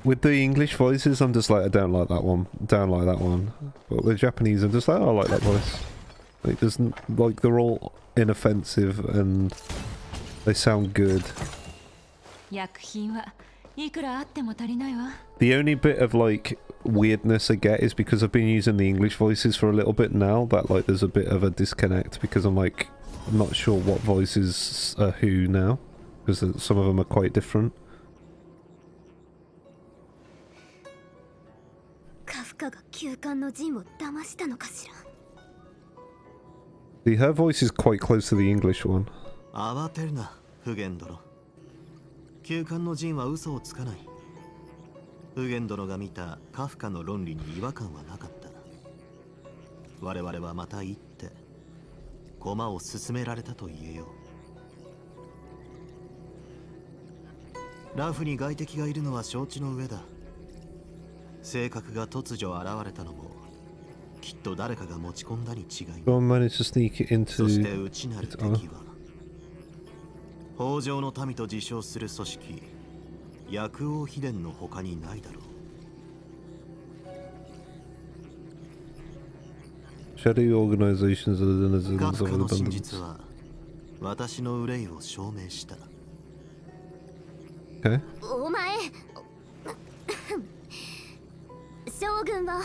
with the English voices, I'm just like, I don't like that one. Don't like that one. But the Japanese, I'm just like, oh, I like that voice. It doesn't, like, they're all inoffensive and they sound good. The only bit of, like, weirdness I get is because I've been using the English voices for a little bit now, that, like, there's a bit of a disconnect because I'm, like, I'm not sure what voices are who now, because some of them are quite different. See, her voice is quite close to the English one. 慌てるな、フゲン殿。休館の陣は嘘をつかない。フゲン殿が見たカフカの論理に違和感はなかった。我々はまた行って駒を進められたと言えよう。ラフに外敵がいるのは承知の上だ。性格が突如現れたのもきっと誰かが持ち込んだに違いない。 Someone managed to sneak it into そして内なる敵は北条の民と自称する組織薬王秘伝の他にないだろう。 Shadow organizations are the denizens カフ of カの the 真 abundance. 実は私の憂いを証明した。 Okay. お前将軍は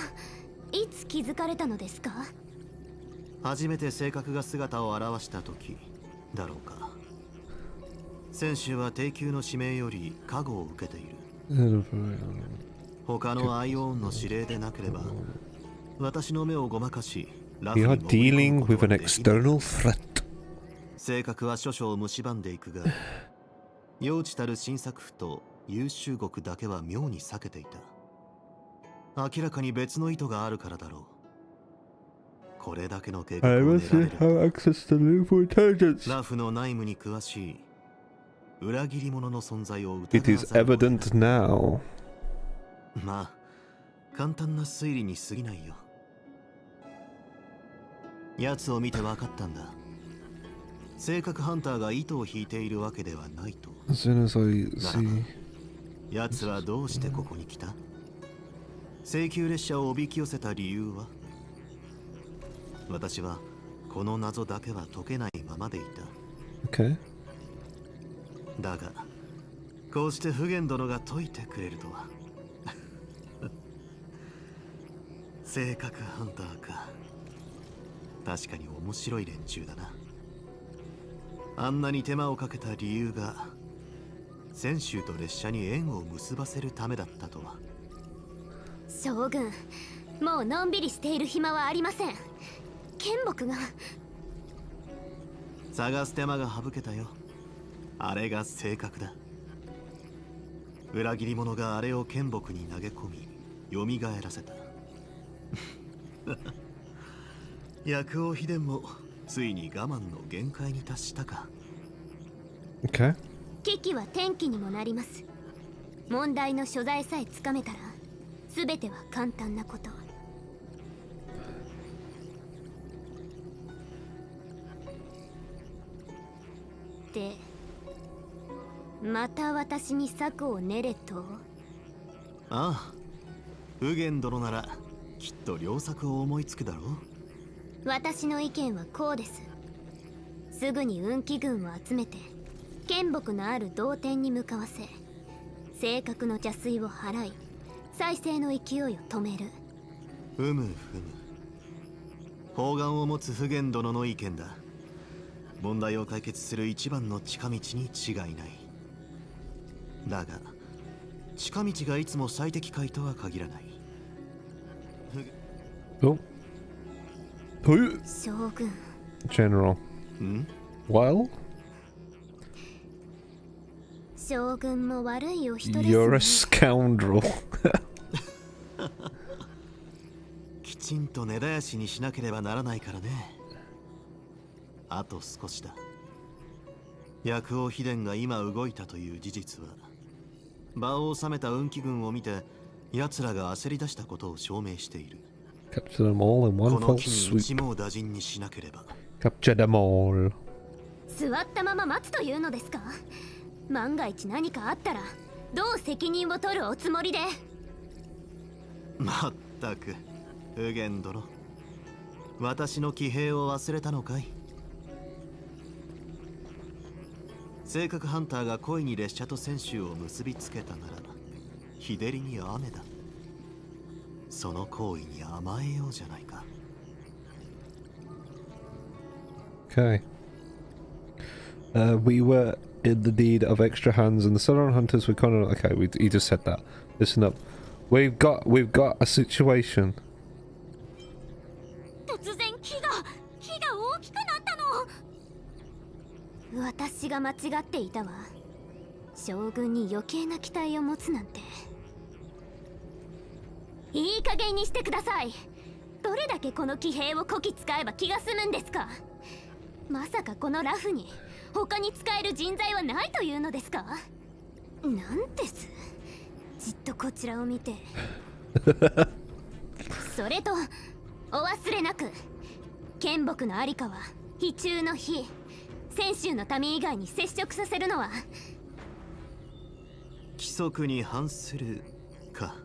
いつ気づかれたのですか？初めて性格が姿を現した時だろうか。先週は低級の指名より加護を受けている。他のアイオーンの指令でなければ私の目をごまかしラフに We 潜 are り込 dealing むこと with は an できない。 external threat. 性格は少々蝕んでいくが幼稚たる新作府と優秀国だけは妙に避けていた。明らかに別の意図があるからだろう。これだけの計画を I 練 must られる have access to new intelligence. ラフの内務に詳しい裏切り者の存在を疑わ It is ざるを得ない。 evident now. まあ簡単な推理に過ぎないよ。奴を見て分かったんだ。性格ハンターが糸を引いているわけではないと。 As soon as I see. 奴はどうしてここに来た？請求列車をおびき寄せた理由は？私はこの謎だけは解けないままでいた。 Okay. だがこうしてフゲン殿が解いてくれるとは。性格ハンターか。確かに面白い連中だな。あんなに手間をかけた理由が泉州と列車に縁を結ばせるためだったとは。将軍、もうのんびりしている暇はありません。剣木が探す手間が省けたよ。あれが性格だ。裏切り者があれを剣木に投げ込み蘇らせた。薬王秘伝もついに我慢の限界に達したか。 Okay. 危機は天気にもなります。問題の所在さえつかめたら全ては簡単なこと。でまた私に策を練れと？ああ、フゲン殿ならきっと良策を思いつくだろう。私の意見はこうです。すぐに運気軍を集めて剣木のある同点に向かわせ、性格の邪推を払い再生の勢いを止める。ふむふむ。砲丸を持つフゲン殿の意見だ。問題を解決する一番の近道に違いない。だが近道がいつも最適解とは限らない。Oh. Who? 将軍。 General. Well? 将軍も悪いお人ですね。 You're a scoundrel. きちんと根絶やしにしなければならないからね。あと少しだ。薬王秘伝が今動いたという事実は場を収めた運気軍を見て奴らが焦り出したことを証明している。 Capture them all in one この fell 機に一 sweep. 網打尽にしなければ。 Capture them all. 座ったまま待つというのですか？万が一何かあったらどう責任を取るおつもりで。まったく不言殿、私の騎兵を忘れたのかい。正確ハンターが恋に列車と戦舟を結びつけたなら日照りに雨だ。その行為に甘えようじゃないか。Okay. We were in the need of extra hands, and the Southern Hunters were kind of okay. He just said that. Listen up. We've got a situation. 突然火が大きくなったの。私が間違っていたわ。将軍に余計な期待を持つなんて。いい加減にしてください。どれだけこの騎兵をこき使えば気が済むんですか。まさかこのラフに他に使える人材はないというのですか。なんです。じっとこちらを見て。それとお忘れなく、剣木のありかは非中の非、戦舟の民以外に接触させるのは規則に反するか。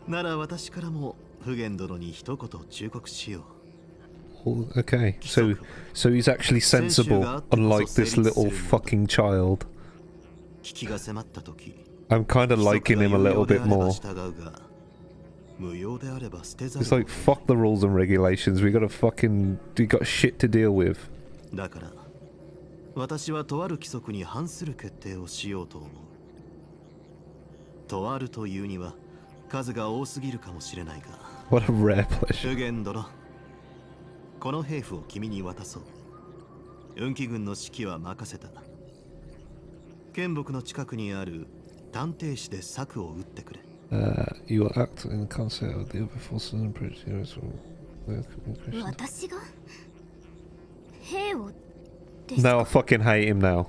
なら私からも不言殿に一言忠告しよう。 Okay, so he's actually sensible, unlike this little fucking child. I'm kind of liking him a little bit more. It's like, fuck the rules and regulations, we got shit to deal with. だから私はとある規則に反する決定をしようと思う。とあるというには数が多すぎるかもしれないが。What a rare pleasure. 不言殿、この兵符を君に渡そう。運気軍の指揮は任せた。剣木の近くにある探偵士で策を打ってくれ。You will act in concert with the other forces and bridge heroes from... 私が兵を Now I fucking hate him now.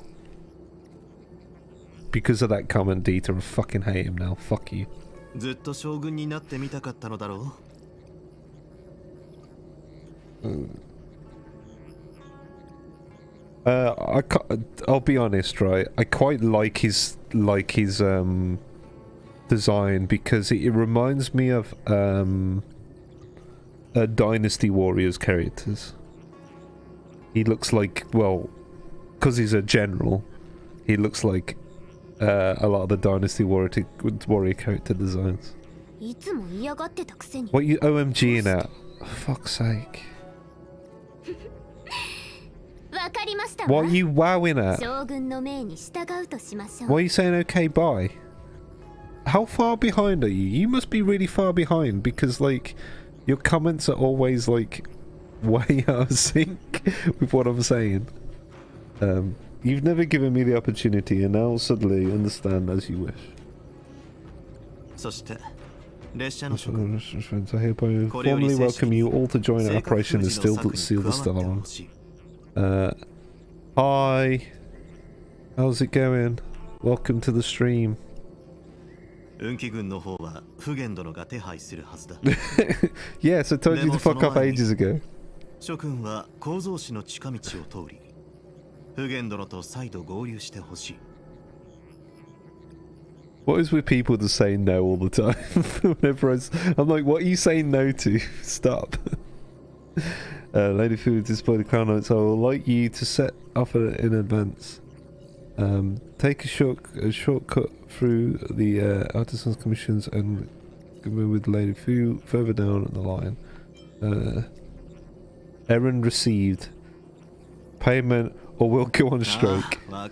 Because of that comment, Dieter, I fucking hate him now. Fuck you. ずっと将軍になってみたかったのだろう。I'll be honest, right? I quite like his design because it reminds me of Dynasty Warriors characters. He looks like, well, because he's a general, he looks like a lot of the Dynasty Warrior character designs. What are you OMGing at? For fuck's sake. What are you wowing at? Why are you saying okay bye? How far behind are you? You must be really far behind because, like, your comments are always, like, way out of sync with what I'm saying. You've never given me the opportunity and now suddenly understand as you wish. I hereby formally welcome you all to join our operation and seal the Star. Hi. How's it going? Welcome to the stream. Yes, I told you to fuck off ages ago. What is with people to say no all the time? Whenever I'm like, what are you saying no to? Stop. Lady Fu display the crown notes. I will like you to set off in advance. Take a shortcut through the artisans commissions and go with Lady Fu further down the line. Errand received. Payment or we'll go on strike. I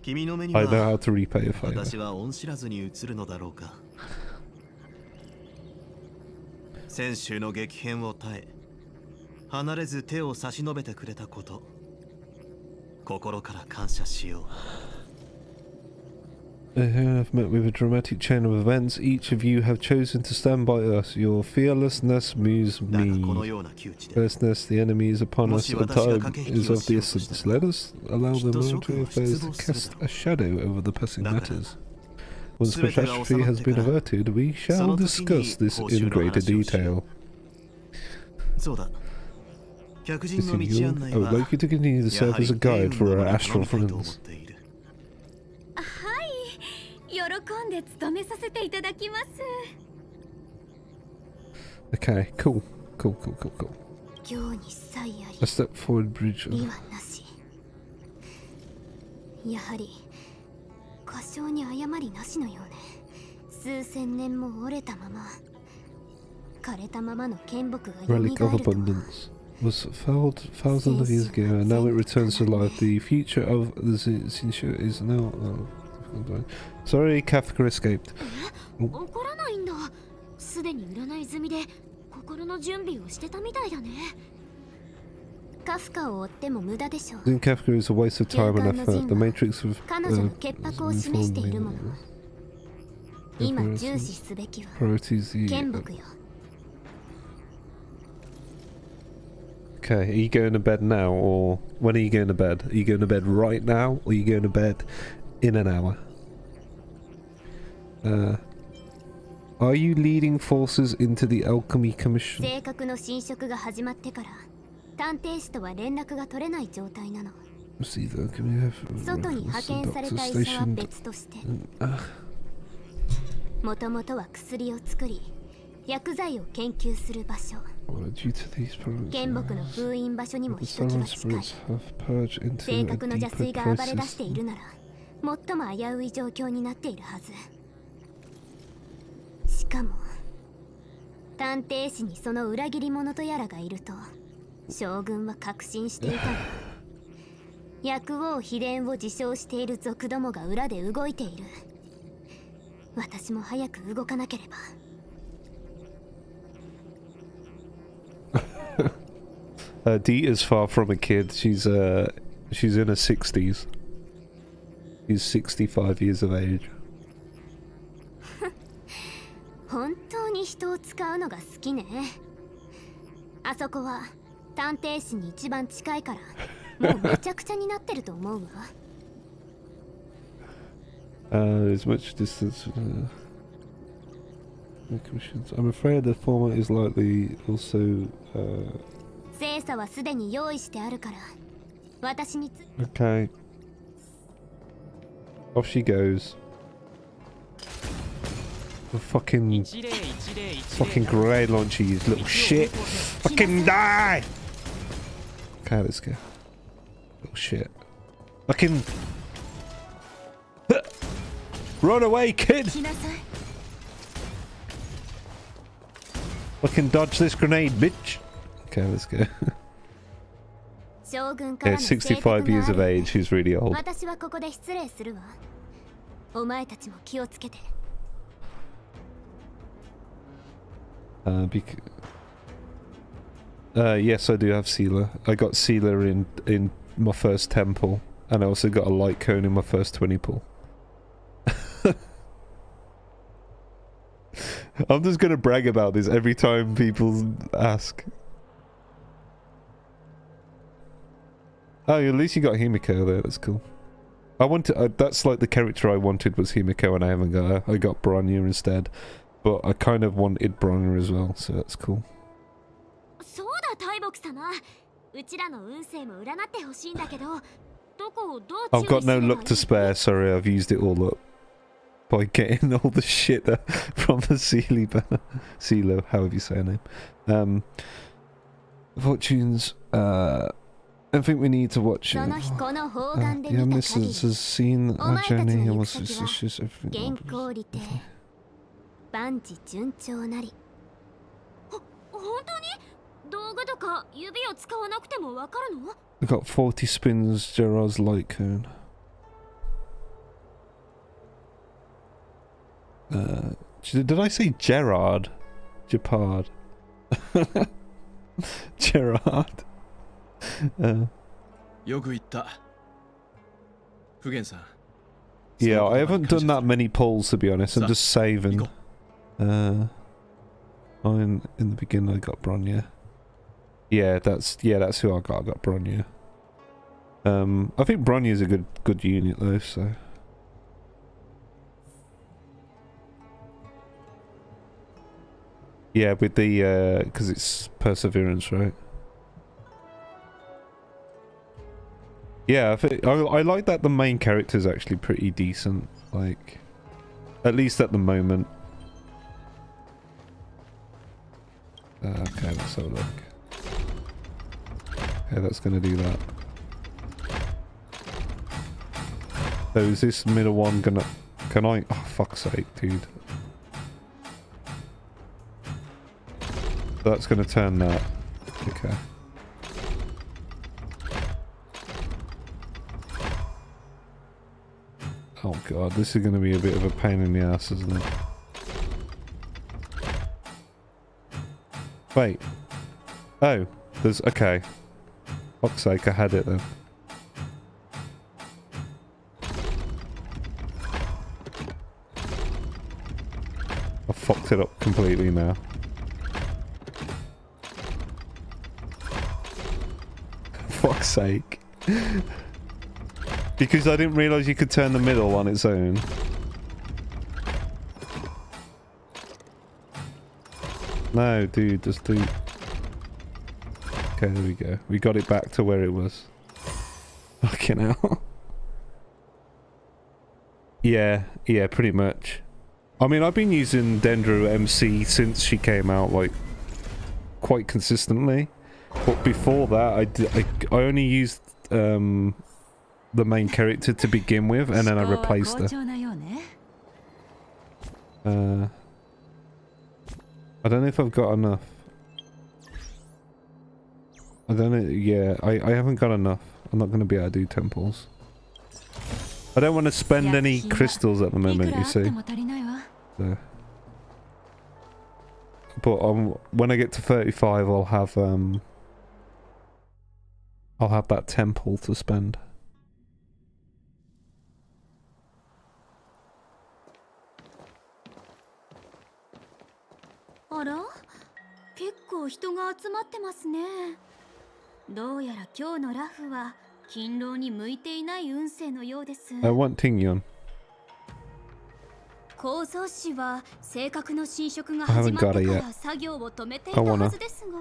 know how to repay a favor. I have met with a dramatic chain of events. Each of you have chosen to stand by us. Your fearlessness moves me. Fearlessness, the enemy is upon us. The time is of the essence. Let us allow the military affairs to cast a shadow over the pressing matters. Once catastrophe has been averted, we shall discuss this in greater detail. I would like you to continue to serve as a guide for our astral friends. はい、喜んで務めさせていただきます。Okay, cool. Cool. 行に差異あり。 A step forward, bridge. 利はなし。やはり過小に誤りなしのようね。数千年も折れたまま、枯れたままの剣木が蘇 Relic of るとは。 abundance was found thousands of years ago, and now it returns to life. The future of the Zinshou is now. Sorry, Kafka escaped. 怒らないんだ。すでに占い済みで心の準備をしてたみたいだね。カフカを追っても無駄でしょう。 Then Kafka is a waste of time and effort. The Matrix of 彼女の潔白を示しているもの。今重視すべきは priorities. 剣木よ。 Okay, are you going to bed now, or when are you going to bed? Are you going to bed right now, or are you going to bed in an hour? Are you leading forces into the Alchemy Commission? 正確の侵食が始まってから探偵士とは連絡が取れない状態なの。 See the alchemy have 外に派遣された医者は別として、もともとは薬を作り薬剤を研究する場所。 due to these problems, 剣木の封印場所にも the ひときわ silent 近い。 spirits have purged into 正 a 確の邪推 deeper が暴れ出してい process. るなら最も危うい状況になっているはず。しかも探偵士にその裏切り者とやらがいると将軍は確信していたの。薬王秘伝を自称している族どもが裏で動いている。私も早く動かなければ。Dee is far from a kid. She's in her 60s. She's 65 years of age. 本当に人を使うのが好きね。あそこは探偵士に一番近いからもうめちゃくちゃになってると思うわ。There's much distance. Commissions. I'm afraid the former is likely also. 精査はすでに用意してあるから私につ。 Okay. Off she goes. The fucking grenade launcher, you little shit. Fucking die! Okay, let's go. Little shit. Fucking. Run away, kid! Fucking dodge this grenade, bitch! Okay, let's go. Yeah, 65 years of age, she's really old. 私はここで失礼するわ。お前たちも気をつけて。Yes, I do have SEELE. I got SEELE in my first temple, and I also got a light cone in my first 20 pull. I'm just gonna brag about this every time people ask. Oh, at least you got Himiko there. That's cool. I wanted. That's like the character I wanted was Himiko, and I haven't got her. I got Bronya instead, but I kind of wanted Bronya as well, so that's cool. そうだ、大木様。うちらの運勢も占ってほしいんだけど、どこをどう I've got no luck to spare. Sorry, I've used it all up by getting all the shit from the SEELE banner. SEELE, however you say her name. Fortunes. I think we need to watch it. Yeah, Mrs. has seen our journey and was suspicious of everything. 万事順調なり。本当に？道具とか指を使わなくてもわかるの？ We got 40 spins, Gerard's light cone. Did I say Gerard? Japard. Gerard. Yeah, I haven't done that many pulls to be honest. I'm just saving. In the beginning I got Bronya. Yeah, that's who I got. I got Bronya. I think Bronya's a good unit though, so. Yeah, with the because it's perseverance, right? Yeah, I like that the main character is actually pretty decent. Like, at least at the moment. Okay, let's have a look. Okay, that's gonna do that. So is this middle one gonna... Can I... Oh, fuck's sake, dude. That's gonna turn that. Okay. Oh god, this is gonna be a bit of a pain in the ass, isn't it? Wait. Oh, there's... Okay. Fuck's sake, I had it then. I fucked it up completely now. Fuck's sake. Because I didn't realise you could turn the middle on its own. No, dude, just do... Okay, there we go. We got it back to where it was. Fucking hell. Yeah, pretty much. I mean, I've been using Dendro MC since she came out, like, quite consistently. But before that, I only used the main character to begin with, and then I replaced her. I don't know if I've got enough. I don't know, yeah, I haven't got enough. I'm not going to be able to do temples. I don't want to spend any crystals at the moment, you see. So. But when I get to 35, I'll have that temple to spend. Ara? 結構人が集まってますね。どうやら今日のラフは勤労に向いていない運勢のようです。I want Tingyon. 構造師は正確の侵食が始まってから作業を止めていたはずですが。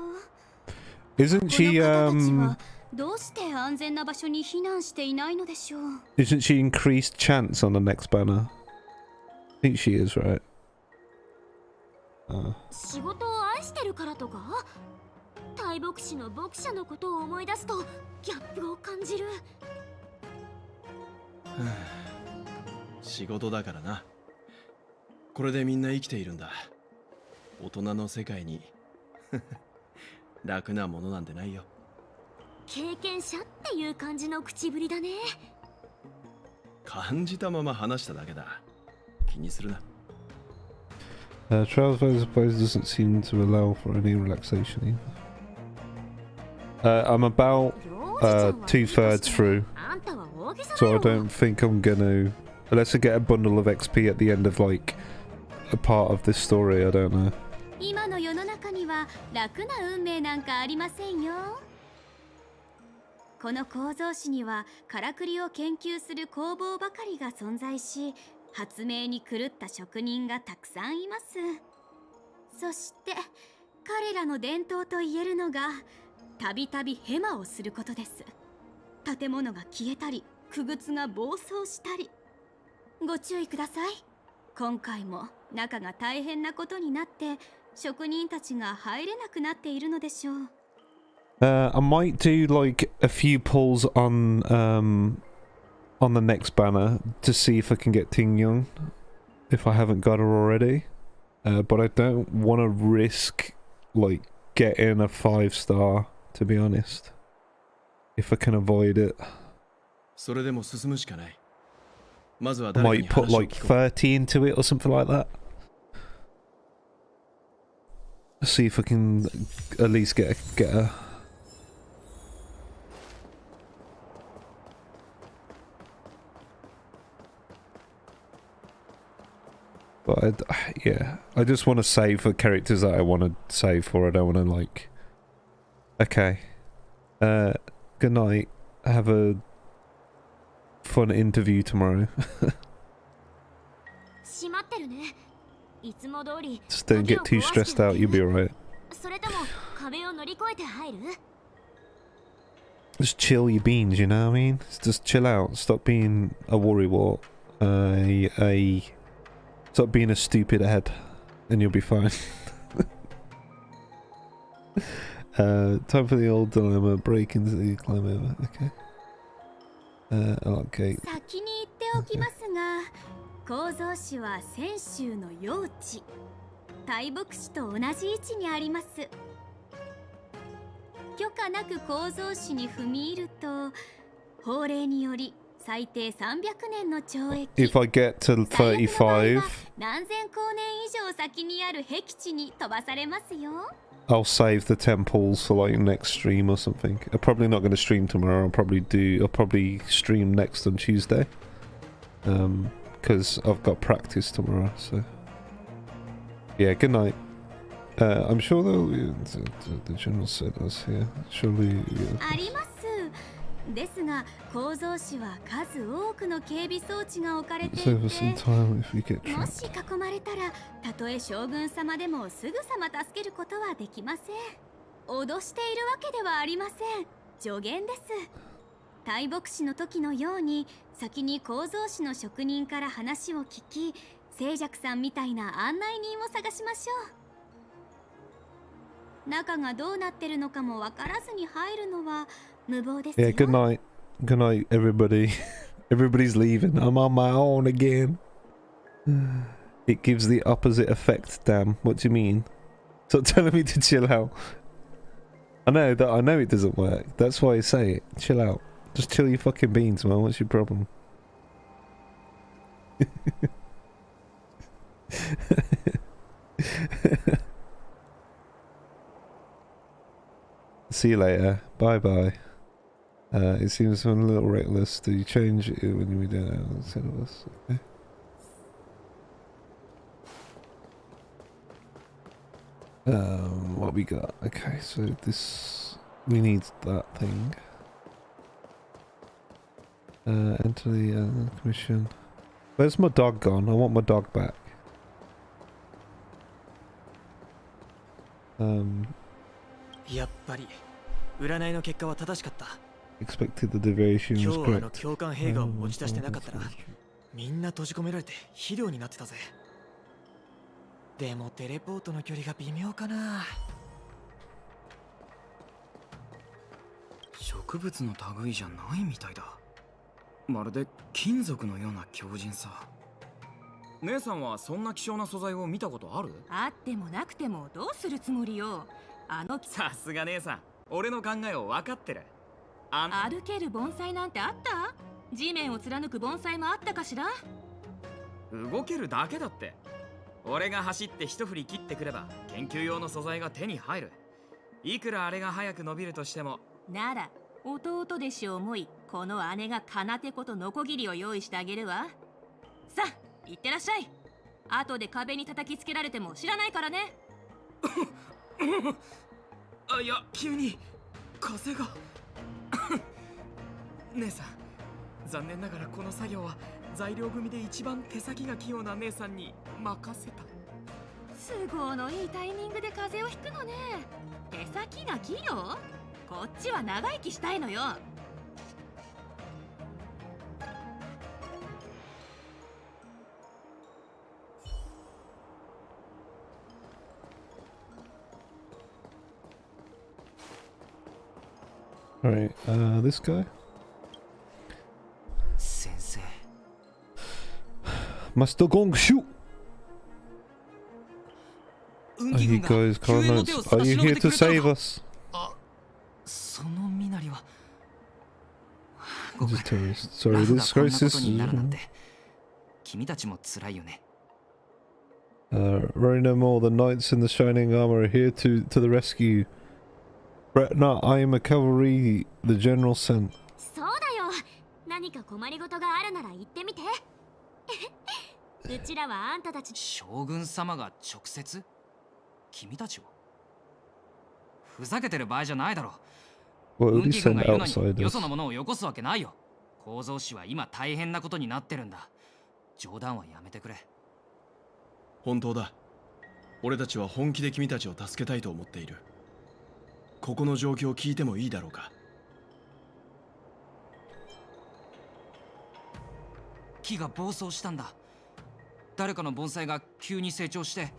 Isn't she どうして安全な場所に避難していないのでしょう。Isn't she increased chance on the next banner? I think she is, right? 仕事を愛してるからとか？大牧師の牧者のことを思い出すとギャップを感じる。仕事だからな。これでみんな生きているんだ。大人の世界に楽なものなんてないよ。経験者っていう感じの口ぶりだね。感じたまま話しただけだ。気にするな。Trials by suppose doesn't seem to allow for any relaxation either. I'm about 2/3 through, so I don't think I'm gonna, unless I get a bundle of XP at the end of like a part of this story. I don't know. 今の世の中には楽な運命なんかありませんよ。この構造紙にはからくりを研究する工房ばかりが存在し、発明に狂った職人がたくさんいます。そして彼らの伝統と言えるのがたびたびヘマをすることです。建物が消えたり、傀儡が暴走したり。ご注意ください。今回も中が大変なことになって職人たちが入れなくなっているのでしょう。I might do like a few pulls on the next banner to see if I can get Tingyon, if I haven't got her already. But I don't want to risk like getting a 5-star, to be honest, if I can avoid it. I might put like 30 into it or something like that. See if I can at least get a But yeah, I just want to save for characters that I want to save for. I don't want to like... Okay. Good night. Have a fun interview tomorrow. Just don't get too stressed out, you'll be alright. Just chill your beans, you know what I mean? Just chill out. Stop being a worrywart. Stop being a stupid head, and you'll be fine. Time for the old dilemma. Break into the climb over. Okay. Okay. 先に言っておきますが、構造紙は泉州の用地、大牧師と同じ位置にあります。許可なく構造紙に踏み入ると、法令により最低300年の懲役。If I get to 35, 何千光年以上先にある僻地に飛ばされますよ。I'll save the temples for like next stream or something. I'm probably not going to stream tomorrow. I'll probably stream next on Tuesday. Because I've got practice tomorrow. So yeah, good night. I'm sure the general said us here. Surely. あります。ですが構造紙は数多くの警備装置が置かれていて、もし囲まれたらたとえ将軍様でもすぐさま助けることはできません。脅しているわけではありません。助言です。大牧師の時のように先に構造紙の職人から話を聞き、静寂さんみたいな案内人を探しましょう。中がどうなってるのかもわからずに入るのは無謀ですよ。 Yeah, good night. Good night, everybody. Everybody's leaving. I'm on my own again. It gives the opposite effect, damn. What do you mean? Stop telling me to chill out. I know it doesn't work. That's why I say it. Chill out. Just chill your fucking beans, man. What's your problem? See you later. Bye bye. It seems a little reckless. Do you change it when you do that instead of us? Okay. What we got? Okay, so this we need that thing. Enter the commission. Where's my dog gone? I want my dog back. Expected the deviation was correct. 教官兵が持ち出してなかったらみんな閉じ込められて肥料になってたぜ。でもテレポートの距離が微妙かな。植物の類じゃないみたいだ。まるで金属のような強靭さ。姉さんはそんな希少な素材を見たことある？あってもなくてもどうするつもりよ。さすが姉さん、俺の考えを分かってる。歩ける盆栽なんてあった？地面を貫く盆栽もあったかしら？動けるだけだって。俺が走って一振り切ってくれば研究用の素材が手に入る。いくらあれが早く伸びるとしても。なら弟弟子を思い、この姉が金手ことノコギリを用意してあげるわ。さあ行ってらっしゃい。後で壁に叩きつけられても知らないからね。あ、いや、急に風が。姉さん、残念ながらこの作業は材料組で一番手先が器用な姉さんに任せた。都合のいいタイミングで風邪をひくのね。手先が器用？こっちは長生きしたいのよ。Alright, this guy? Sensei. Master Gong, shoot! Are you guys colonels? Are you here to save us? Just terrorists. Sorry, this crisis is... worry no more, the knights in the shining armor are here to the rescue. Fret not, I am a cavalry the general sent. そうだよ。何か困りごとがあるなら言ってみて。うちらはあんたたち。将軍様が直接？君たちを？ふざけてる場合じゃないだろう。What would he send outsiders? よそのものをよこすわけないよ。構造士は今大変なことになってるんだ。冗談はやめてくれ。本当だ。俺たちは本気で君たちを助けたいと思っている。ここの状況を聞いてもいいだろうか。木が暴走したんだ。誰かの盆栽が急に成長して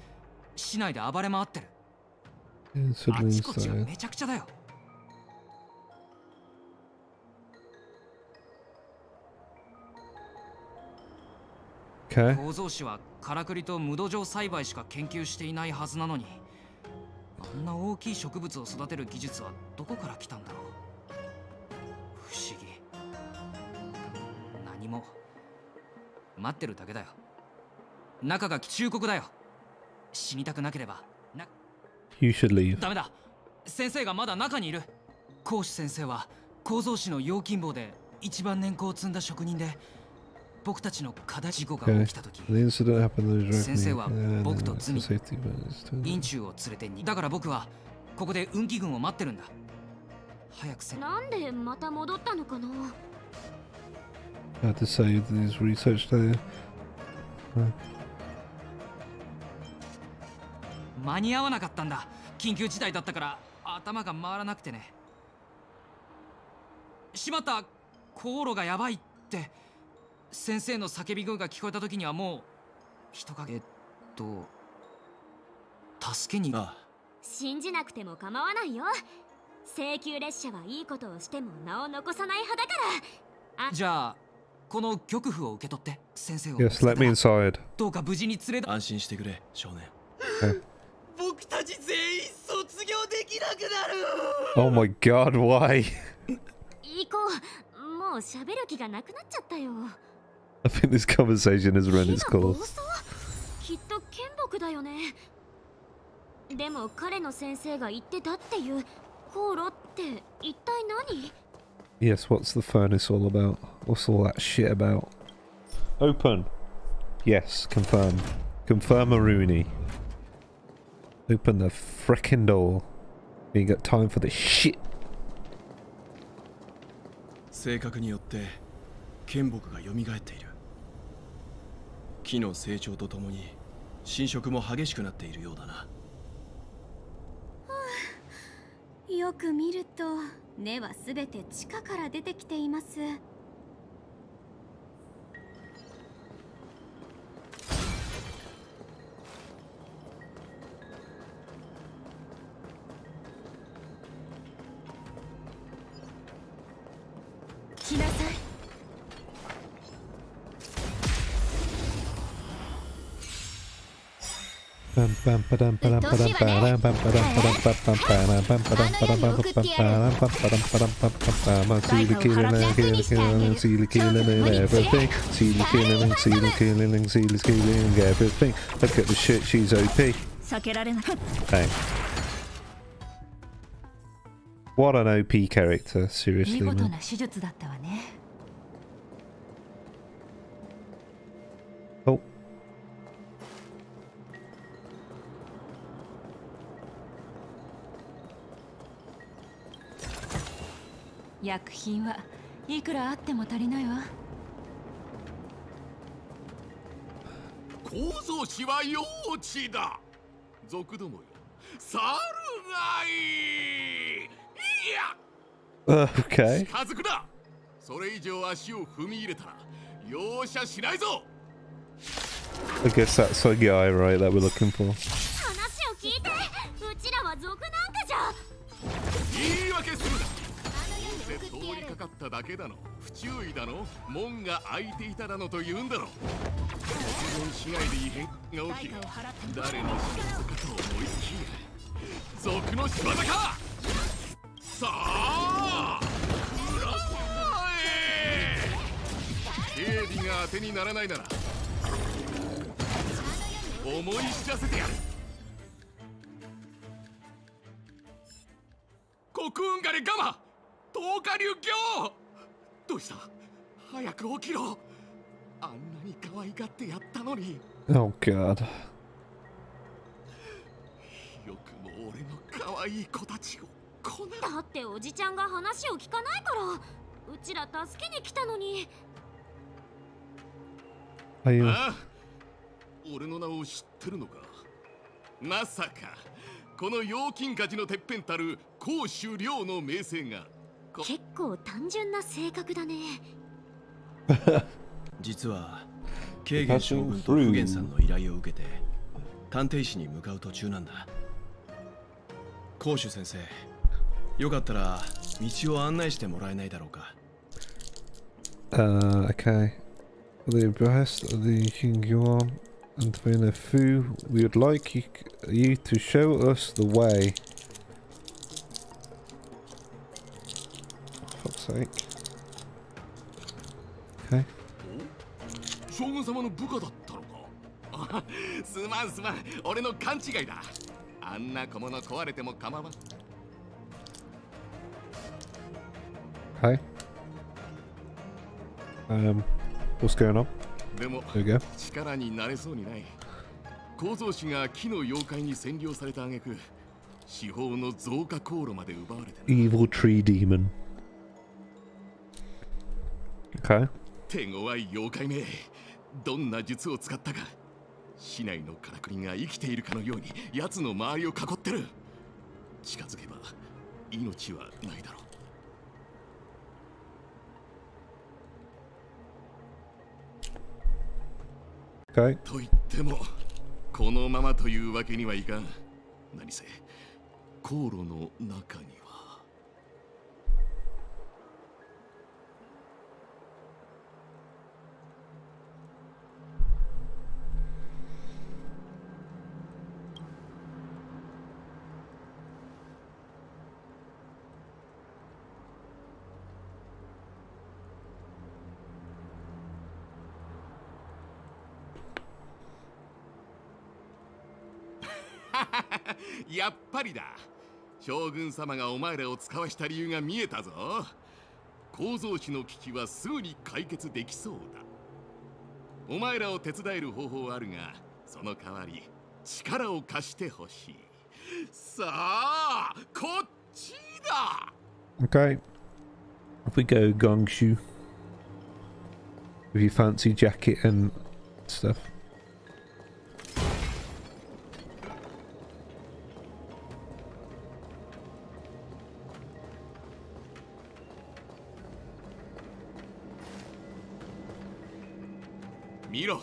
市内で暴れ回ってる。あちこちがめちゃくちゃだよ。構造師はからくりと無土壌栽培しか研究していないはずなのに、あんな大きい植物を育てる技術はどこから来たんだろう。不思議。何も。待ってるだけだよ。中が忠告だよ。死にたくなければ。You should leave. ダメだ。先生がまだ中にいる。講師先生は構造師の用心棒で一番年功を積んだ職人で、僕たちの課題事故が起きた時、先生は僕とズミ、院中を連れてに。だから僕はここで運気軍を待ってるんだ。早くなんでまた戻ったのかな。I had to save these research there. 間に合わなかったんだ。緊急事態だったから頭が回らなくてね。しまった、航路がやばいって先生の叫び声が聞こえた時にはもう人が助けに。信じなくても構わないよ。請求列車はいいことをしても名を残さない派だから。じゃあこの玉符を受け取って先生を。 Yes, let me inside. どうか無事に連れ。安心してくれ少年。僕たち全員卒業できなくなる。 Oh my god, why? 行こう。もう喋る気がなくなっちゃったよ。I think this conversation has run its course. きっと剣木だよね。でも彼の先生が言ってたっていう航路って一体何？ Yes, what's the furnace all about? What's all that shit about? Open. Yes, confirm. Confirm a Rooney. Open the frickin' door. You ain't got time for this shit. 性格によって剣木が蘇っている。木の成長とともに侵食も激しくなっているようだな。よく見ると根はすべて地下から出てきています。来なさい。Look at the shit, she's OP. Bang. What an OP character, seriously. 見事 Man. な手術だったわね。Oh. 薬品はいくらあっても足りないわ。構造師は幼稚だ。族どもよ、猿がいい。いや。Okay. 近づくな。それ以上足を踏み入れたら容赦しないぞ。 I guess that's the guy, right, that we're looking for. 話を聞いて。うちらは族なんかじゃ。言い訳するな。どうせ通りかかっただけだの、不注意だの、門が開いていただのと言うんだろう。突然市内で異変が起き、誰の仕業かと思いきや族の仕業か。さあ裏へ。警備が当てにならないなら思い知らせてやる。国運がれガマ10日流行。どうした。早く起きろ。あんなに可愛がってやったのに。 Oh god. よくも俺の可愛い子たちをこんな。だっておじちゃんが話を聞かないからうちら助けに来たのに。ああ、俺の名を知ってるのか。まさかこの陽金火事のてっぺんたる公主領の名声が。結構単純な性格だね。実はケーゲン将軍とフゲンさんの依頼を受けて探偵士に向かう途中なんだ。コウシュ先生、よかったら道を案内してもらえないだろうか。Okay. The behest of the King Yuan and Trainer Fu, we would like you to show us the way. For fuck's sake. Okay. 将軍様の部下だったのか。すまんすまん、俺の勘違いだ。あんな小物壊れても構わん。Hi. What's going on? でも There we go. 力になれそうにない。構造師が木の妖怪に占領された挙句、四方の増加航路まで奪われて。Evil tree demon. Okay. 手強い妖怪め、どんな術を使ったか。市内のからくりが生きているかのように奴の周りを囲ってる。近づけば命はないだろう。Okay. と言ってもこのままというわけにはいかん。何せ航路の中には。やっぱりだ。将軍様がお前らを使わした理由が見えたぞ。構造師の危機はすぐに解決できそうだ。お前らを手伝える方法はあるが、その代わり力を貸してほしい。さあ、こっちだ。 Okay. Off we go, Gongshu. With your fancy jacket and stuff. Miro,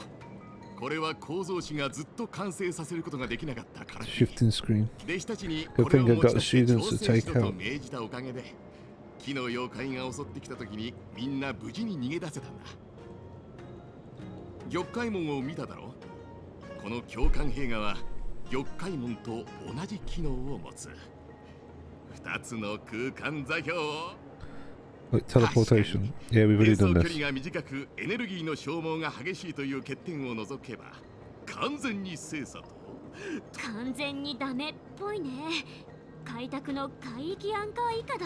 これは構造師がずっと完成させることができなかったから。 Shifting screen. 弟子たちに Good これ thing を I 持 got ち the 出して students 調 to 整し take ろと out. 命じたおかげで、木の妖怪が襲ってきた時にみんな無事に逃げ出せたんだ。玉海門を見ただろ。この教官兵画は玉海門と同じ機能を持つ。二つの空間座標を Like teleportation. Yeah, we've already done 距 this. 離が短くエネルギーの消耗が激しいという欠点を除けば完全に精査と。完全にダメっぽいね。開拓の海域アンカー以下だ。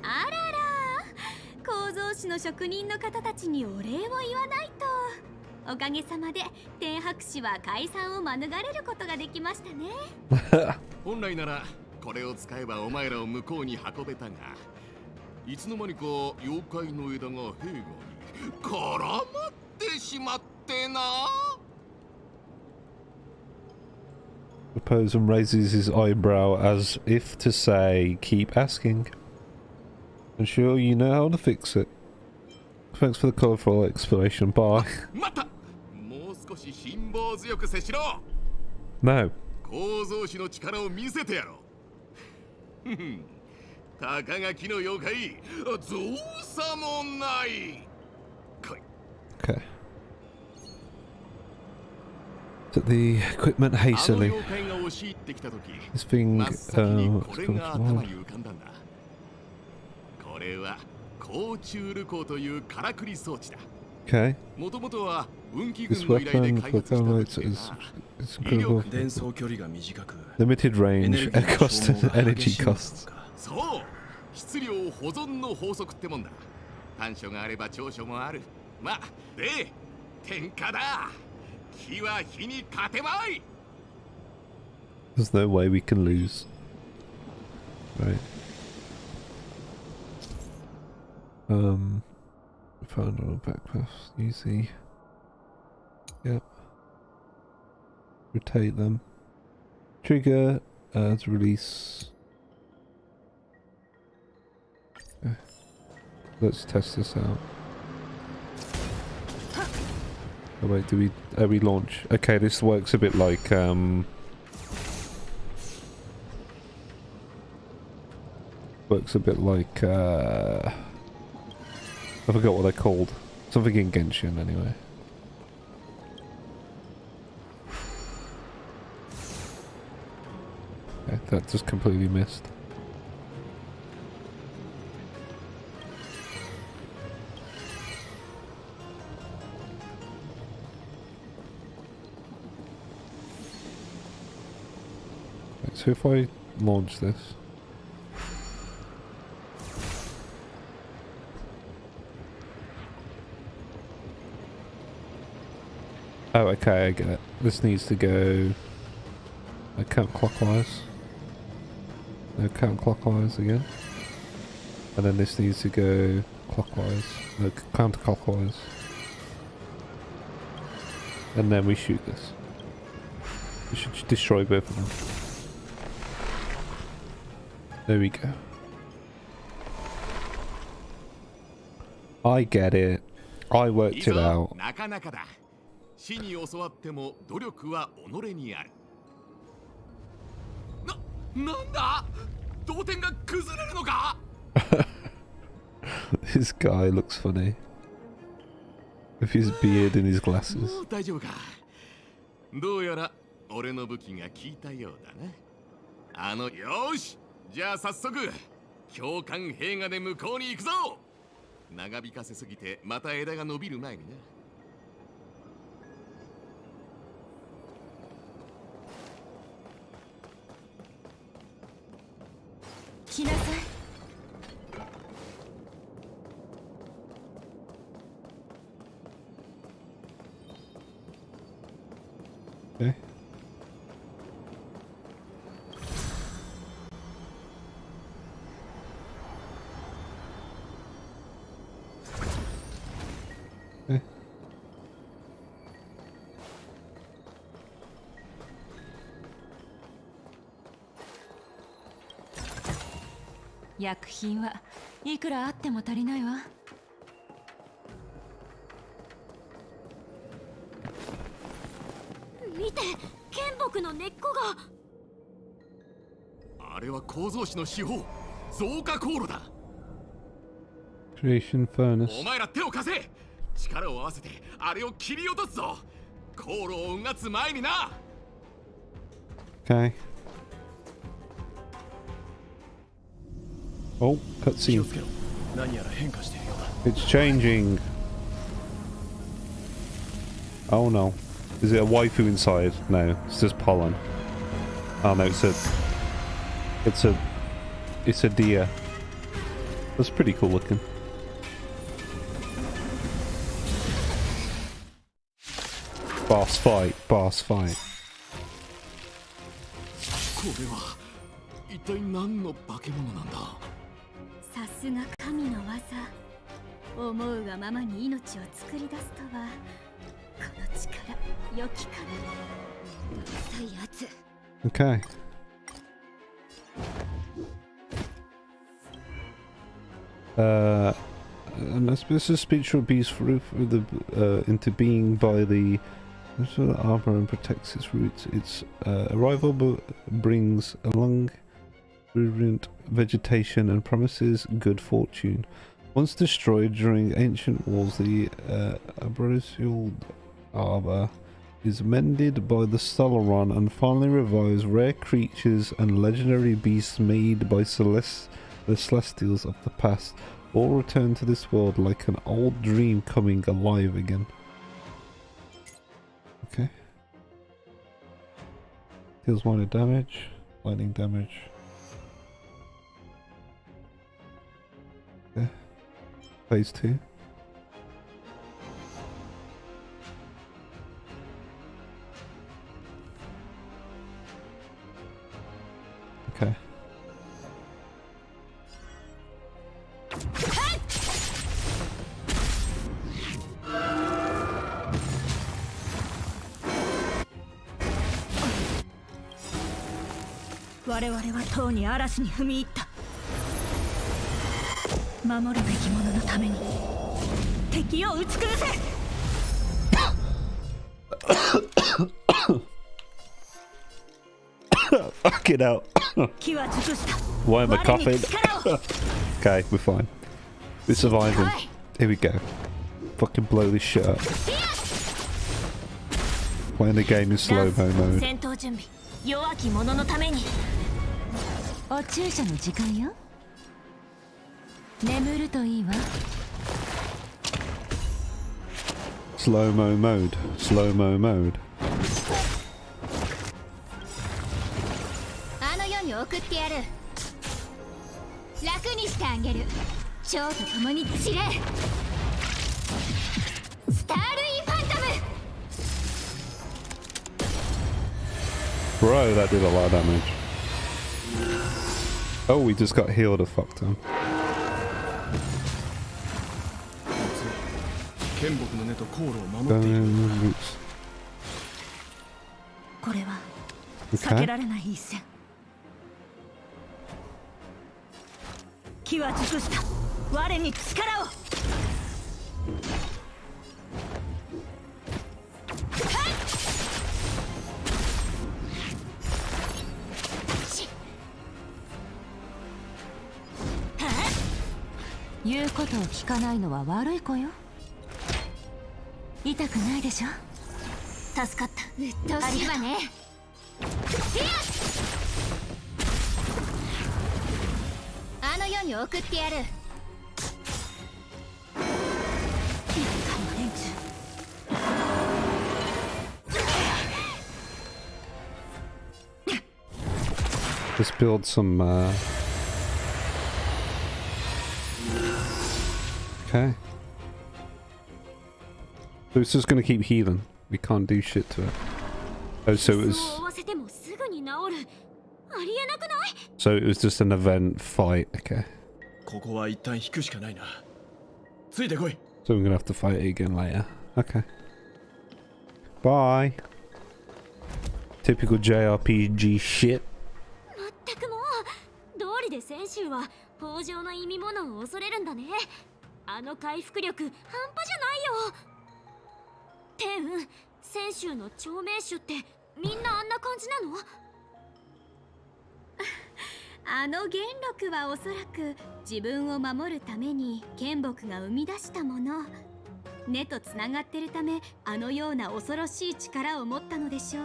あらら、構造師の職人の方たちにお礼を言わないと。おかげさまで天白氏は解散を免れることができましたね。本来ならこれを使えばお前らを向こうに運べたが、いつの間にか妖怪の枝が兵庫に絡まってしまってな。Proposes and raises his eyebrow as if to say, keep asking. I'm sure you know how to fix it. Thanks for the colourful explanation. Bye. 待った。もう少し辛抱強く接しろ。 No. 構造師の力を見せてやろう。たかが木の妖怪、造作もない。来い。 Okay. Took the equipment あの hastily. 妖怪が押し入ってきた時、 This thing, 真っ先に what's これ going が頭 on? に浮かんだんだ。これは甲虫ルコというからくり装置だ。 Okay. もともとは運気 This 軍の依頼で weapon 開 for 発した downloads 時 is だ。 it's 威力 incredible. 伝送距離が短く Limited range, cost and energy costs. そう、質量保存の法則ってもんだ。短所があれば長所もある。まあ、で、天下だ。木は火に勝てまい。 There's no way we can lose. Right. Found all backpaths. Easy. Yep. Rotate them. Trigger to release. Okay. Let's test this out. Oh wait, do we launch? Okay, this works a bit like works a bit like I forgot what they're called. Something in Genshin anyway. Okay, that just completely missed. Right, so if I launch this. Oh, okay, I get it. This needs to go counterclockwise. No, counterclockwise again. And then this needs to go clockwise. No, counterclockwise. And then we shoot this. We should destroy both of them. There we go. I get it. I worked it out. 死に教わっても努力は己にある。なんだ？同点が崩れるのか？ This guy looks funny. With his beard and his glasses. もう大丈夫か。どうやら俺の武器が効いたようだな。よし、じゃあ早速教官兵がで向こうに行くぞ。長引かせすぎてまた枝が伸びる前にな。来なさい。Okay. Okay. 薬品はいくらあっても足りないわ。見て、剣木の根っこが。あれは構造子の手法、増加航路だ。Creation furnace. お前ら手を貸せ。力を合わせてあれを切り落とすぞ。航路をうがつ前にな。Okay. Oh, cutscene. It's changing. Oh no. Is it a waifu inside? No, it's just pollen. Oh no, it's a deer. That's pretty cool looking. Boss fight, boss fight. これは一体何の化け物なんだ。さすが神の技。思うがままに命を作り出すとは、この力、良きかな。うるさいやつ。Okay. An auspicious spiritual beast fruit into being by the armor and protects its roots. Its arrival brings along brilliant vegetation and promises good fortune. Once destroyed during ancient wars, the abrasial arbor is mended by the Stellaron and finally revives rare creatures and legendary beasts made by the Celestials of the past. All return to this world like an old dream coming alive again. Okay. Deals minor damage, lightning damage. Okay. Phase 2. Okay.我々はとうに嵐に踏み入った。守るべき者のために敵を打ち崩せ。Fucking hell. Why am I coughing? Okay, we're fine. We're surviving. Here we go. Fucking blow this shit up. Playing the game in slow-mo mode. 弱き者のためにお注射の時間よ眠るといいわ Slow-mo mode. Slow-mo mode. あの世に送ってやる楽にしてあげる蝶と共に散れスタールインファントム Bro, that did a lot of damage. Oh, we just got healed a fuck ton. Roots. これは避けられない一戦機は熟した我に力を 言うことを聞かないのは悪い子よ痛くないでしょ助かったうっとうしいわねあの世に送ってやる Let's build some okay. So it's just gonna keep healing. We can't do shit to it. Oh, so it was. So it was just an event fight. Okay. So we're gonna have to fight it again later. Okay. Bye. Typical JRPG shit. 全くもう道理で先週は豊穣の意味物を恐れるんだねあの回復力半端じゃないよ天先週の長命種ってみんなあんな感じなのあの元禄はおそらく自分を守るために剣木が生み出したもの根とつながってるためあのような恐ろしい力を持ったのでしょう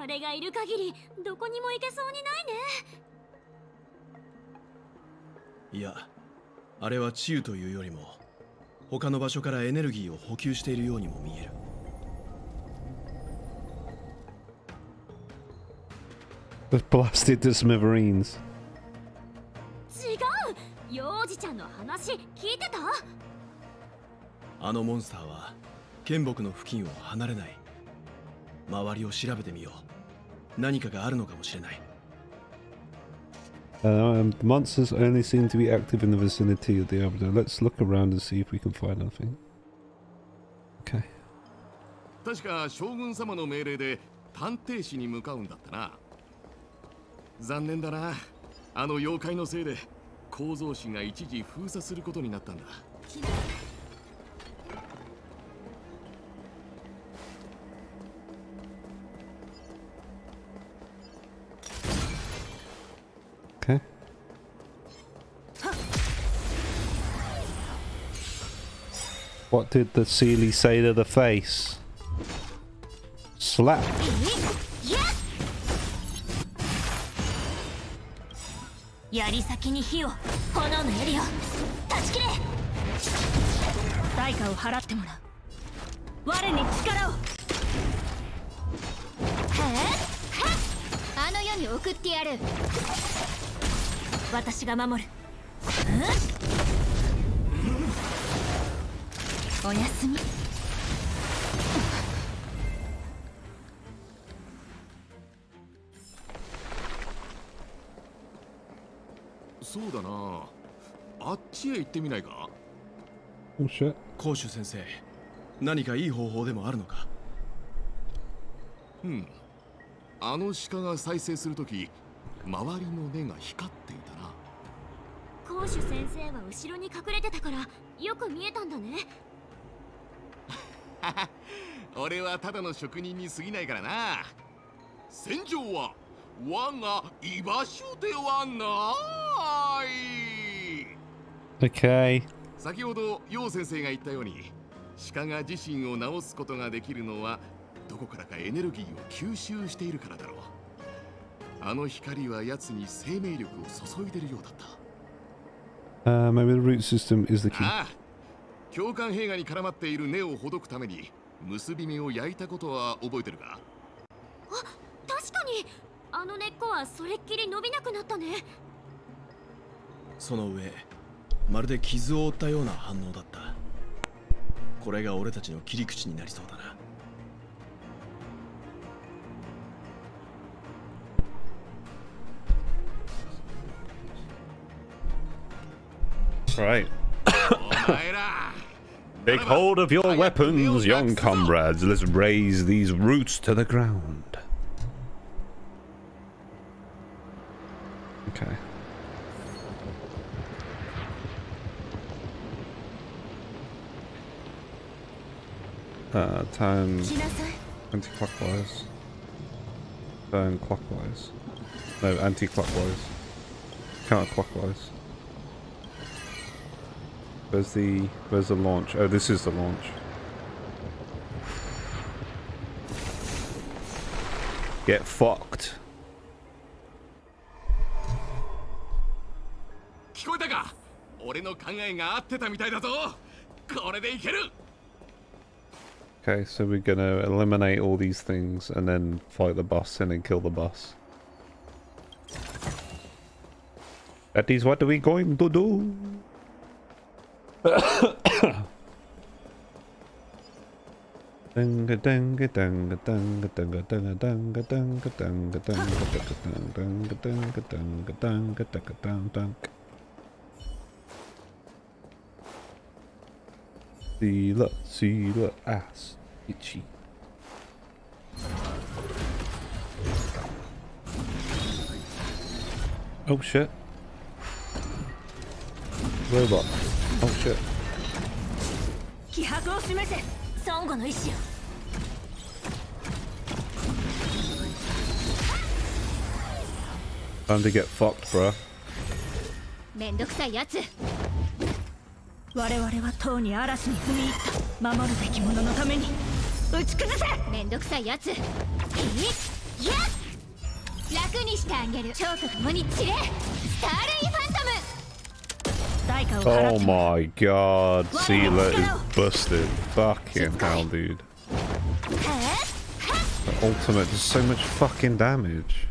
あれがいる限りどこにも行けそうにないねいやあれは治癒というよりも他の場所からエネルギーを補給しているようにも見える Just blasted to smithereens. 違う幼児ちゃんの話聞いてたあのモンスターは剣木の付近を離れない周りを調べてみよう何かがあるのかもしれない The monsters only seem to be active in the vicinity of the arbiter. Let's look around and see if we can find anything. Okay. 確か将軍様の命令で探偵士に向かうんだったな残念だなあの妖怪のせいで構造士が一時封鎖することになったんだ Okay. What did the SEELE say to the face? Slap. Yari先に火を炎の槍を断ち切れ代価を払ってもらう我に力をあの世に送ってやる私が守るおやすみそうだなあっちへ行ってみないか Oh shit. 甲州先生何かいい方法でもあるのかあの鹿が再生するとき周りの根が光っていたな甲州先生は後ろに隠れてたからよく見えたんだね俺はただの職人に過ぎないからな。戦場は我が居場所ではない。Okay. 先ほど楊先生が言ったように、鹿が自身を治すことができるのはどこからかエネルギーを吸収しているからだろう。あの光は奴に生命力を注いでるようだった。Maybe the root system is the key. ああ、共感兵がに絡まっている根をほどくために結び目を焼いたことは覚えてるか？あ、確かにあの根っこはそれっきり伸びなくなったね。その上、まるで傷を負ったような反応だった。これが俺たちの切り口になりそうだな。Right. Take hold of your weapons, young comrades. Let's raze these roots to the ground. Okay. Turn anti-clockwise. Turn clockwise. No, anti-clockwise. Counter-clockwise. Where's the launch? Oh, this is the launch. Get fucked. 聞こえたか？俺の考えが合ってたみたいだぞ。これでいける。Okay, so we're gonna eliminate all these things and then fight the boss and then kill the boss. That is what we're going to do. SEELE ass itchy. Oh shit. Robot. Oh shit. Time to get fucked, bruh. めんどくさいやつ。我々はとうに嵐に踏み入った。守るべき者のために打ち崩せ。めんどくさいやつ。いっやっ、楽にしてあげる。蝶と共に散れ。スターレイファントム。 Oh my god, SEELE is busted. Fucking hell, dude. The ultimate does so much fucking damage.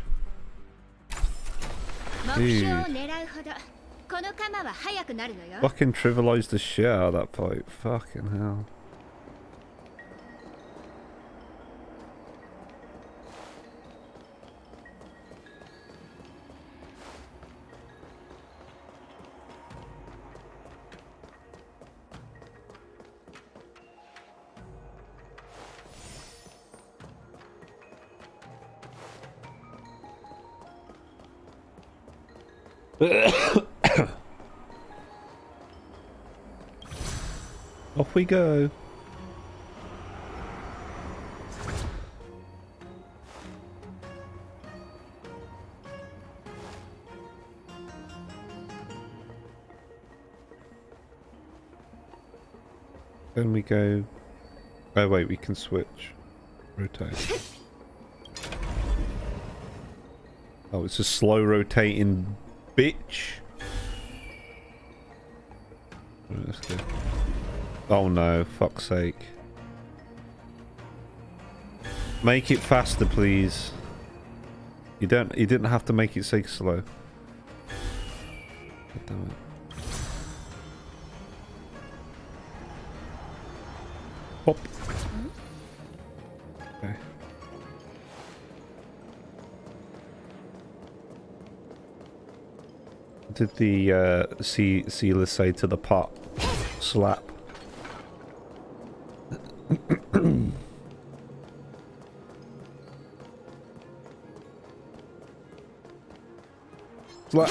Dude. Fucking trivialized the shit out of that fight. Fucking hell. Off we go. Then we go. Oh wait, we can switch. Rotate. Oh, it's a slow rotating bitch. Let's go. Oh no, fuck's sake. Make it faster, please. You didn't have to make it so slow. God damn it. Hop. Okay. Did the SEELE say to the pot? Slap. Slap.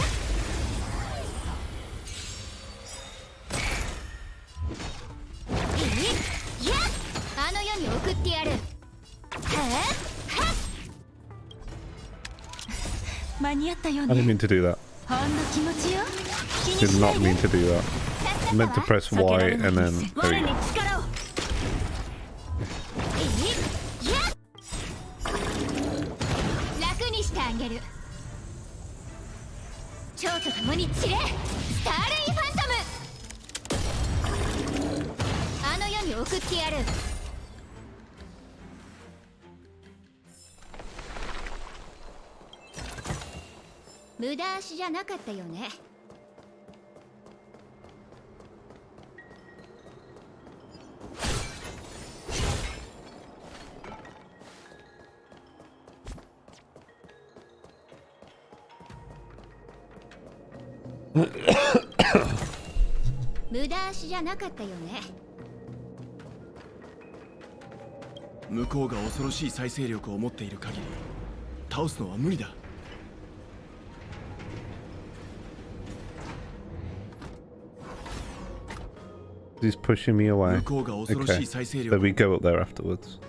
I didn't mean to do that. Did not mean to do that. I meant to press Y and then... There you go. 蝶と共に散れ、スターレイファントム。あの世に送ってやる。無駄足じゃなかったよね。無駄足じゃなかったよね。向こうが恐ろしい再生力を持っている限り倒すのは無理だ。He's pushing me away. Okay, so we go up there afterwards.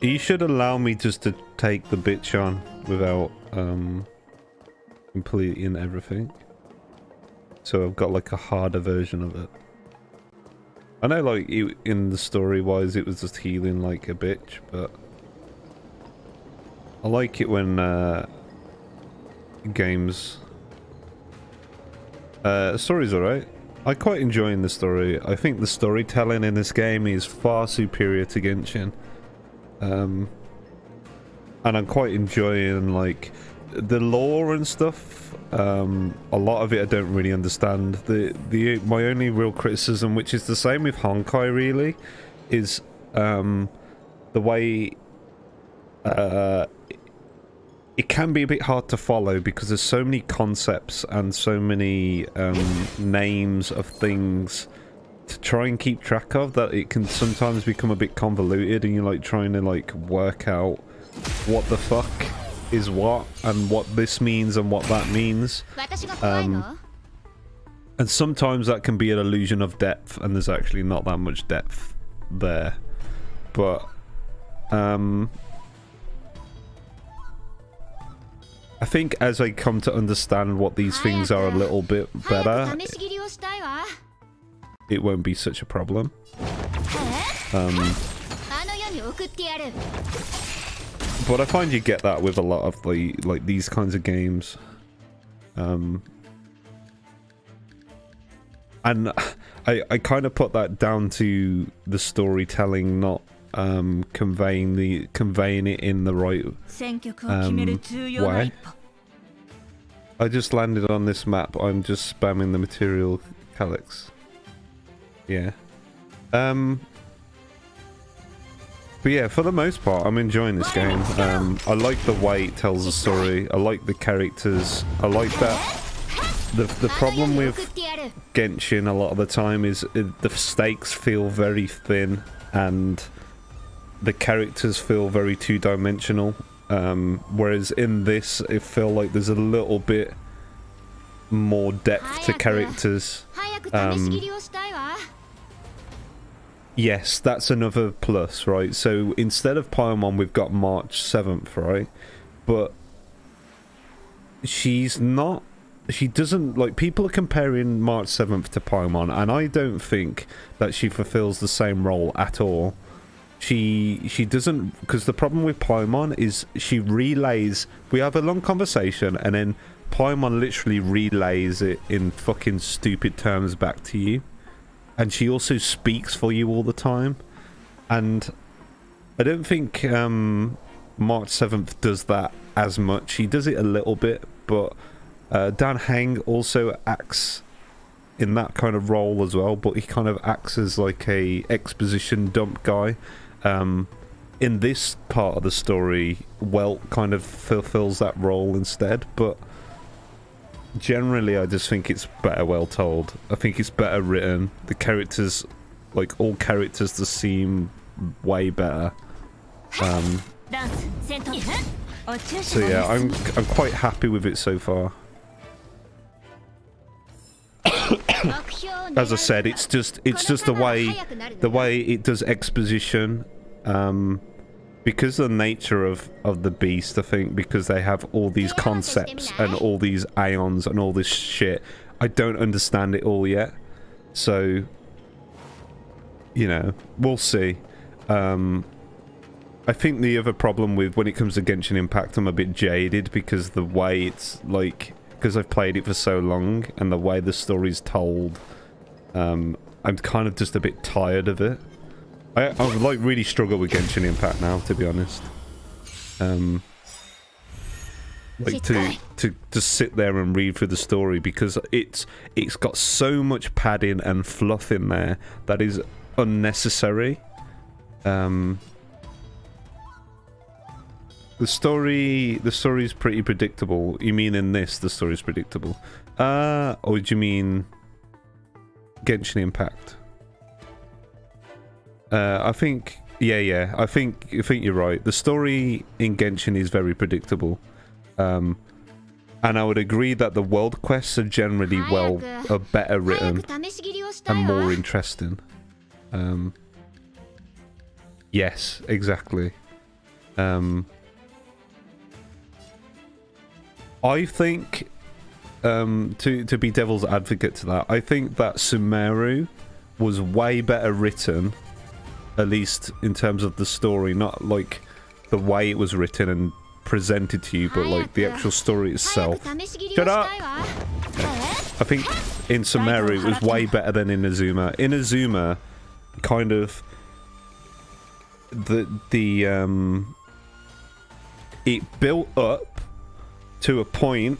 You should allow me just to take the bitch on without completing everything. So I've got like a harder version of it. I know like in the story wise it was just healing like a bitch, but I like it when games story's alright. I quite enjoying the story. I think the storytelling in this game is far superior to Genshin. And I'm quite enjoying like the lore and stuff. A lot of it I don't really understand. My only real criticism, which is the same with Honkai really, is the way it can be a bit hard to follow because there's so many concepts and so many names of things to try and keep track of that it can sometimes become a bit convoluted, and you're like trying to like work out what the fuck is what and what this means and what that means. And sometimes that can be an illusion of depth, and there's actually not that much depth there. But I think as I come to understand what these things are a little bit better, it won't be such a problem. But I find you get that with a lot of the like these kinds of games. And I kind of put that down to the storytelling not conveying it in the right way. I just landed on this map. I'm just spamming the material calyx. Yeah. But yeah, for the most part, I'm enjoying this game. I like the way it tells a story. I like the characters. I like that. The problem with Genshin a lot of the time is the stakes feel very thin and the characters feel very two-dimensional. Whereas in this, it feels like there's a little bit more depth to characters. Yes, that's another plus, right? So instead of Paimon, we've got March 7th, right? But she doesn't, like, people are comparing March 7th to Paimon, and I don't think that she fulfills the same role at all. She doesn't, because the problem with Paimon is she relays, we have a long conversation, and then Paimon literally relays it in fucking stupid terms back to you. And she also speaks for you all the time. And I don't think March 7th does that as much. He does it a little bit, but Dan Heng also acts in that kind of role as well, but he kind of acts as like a exposition dump guy. In this part of the story, Welt kind of fulfills that role instead, but generally I just think it's better well told. I think it's better written. The characters, like all characters, just seem way better. So yeah, I'm quite happy with it so far. as I said, it's just the way it does exposition, because of the nature of the beast. I think because they have all these concepts and all these aeons and all this shit, I don't understand it all yet. So, you know, we'll see. I think the other problem with when it comes to Genshin Impact, I'm a bit jaded because the way it's like, because I've played it for so long and the way the story's told, I'm kind of just a bit tired of it. I like really struggle with Genshin Impact now, to be honest. Like to just sit there and read through the story because it's got so much padding and fluff in there that is unnecessary. The story's pretty predictable. You mean in this, the story's predictable? Or do you mean Genshin Impact? I think, yeah. I think you're right. The story in Genshin is very predictable, and I would agree that the world quests are generally are better written and more interesting. Yes, exactly. I think, to be devil's advocate to that, I think that Sumeru was way better written, at least in terms of the story, not like the way it was written and presented to you, but like the actual story itself. Shut up! I think in Sumeru it was way better than Inazuma. Inazuma kind of it built up to a point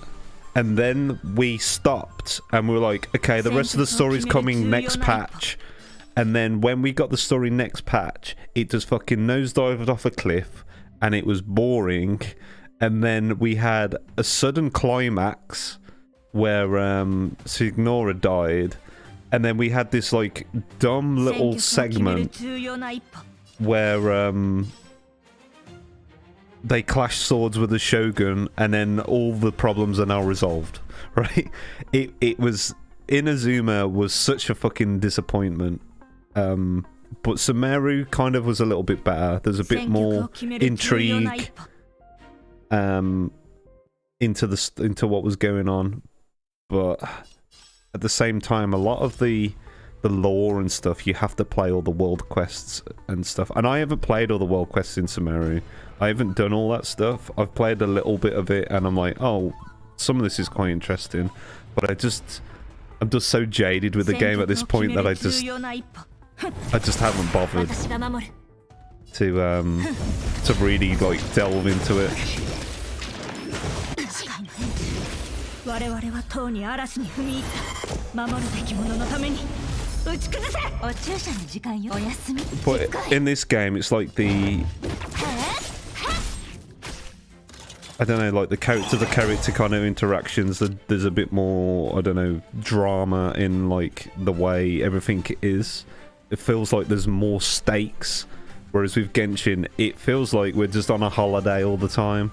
and then we stopped and we were like, okay, the rest of the story's coming next patch. And then when we got the story next patch, it just fucking nosedived off a cliff and it was boring. And then we had a sudden climax where Signora died, and then we had this like dumb little segment where they clash swords with the Shogun, and then all the problems are now resolved, right? It was, Inazuma was such a fucking disappointment. But Sumeru kind of was a little bit better. There's a bit more intrigue into what was going on, but at the same time, a lot of the lore and stuff, you have to play all the world quests and stuff. And I haven't played all the world quests in Sumeru. I haven't done all that stuff. I've played a little bit of it, and I'm like, oh, some of this is quite interesting. But I'm just so jaded with the game at this point that I just haven't bothered to really like delve into it. But in this game, it's like I don't know, like the character kind of interactions, there's a bit more, I don't know, drama in like the way everything is. It feels like there's more stakes, whereas with Genshin, it feels like we're just on a holiday all the time,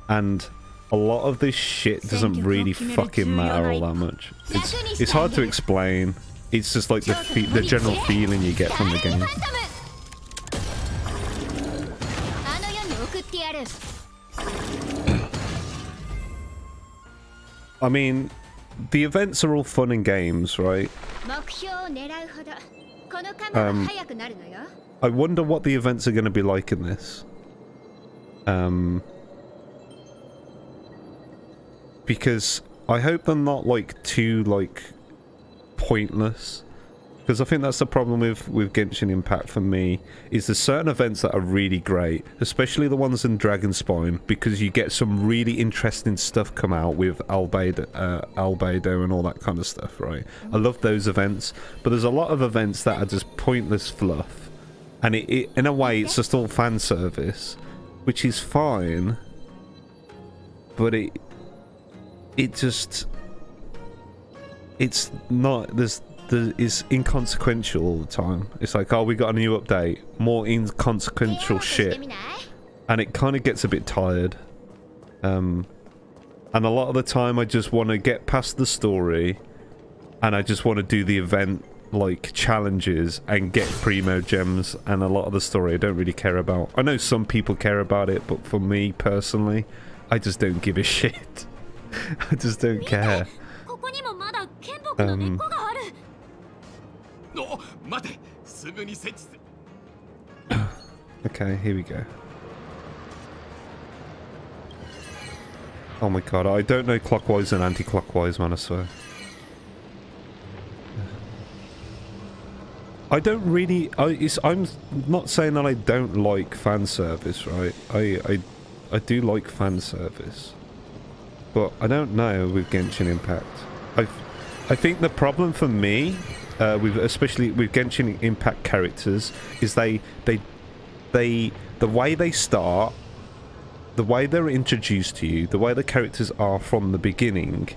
and a lot of this shit doesn't really fucking matter all that much. It's hard to explain. It's just like the general feeling you get from the game. I mean, the events are all fun and games, right? I wonder what the events are going to be like in this. Because I hope they're not like too like pointless. Because I think that's the problem with Genshin Impact for me, is there's certain events that are really great, especially the ones in Dragonspine, because you get some really interesting stuff come out with Albedo and all that kind of stuff, right? I love those events, but there's a lot of events that are just pointless fluff, and it in a way it's just all fan service, which is fine, but it's not, it's inconsequential all the time. It's like, oh, we got a new update, more inconsequential shit, and it kind of gets a bit tired. And a lot of the time I just want to get past the story and I just want to do the event like challenges and get primo gems, and a lot of the story I don't really care about. I know some people care about it, but for me personally, I just don't give a shit. I just don't care. Okay, here we go. Oh my god, I don't know clockwise and anti-clockwise, man, I swear. I don't really... I'm not saying that I don't like fan service, right? I do like fan service. But I don't know with Genshin Impact. I think the problem for me, especially with Genshin Impact characters, is the way they start, the way they're introduced to you, the way the characters are from the beginning,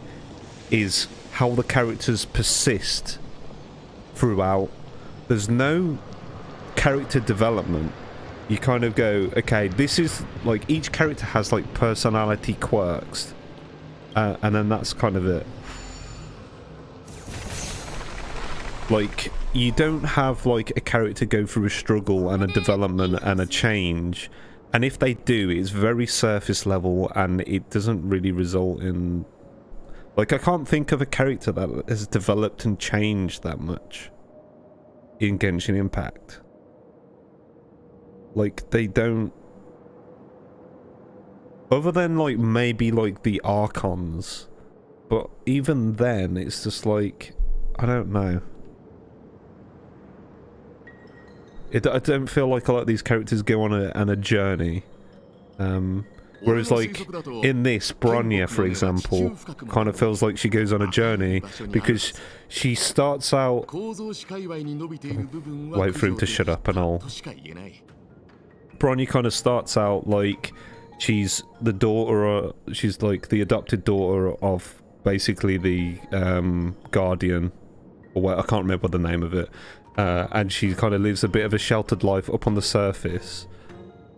is how the characters persist throughout. There's no character development. You kind of go, okay, this is like, each character has like personality quirks, and then that's kind of it. Like, you don't have like a character go through a struggle and a development and a change, and if they do, it's very surface level and it doesn't really result in, like, I can't think of a character that has developed and changed that much in Genshin Impact. Like, they don't, other than like maybe like the Archons, but even then it's just like, I don't know. I don't feel like a lot of these characters go on a journey. Whereas like in this, Bronya, for example, kind of feels like she goes on a journey because she starts out... Wait for him to shut up and all. Bronya kind of starts out like she's the daughter, she's like the adopted daughter of basically the Guardian, or what, I can't remember the name of it. And she kind of lives a bit of a sheltered life up on the surface,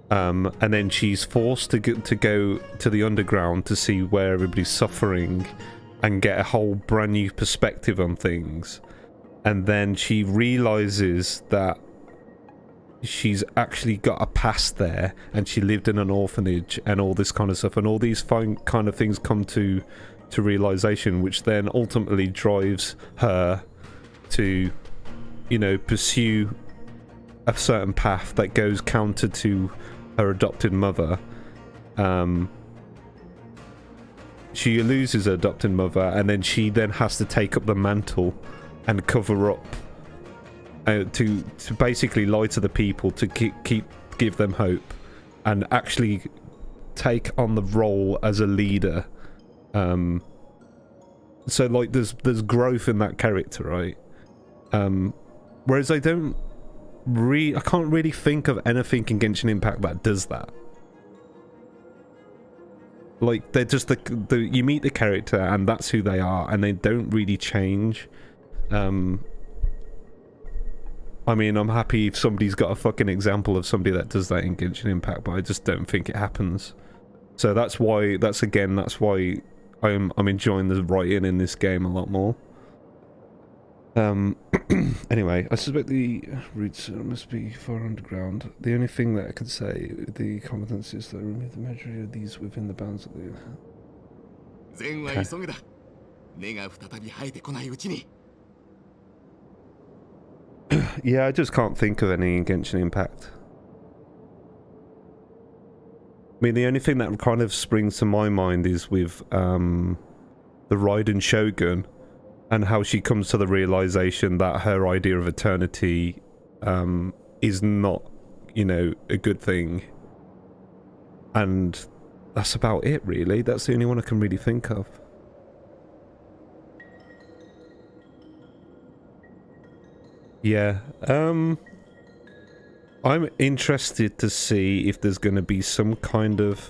and then she's forced to go to the underground to see where everybody's suffering and get a whole brand new perspective on things. And then she realizes that she's actually got a past there, and she lived in an orphanage and all this kind of stuff, and all these fine kind of things come to realization, which then ultimately drives her to, you know, pursue a certain path that goes counter to her adopted mother. She loses her adopted mother, and then she then has to take up the mantle and cover up, to basically lie to the people, to give them hope, and actually take on the role as a leader. So like there's growth in that character, right? Whereas I can't really think of anything in Genshin Impact that does that. Like, they're just you meet the character and that's who they are, and they don't really change. I mean, I'm happy if somebody's got a fucking example of somebody that does that in Genshin Impact, but I just don't think it happens. So that's why I'm enjoying the writing in this game a lot more. Anyway, I suspect the routes must be far underground. The only thing that I can say, the competence is that remove the majority of these within the bounds of the... Yeah, I just can't think of any in Genshin Impact. I mean, the only thing that kind of springs to my mind is with the Raiden Shogun, and how she comes to the realization that her idea of eternity is not, you know, a good thing. And that's about it, really. That's the only one I can really think of. Yeah, I'm interested to see if there's going to be some kind of...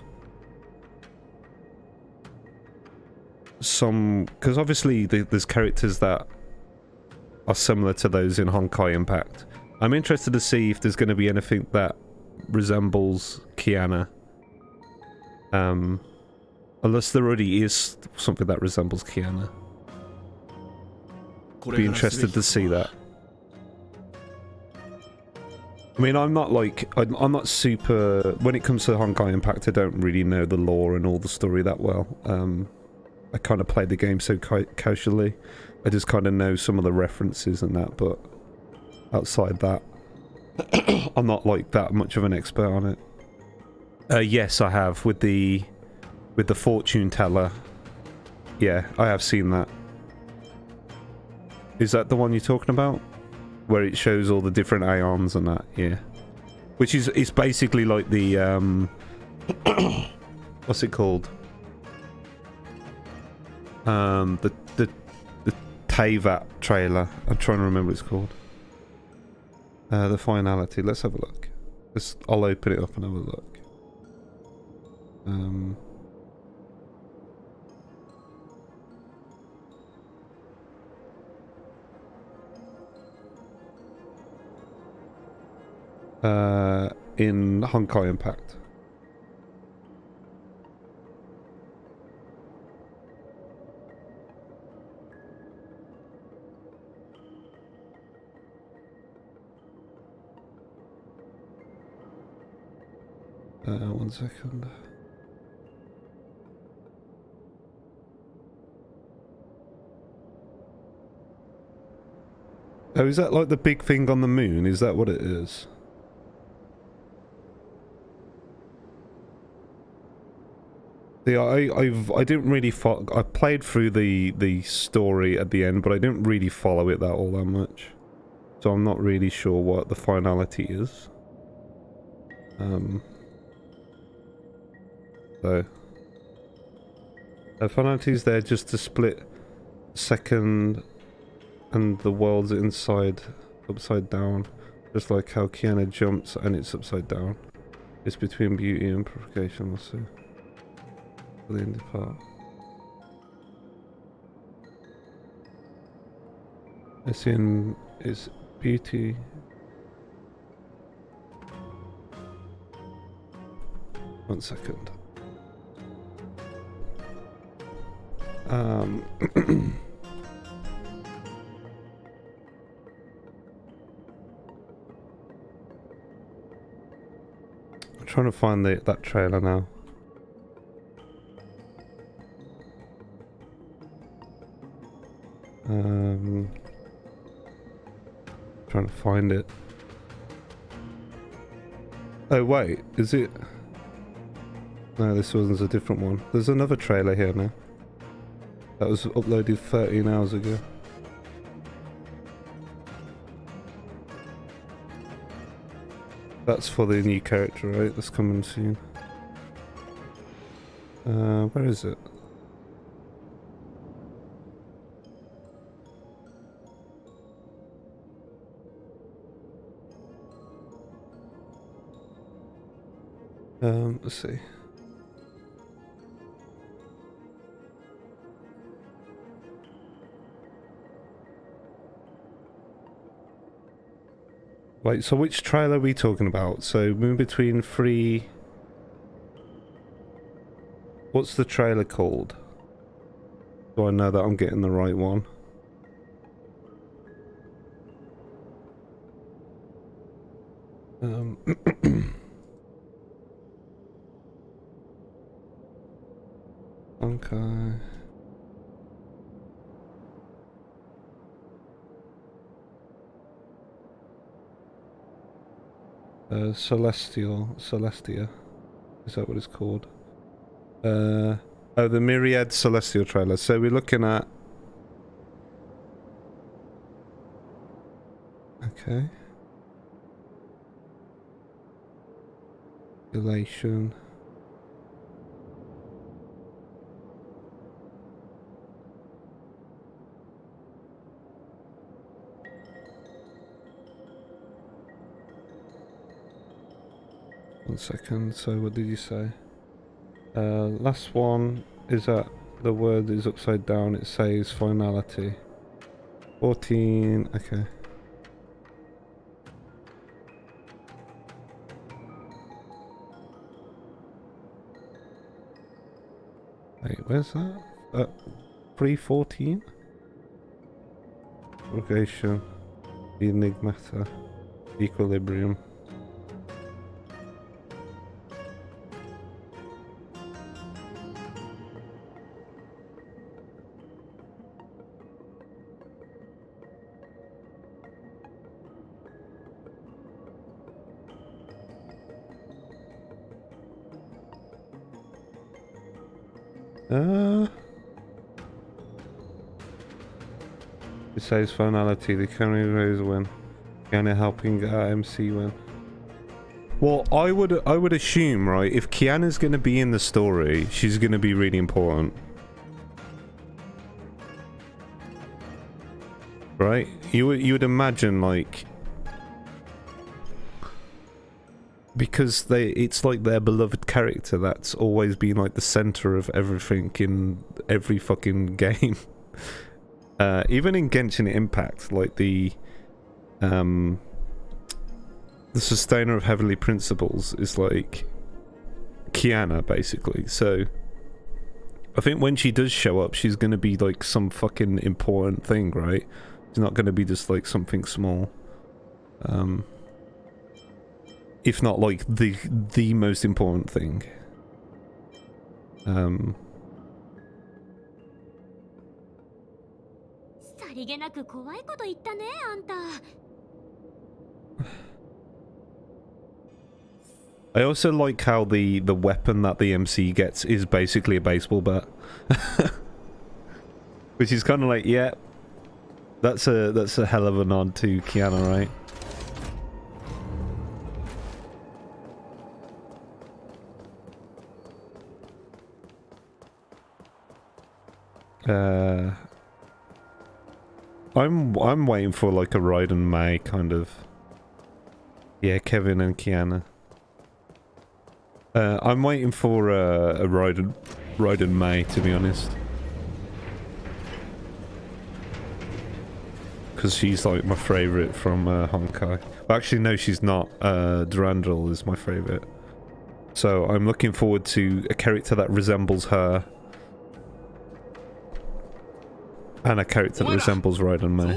because obviously there's characters that are similar to those in Honkai Impact. I'm interested to see if there's going to be anything that resembles Kiana. Unless there already is something that resembles Kiana. be interested to see that. I mean, I'm not like I'm not super when it comes to Honkai Impact. I don't really know the lore and all the story that well. I kind of played the game so casually. I just kind of know some of the references and that, but outside that, I'm not like that much of an expert on it. Yes, I have with the fortune teller. Yeah, I have seen that. Is that the one you're talking about? Where it shows all the different aeons and that, yeah. Which is it's basically like the what's it called? The Teyvat trailer. I'm trying to remember what it's called. The finality. Let's have a look. I'll open it up and have a look. In Honkai Impact. One second. Oh, is that like the big thing on the moon? Is that what it is? Yeah, I didn't really follow. I played through the story at the end, but I didn't really follow it all that much. So I'm not really sure what the finality is. So the finality is there just to split second and the world's inside upside down, just like how Kiana jumps and it's upside down. It's between beauty and purification also. The end part. It's beauty. One second. I'm trying to find that trailer now. Trying to find it. Oh wait, is it? No, this one's a different one. There's another trailer here now. That was uploaded 13 hours ago. That's for the new character, right? That's coming soon. Where is it? Let's see. Wait, so which trailer are we talking about? So, Moon Between 3... What's the trailer called? So I know that I'm getting the right one. Honkai. Celestia. Is that what it's called? Oh, the Myriad Celestial trailer. So we're looking at... Okay. Elation. One second, so what did you say? Last one is that the word is upside down, it says finality. 14, okay. Wait, where's that? 314? Rogation. Enigmata. Equilibrium. Besides finality, the County Rose win. Kiana helping MC win. Well, I would assume, right, if Kiana's gonna be in the story, she's gonna be really important. Right? You would imagine, like, because it's like their beloved character that's always been like the center of everything in every fucking game. Even in Genshin Impact, like the sustainer of heavenly principles is like Kiana, basically. So I think when she does show up, she's gonna be like some fucking important thing, right? It's not gonna be just like something small. If not like the most important thing. I also like how the weapon that the MC gets is basically a baseball bat. Which is kind of like, yeah, that's a hell of a nod to Kiana, right? I'm waiting for like a Raiden May kind of. Yeah, Kevin and Kiana. I'm waiting for a Raiden May, to be honest. Because she's like my favourite from Honkai. Well, actually, no, she's not. Durandal is my favourite. So I'm looking forward to a character that resembles her. And a character that resembles Raiden May.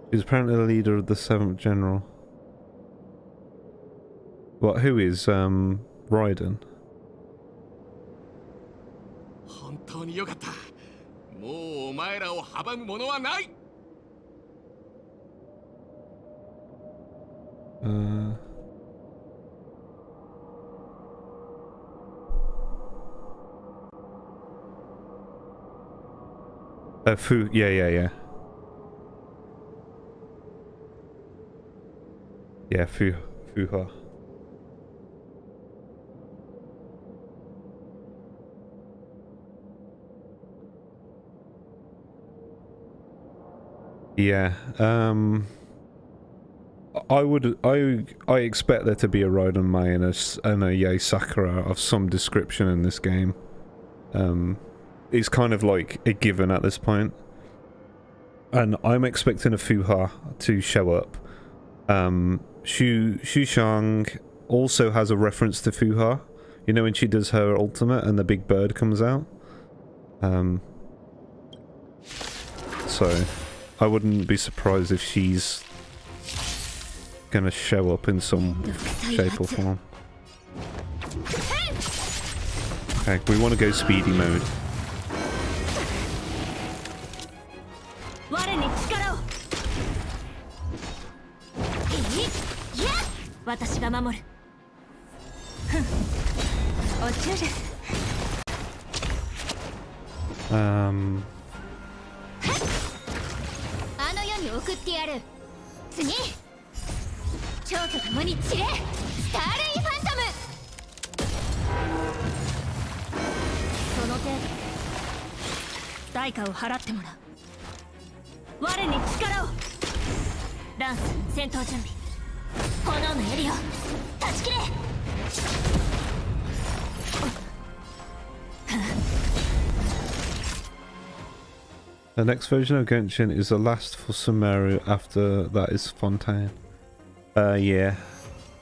He's apparently the leader of the 7th General. What, who is, Raiden? Fu, yeah. Yeah, Fuha. Yeah, I expect there to be a Raiden May and a Yae Sakura of some description in this game. It's kind of like a given at this point. And I'm expecting a Fuha to show up. Xushang also has a reference to Fuha. You know when she does her ultimate and the big bird comes out? So I wouldn't be surprised if she's gonna show up in some shape or form. Okay, we want to go speedy mode. The next version of Genshin is the last for Sumeru, after that is Fontaine. Yeah.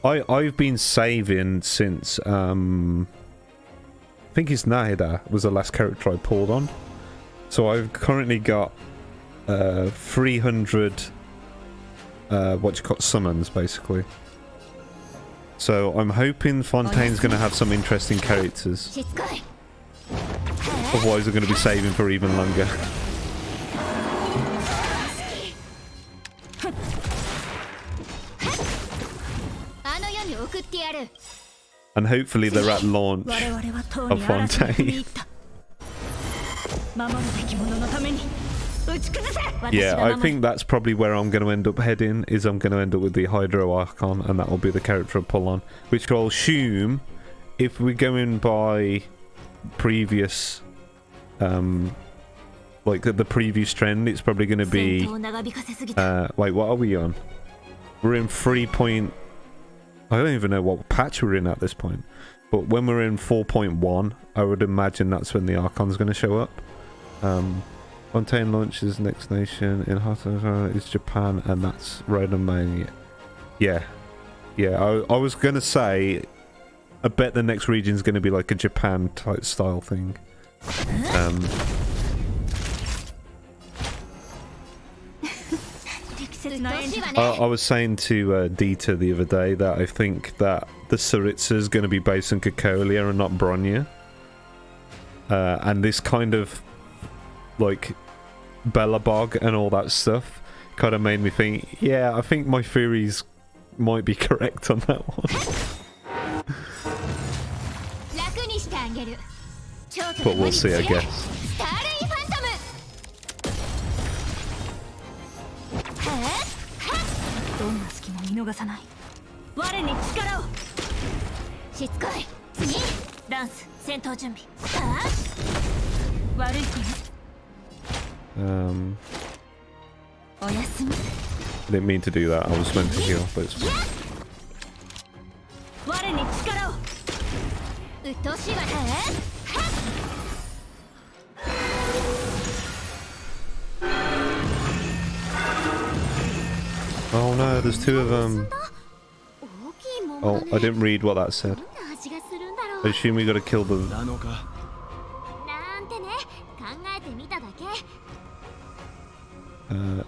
I've been saving since, I think think it's Nahida was the last character I pulled on. So I've currently got 300 summons basically. So I'm hoping Fontaine's going to have some interesting characters. Otherwise we're going to be saving for even longer. And hopefully they're at launch of Fontaine. Yeah, I think that's probably where I'm going to end up heading, is I'm going to end up with the Hydro Archon, and that will be the character I pull on. Which I'll assume, if we're going by previous, like the previous trend, it's probably going to be, wait, what are we on? We're in 3. I don't even know what patch we're in at this point. But when we're in 4.1, I would imagine that's when the Archon's going to show up. Fontaine launches next nation in Hotter is Japan, and that's Rodomania. Yeah. I was going to say, I bet the next region's going to be like a Japan type style thing. I was saying to Dieter the other day that I think that the Saritsa is going to be based on Cacolia and not Bronya. And this kind of like Bellabog and all that stuff kind of made me think, yeah, I think my theories might be correct on that one. But we'll see, I guess. I didn't mean to do that. I was meant to heal, but it's fine. Oh no, there's two of them. Oh, I didn't read what that said. I assume we gotta kill them.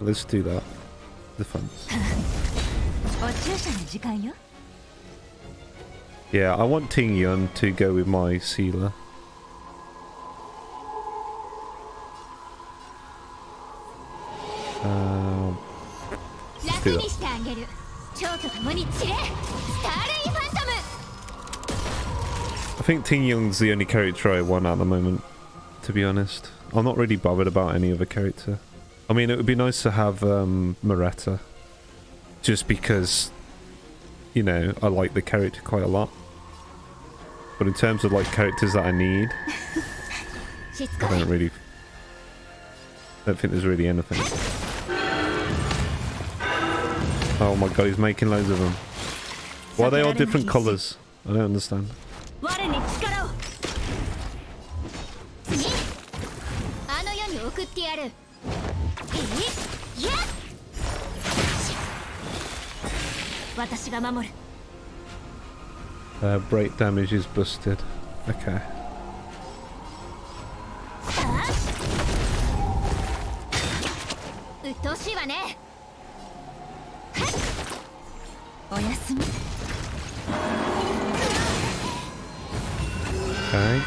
Let's do that. Defense. Yeah, I want Ting Yun to go with my SEELE. Let's do that. I think Ting Yun's the only character I want at the moment, to be honest. I'm not really bothered about any other character. I mean, it would be nice to have Moretta, just because, you know, I like the character quite a lot. But in terms of like characters that I need, I don't think there's really anything. Oh my god, he's making loads of them. Why are they all different colours? I don't understand. Break damage is busted. Okay. Okay.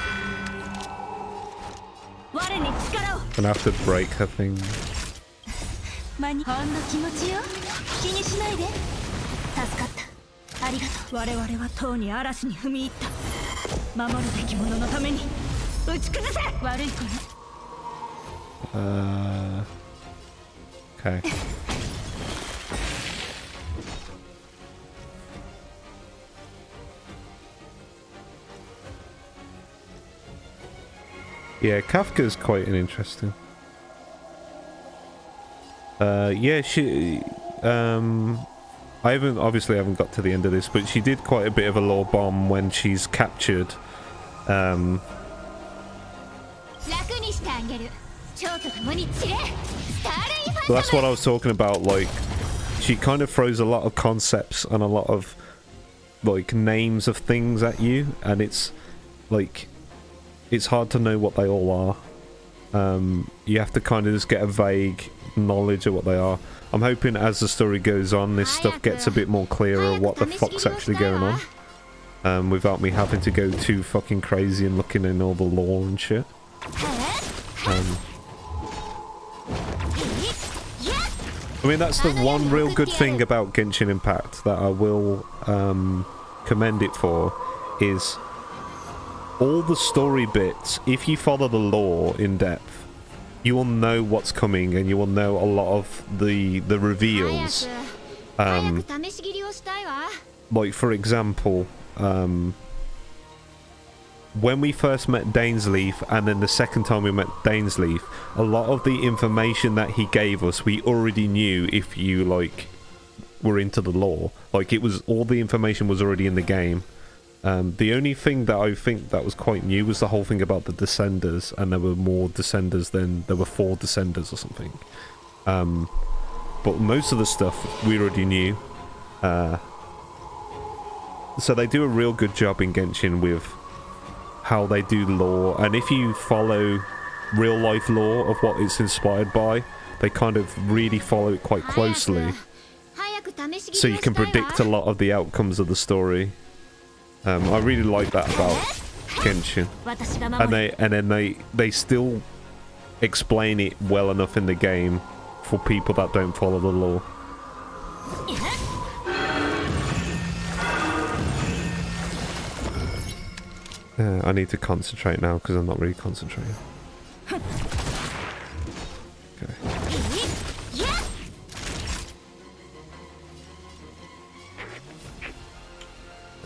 Gonna have to break her thing. Okay. Yeah, Kafka's quite an interesting. Yeah, she. I haven't got to the end of this, but she did quite a bit of a lore bomb when she's captured. Well, that's what I was talking about. Like, she kind of throws a lot of concepts and a lot of like names of things at you, and it's like it's hard to know what they all are. You have to kind of just get a vague knowledge of what they are. I'm hoping as the story goes on, this stuff gets a bit more clearer what the fuck's actually going on. Without me having to go too fucking crazy and looking in all the lore and shit. I mean, that's the one real good thing about Genshin Impact that I will commend it for, is all the story bits. If you follow the lore in depth, you will know what's coming, and you will know a lot of the reveals. Like, for example, when we first met Dainsleif, and then the second time we met Dainsleif, a lot of the information that he gave us, we already knew if you, like, were into the lore. Like, it was, all the information was already in the game. The only thing that I think that was quite new was the whole thing about the Descenders, and there were more Descenders than, there were 4 Descenders or something. But most of the stuff we already knew. So they do a real good job in Genshin with how they do lore, and if you follow real life lore of what it's inspired by, they kind of really follow it quite closely, so you can predict a lot of the outcomes of the story. I really like that about Genshin, and then they still explain it well enough in the game for people that don't follow the lore. I need to concentrate now because I'm not really concentrating. Okay.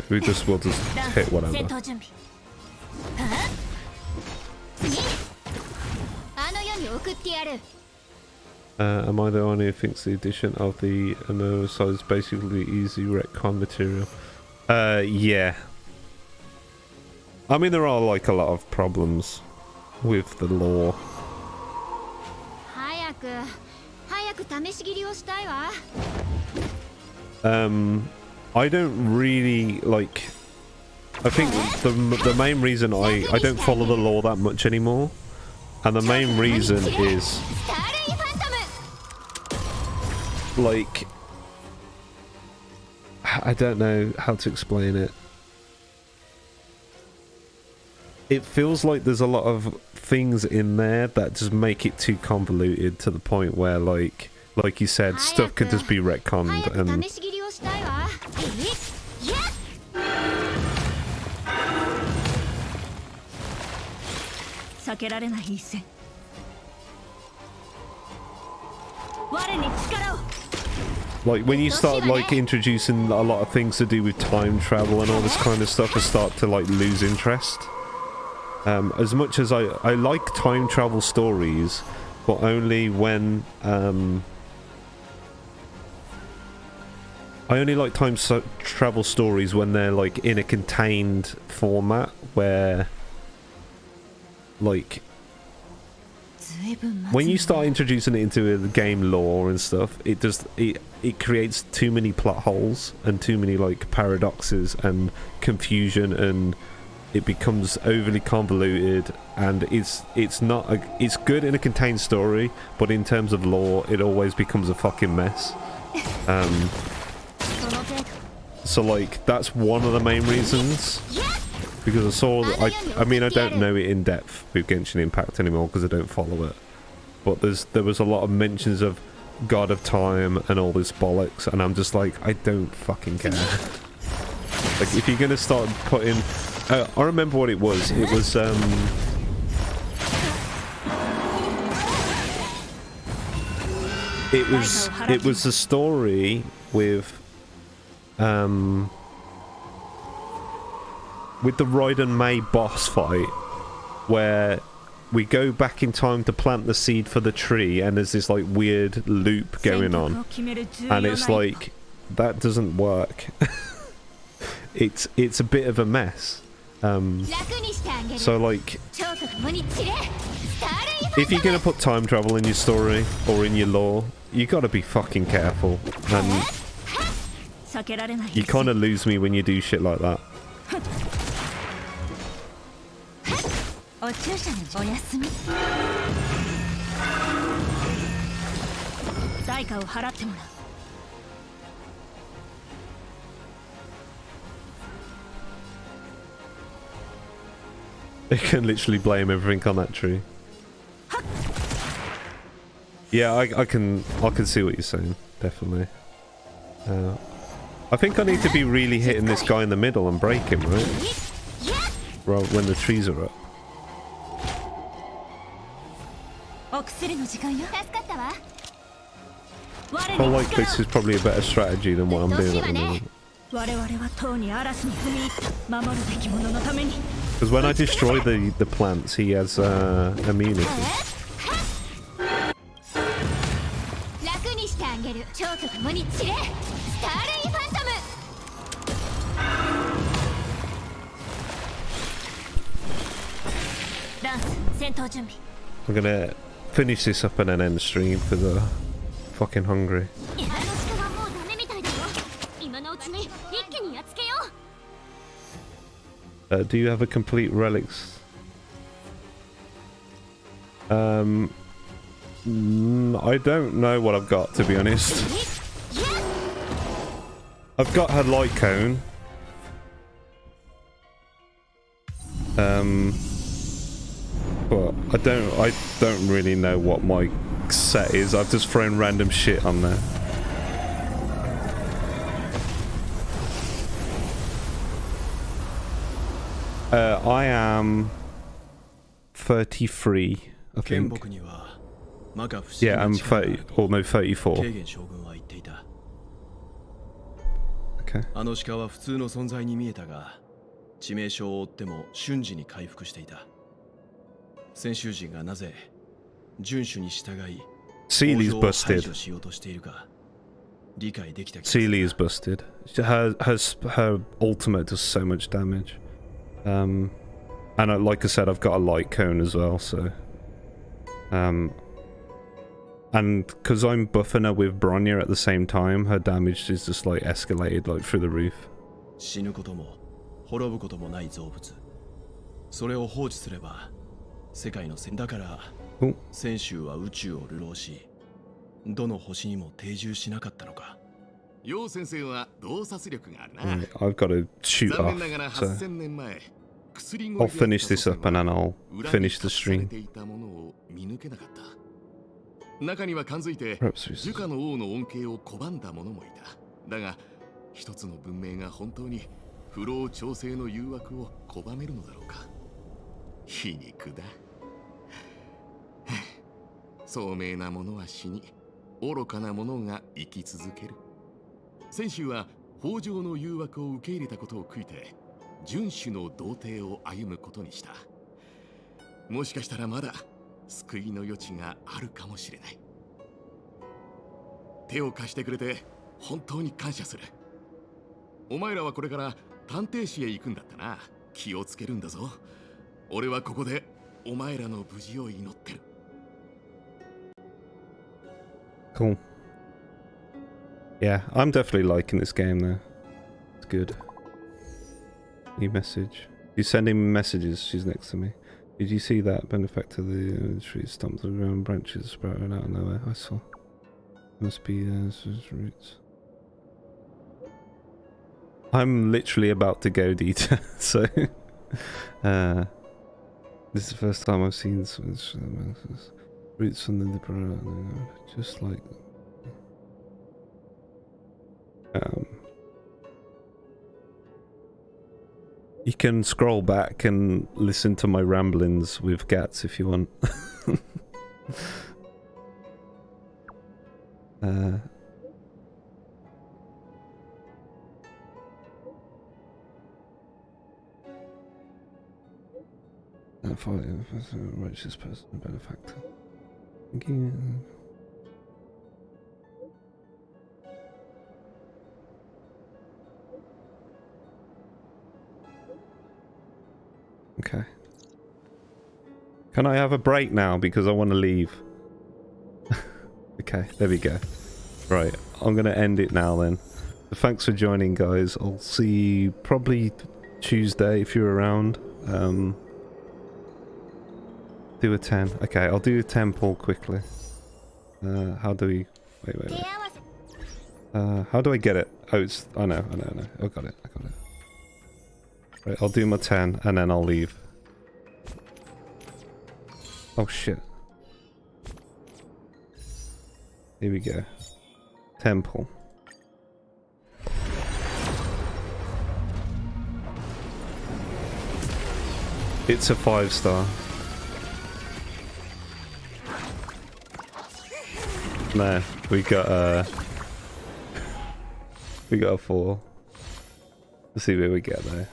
We'll just hit whatever. Am I the only who thinks the addition of the MMO side is basically easy retcon material? Yeah. I mean, there are like a lot of problems with the lore. I don't really like. I think the main reason I don't follow the lore that much anymore, and the main reason is like, I don't know how to explain it. It feels like there's a lot of things in there that just make it too convoluted to the point where, like you said, stuff could just be retconned and... Like, when you start, like, introducing a lot of things to do with time travel and all this kind of stuff, I start to, like, lose interest. As much as I like time travel stories, but only when I only like time travel stories when they're like in a contained format, where like when you start introducing it into the game lore and stuff, it creates too many plot holes and too many like paradoxes and confusion, and it becomes overly convoluted, and it's good in a contained story, but in terms of lore it always becomes a fucking mess. So like that's one of the main reasons, because I saw that I mean I don't know it in depth with Genshin Impact anymore because I don't follow it, but there was a lot of mentions of God of Time and all this bollocks, and I'm just like, I don't fucking care. Like, if you're gonna start putting I remember what it was. It was it was a story with the Raiden May boss fight, where we go back in time to plant the seed for the tree, and there's this like weird loop going on, and it's like, that doesn't work. It's a bit of a mess. So like, if you're gonna put time travel in your story or in your lore, you gotta be fucking careful, and you kind of lose me when you do shit like that. 注射のお休み。代価を払ってもらう。They can literally blame everything on that tree. Yeah, I can see what you're saying, definitely. I think I need to be really hitting this guy in the middle and break him, right? Well, when the trees are up. I feel like this is probably a better strategy than what I'm doing at the moment. Because when I destroy the plants, he has immunity. I'm gonna finish this up and then end the stream because I'm fucking hungry. Do you have a complete relics? I don't know what I've got, to be honest. I've got her light cone. But I don't really know what my set is. I've just thrown random shit on there. I am 33, I think. Yeah, I'm 30, almost 34. Okay. あの鹿は普通の存在に見えたが、致命傷を負っても瞬時に回復していた。先週人がなぜ遵守に従い、SEELE is busted. SEELE is busted. Her ultimate does so much damage. And like I said, I've got a light cone as well, so... and because I'm buffing her with Bronya at the same time, her damage is just like escalated like through the roof. 死ぬことも滅ぶこともない造物。それを放置すれば世界のだから先週は宇宙を流浪し、どの星にも定住しなかったのか。楊先生は洞察力があるな。I've got to shoot off, so I'll finish this up and then I'll finish the stream. 中には感づいて樹下の王の恩恵を拒んだ者もいた。だが一つの文明が本当に不老調整の誘惑を拒めるのだろうか。皮肉だ。聡明な者は死に、愚かな者が生き続ける。先週は北条の誘惑を受け入れたことを悔いて、遵守の道程を歩むことにした。もしかしたらまだ救いの余地があるかもしれない。手を貸してくれて本当に感謝する。お前らはこれから探偵士へ行くんだったな。気をつけるんだぞ。俺はここでお前らの無事を祈ってる。Cool. Yeah, I'm definitely liking this game though. It's good. New message. She's sending me messages. She's next to me. Did you see that benefactor? The tree stumps around branches sprouting out of nowhere. I saw. Must be roots. I'm literally about to go Dita, so this is the first time I've seen roots from the just like you can scroll back and listen to my ramblings with Gats if you want. Righteous person, a benefactor. Okay. Can I have a break now because I want to leave? Okay, there we go. Right, I'm going to end it now then. Thanks for joining, guys. I'll see you probably Tuesday if you're around. Do a 10. Okay, I'll do a temple quickly. How do we... Wait. How do I get it? Oh, it's... I know. I got it. Right, I'll do my 10 and then I'll leave. Oh shit. Here we go. Temple. It's a 5-star. No, we got a 4. Let's see where we get though.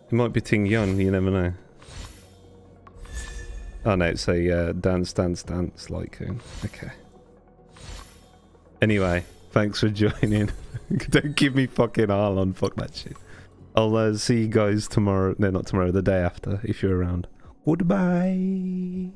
It might be Ting Yun, you never know. Oh no, it's a dance Lycoon. Okay. Anyway, thanks for joining. Don't give me fucking Arlon, fuck that shit. I'll see you guys tomorrow. No, not tomorrow, the day after, if you're around. Goodbye.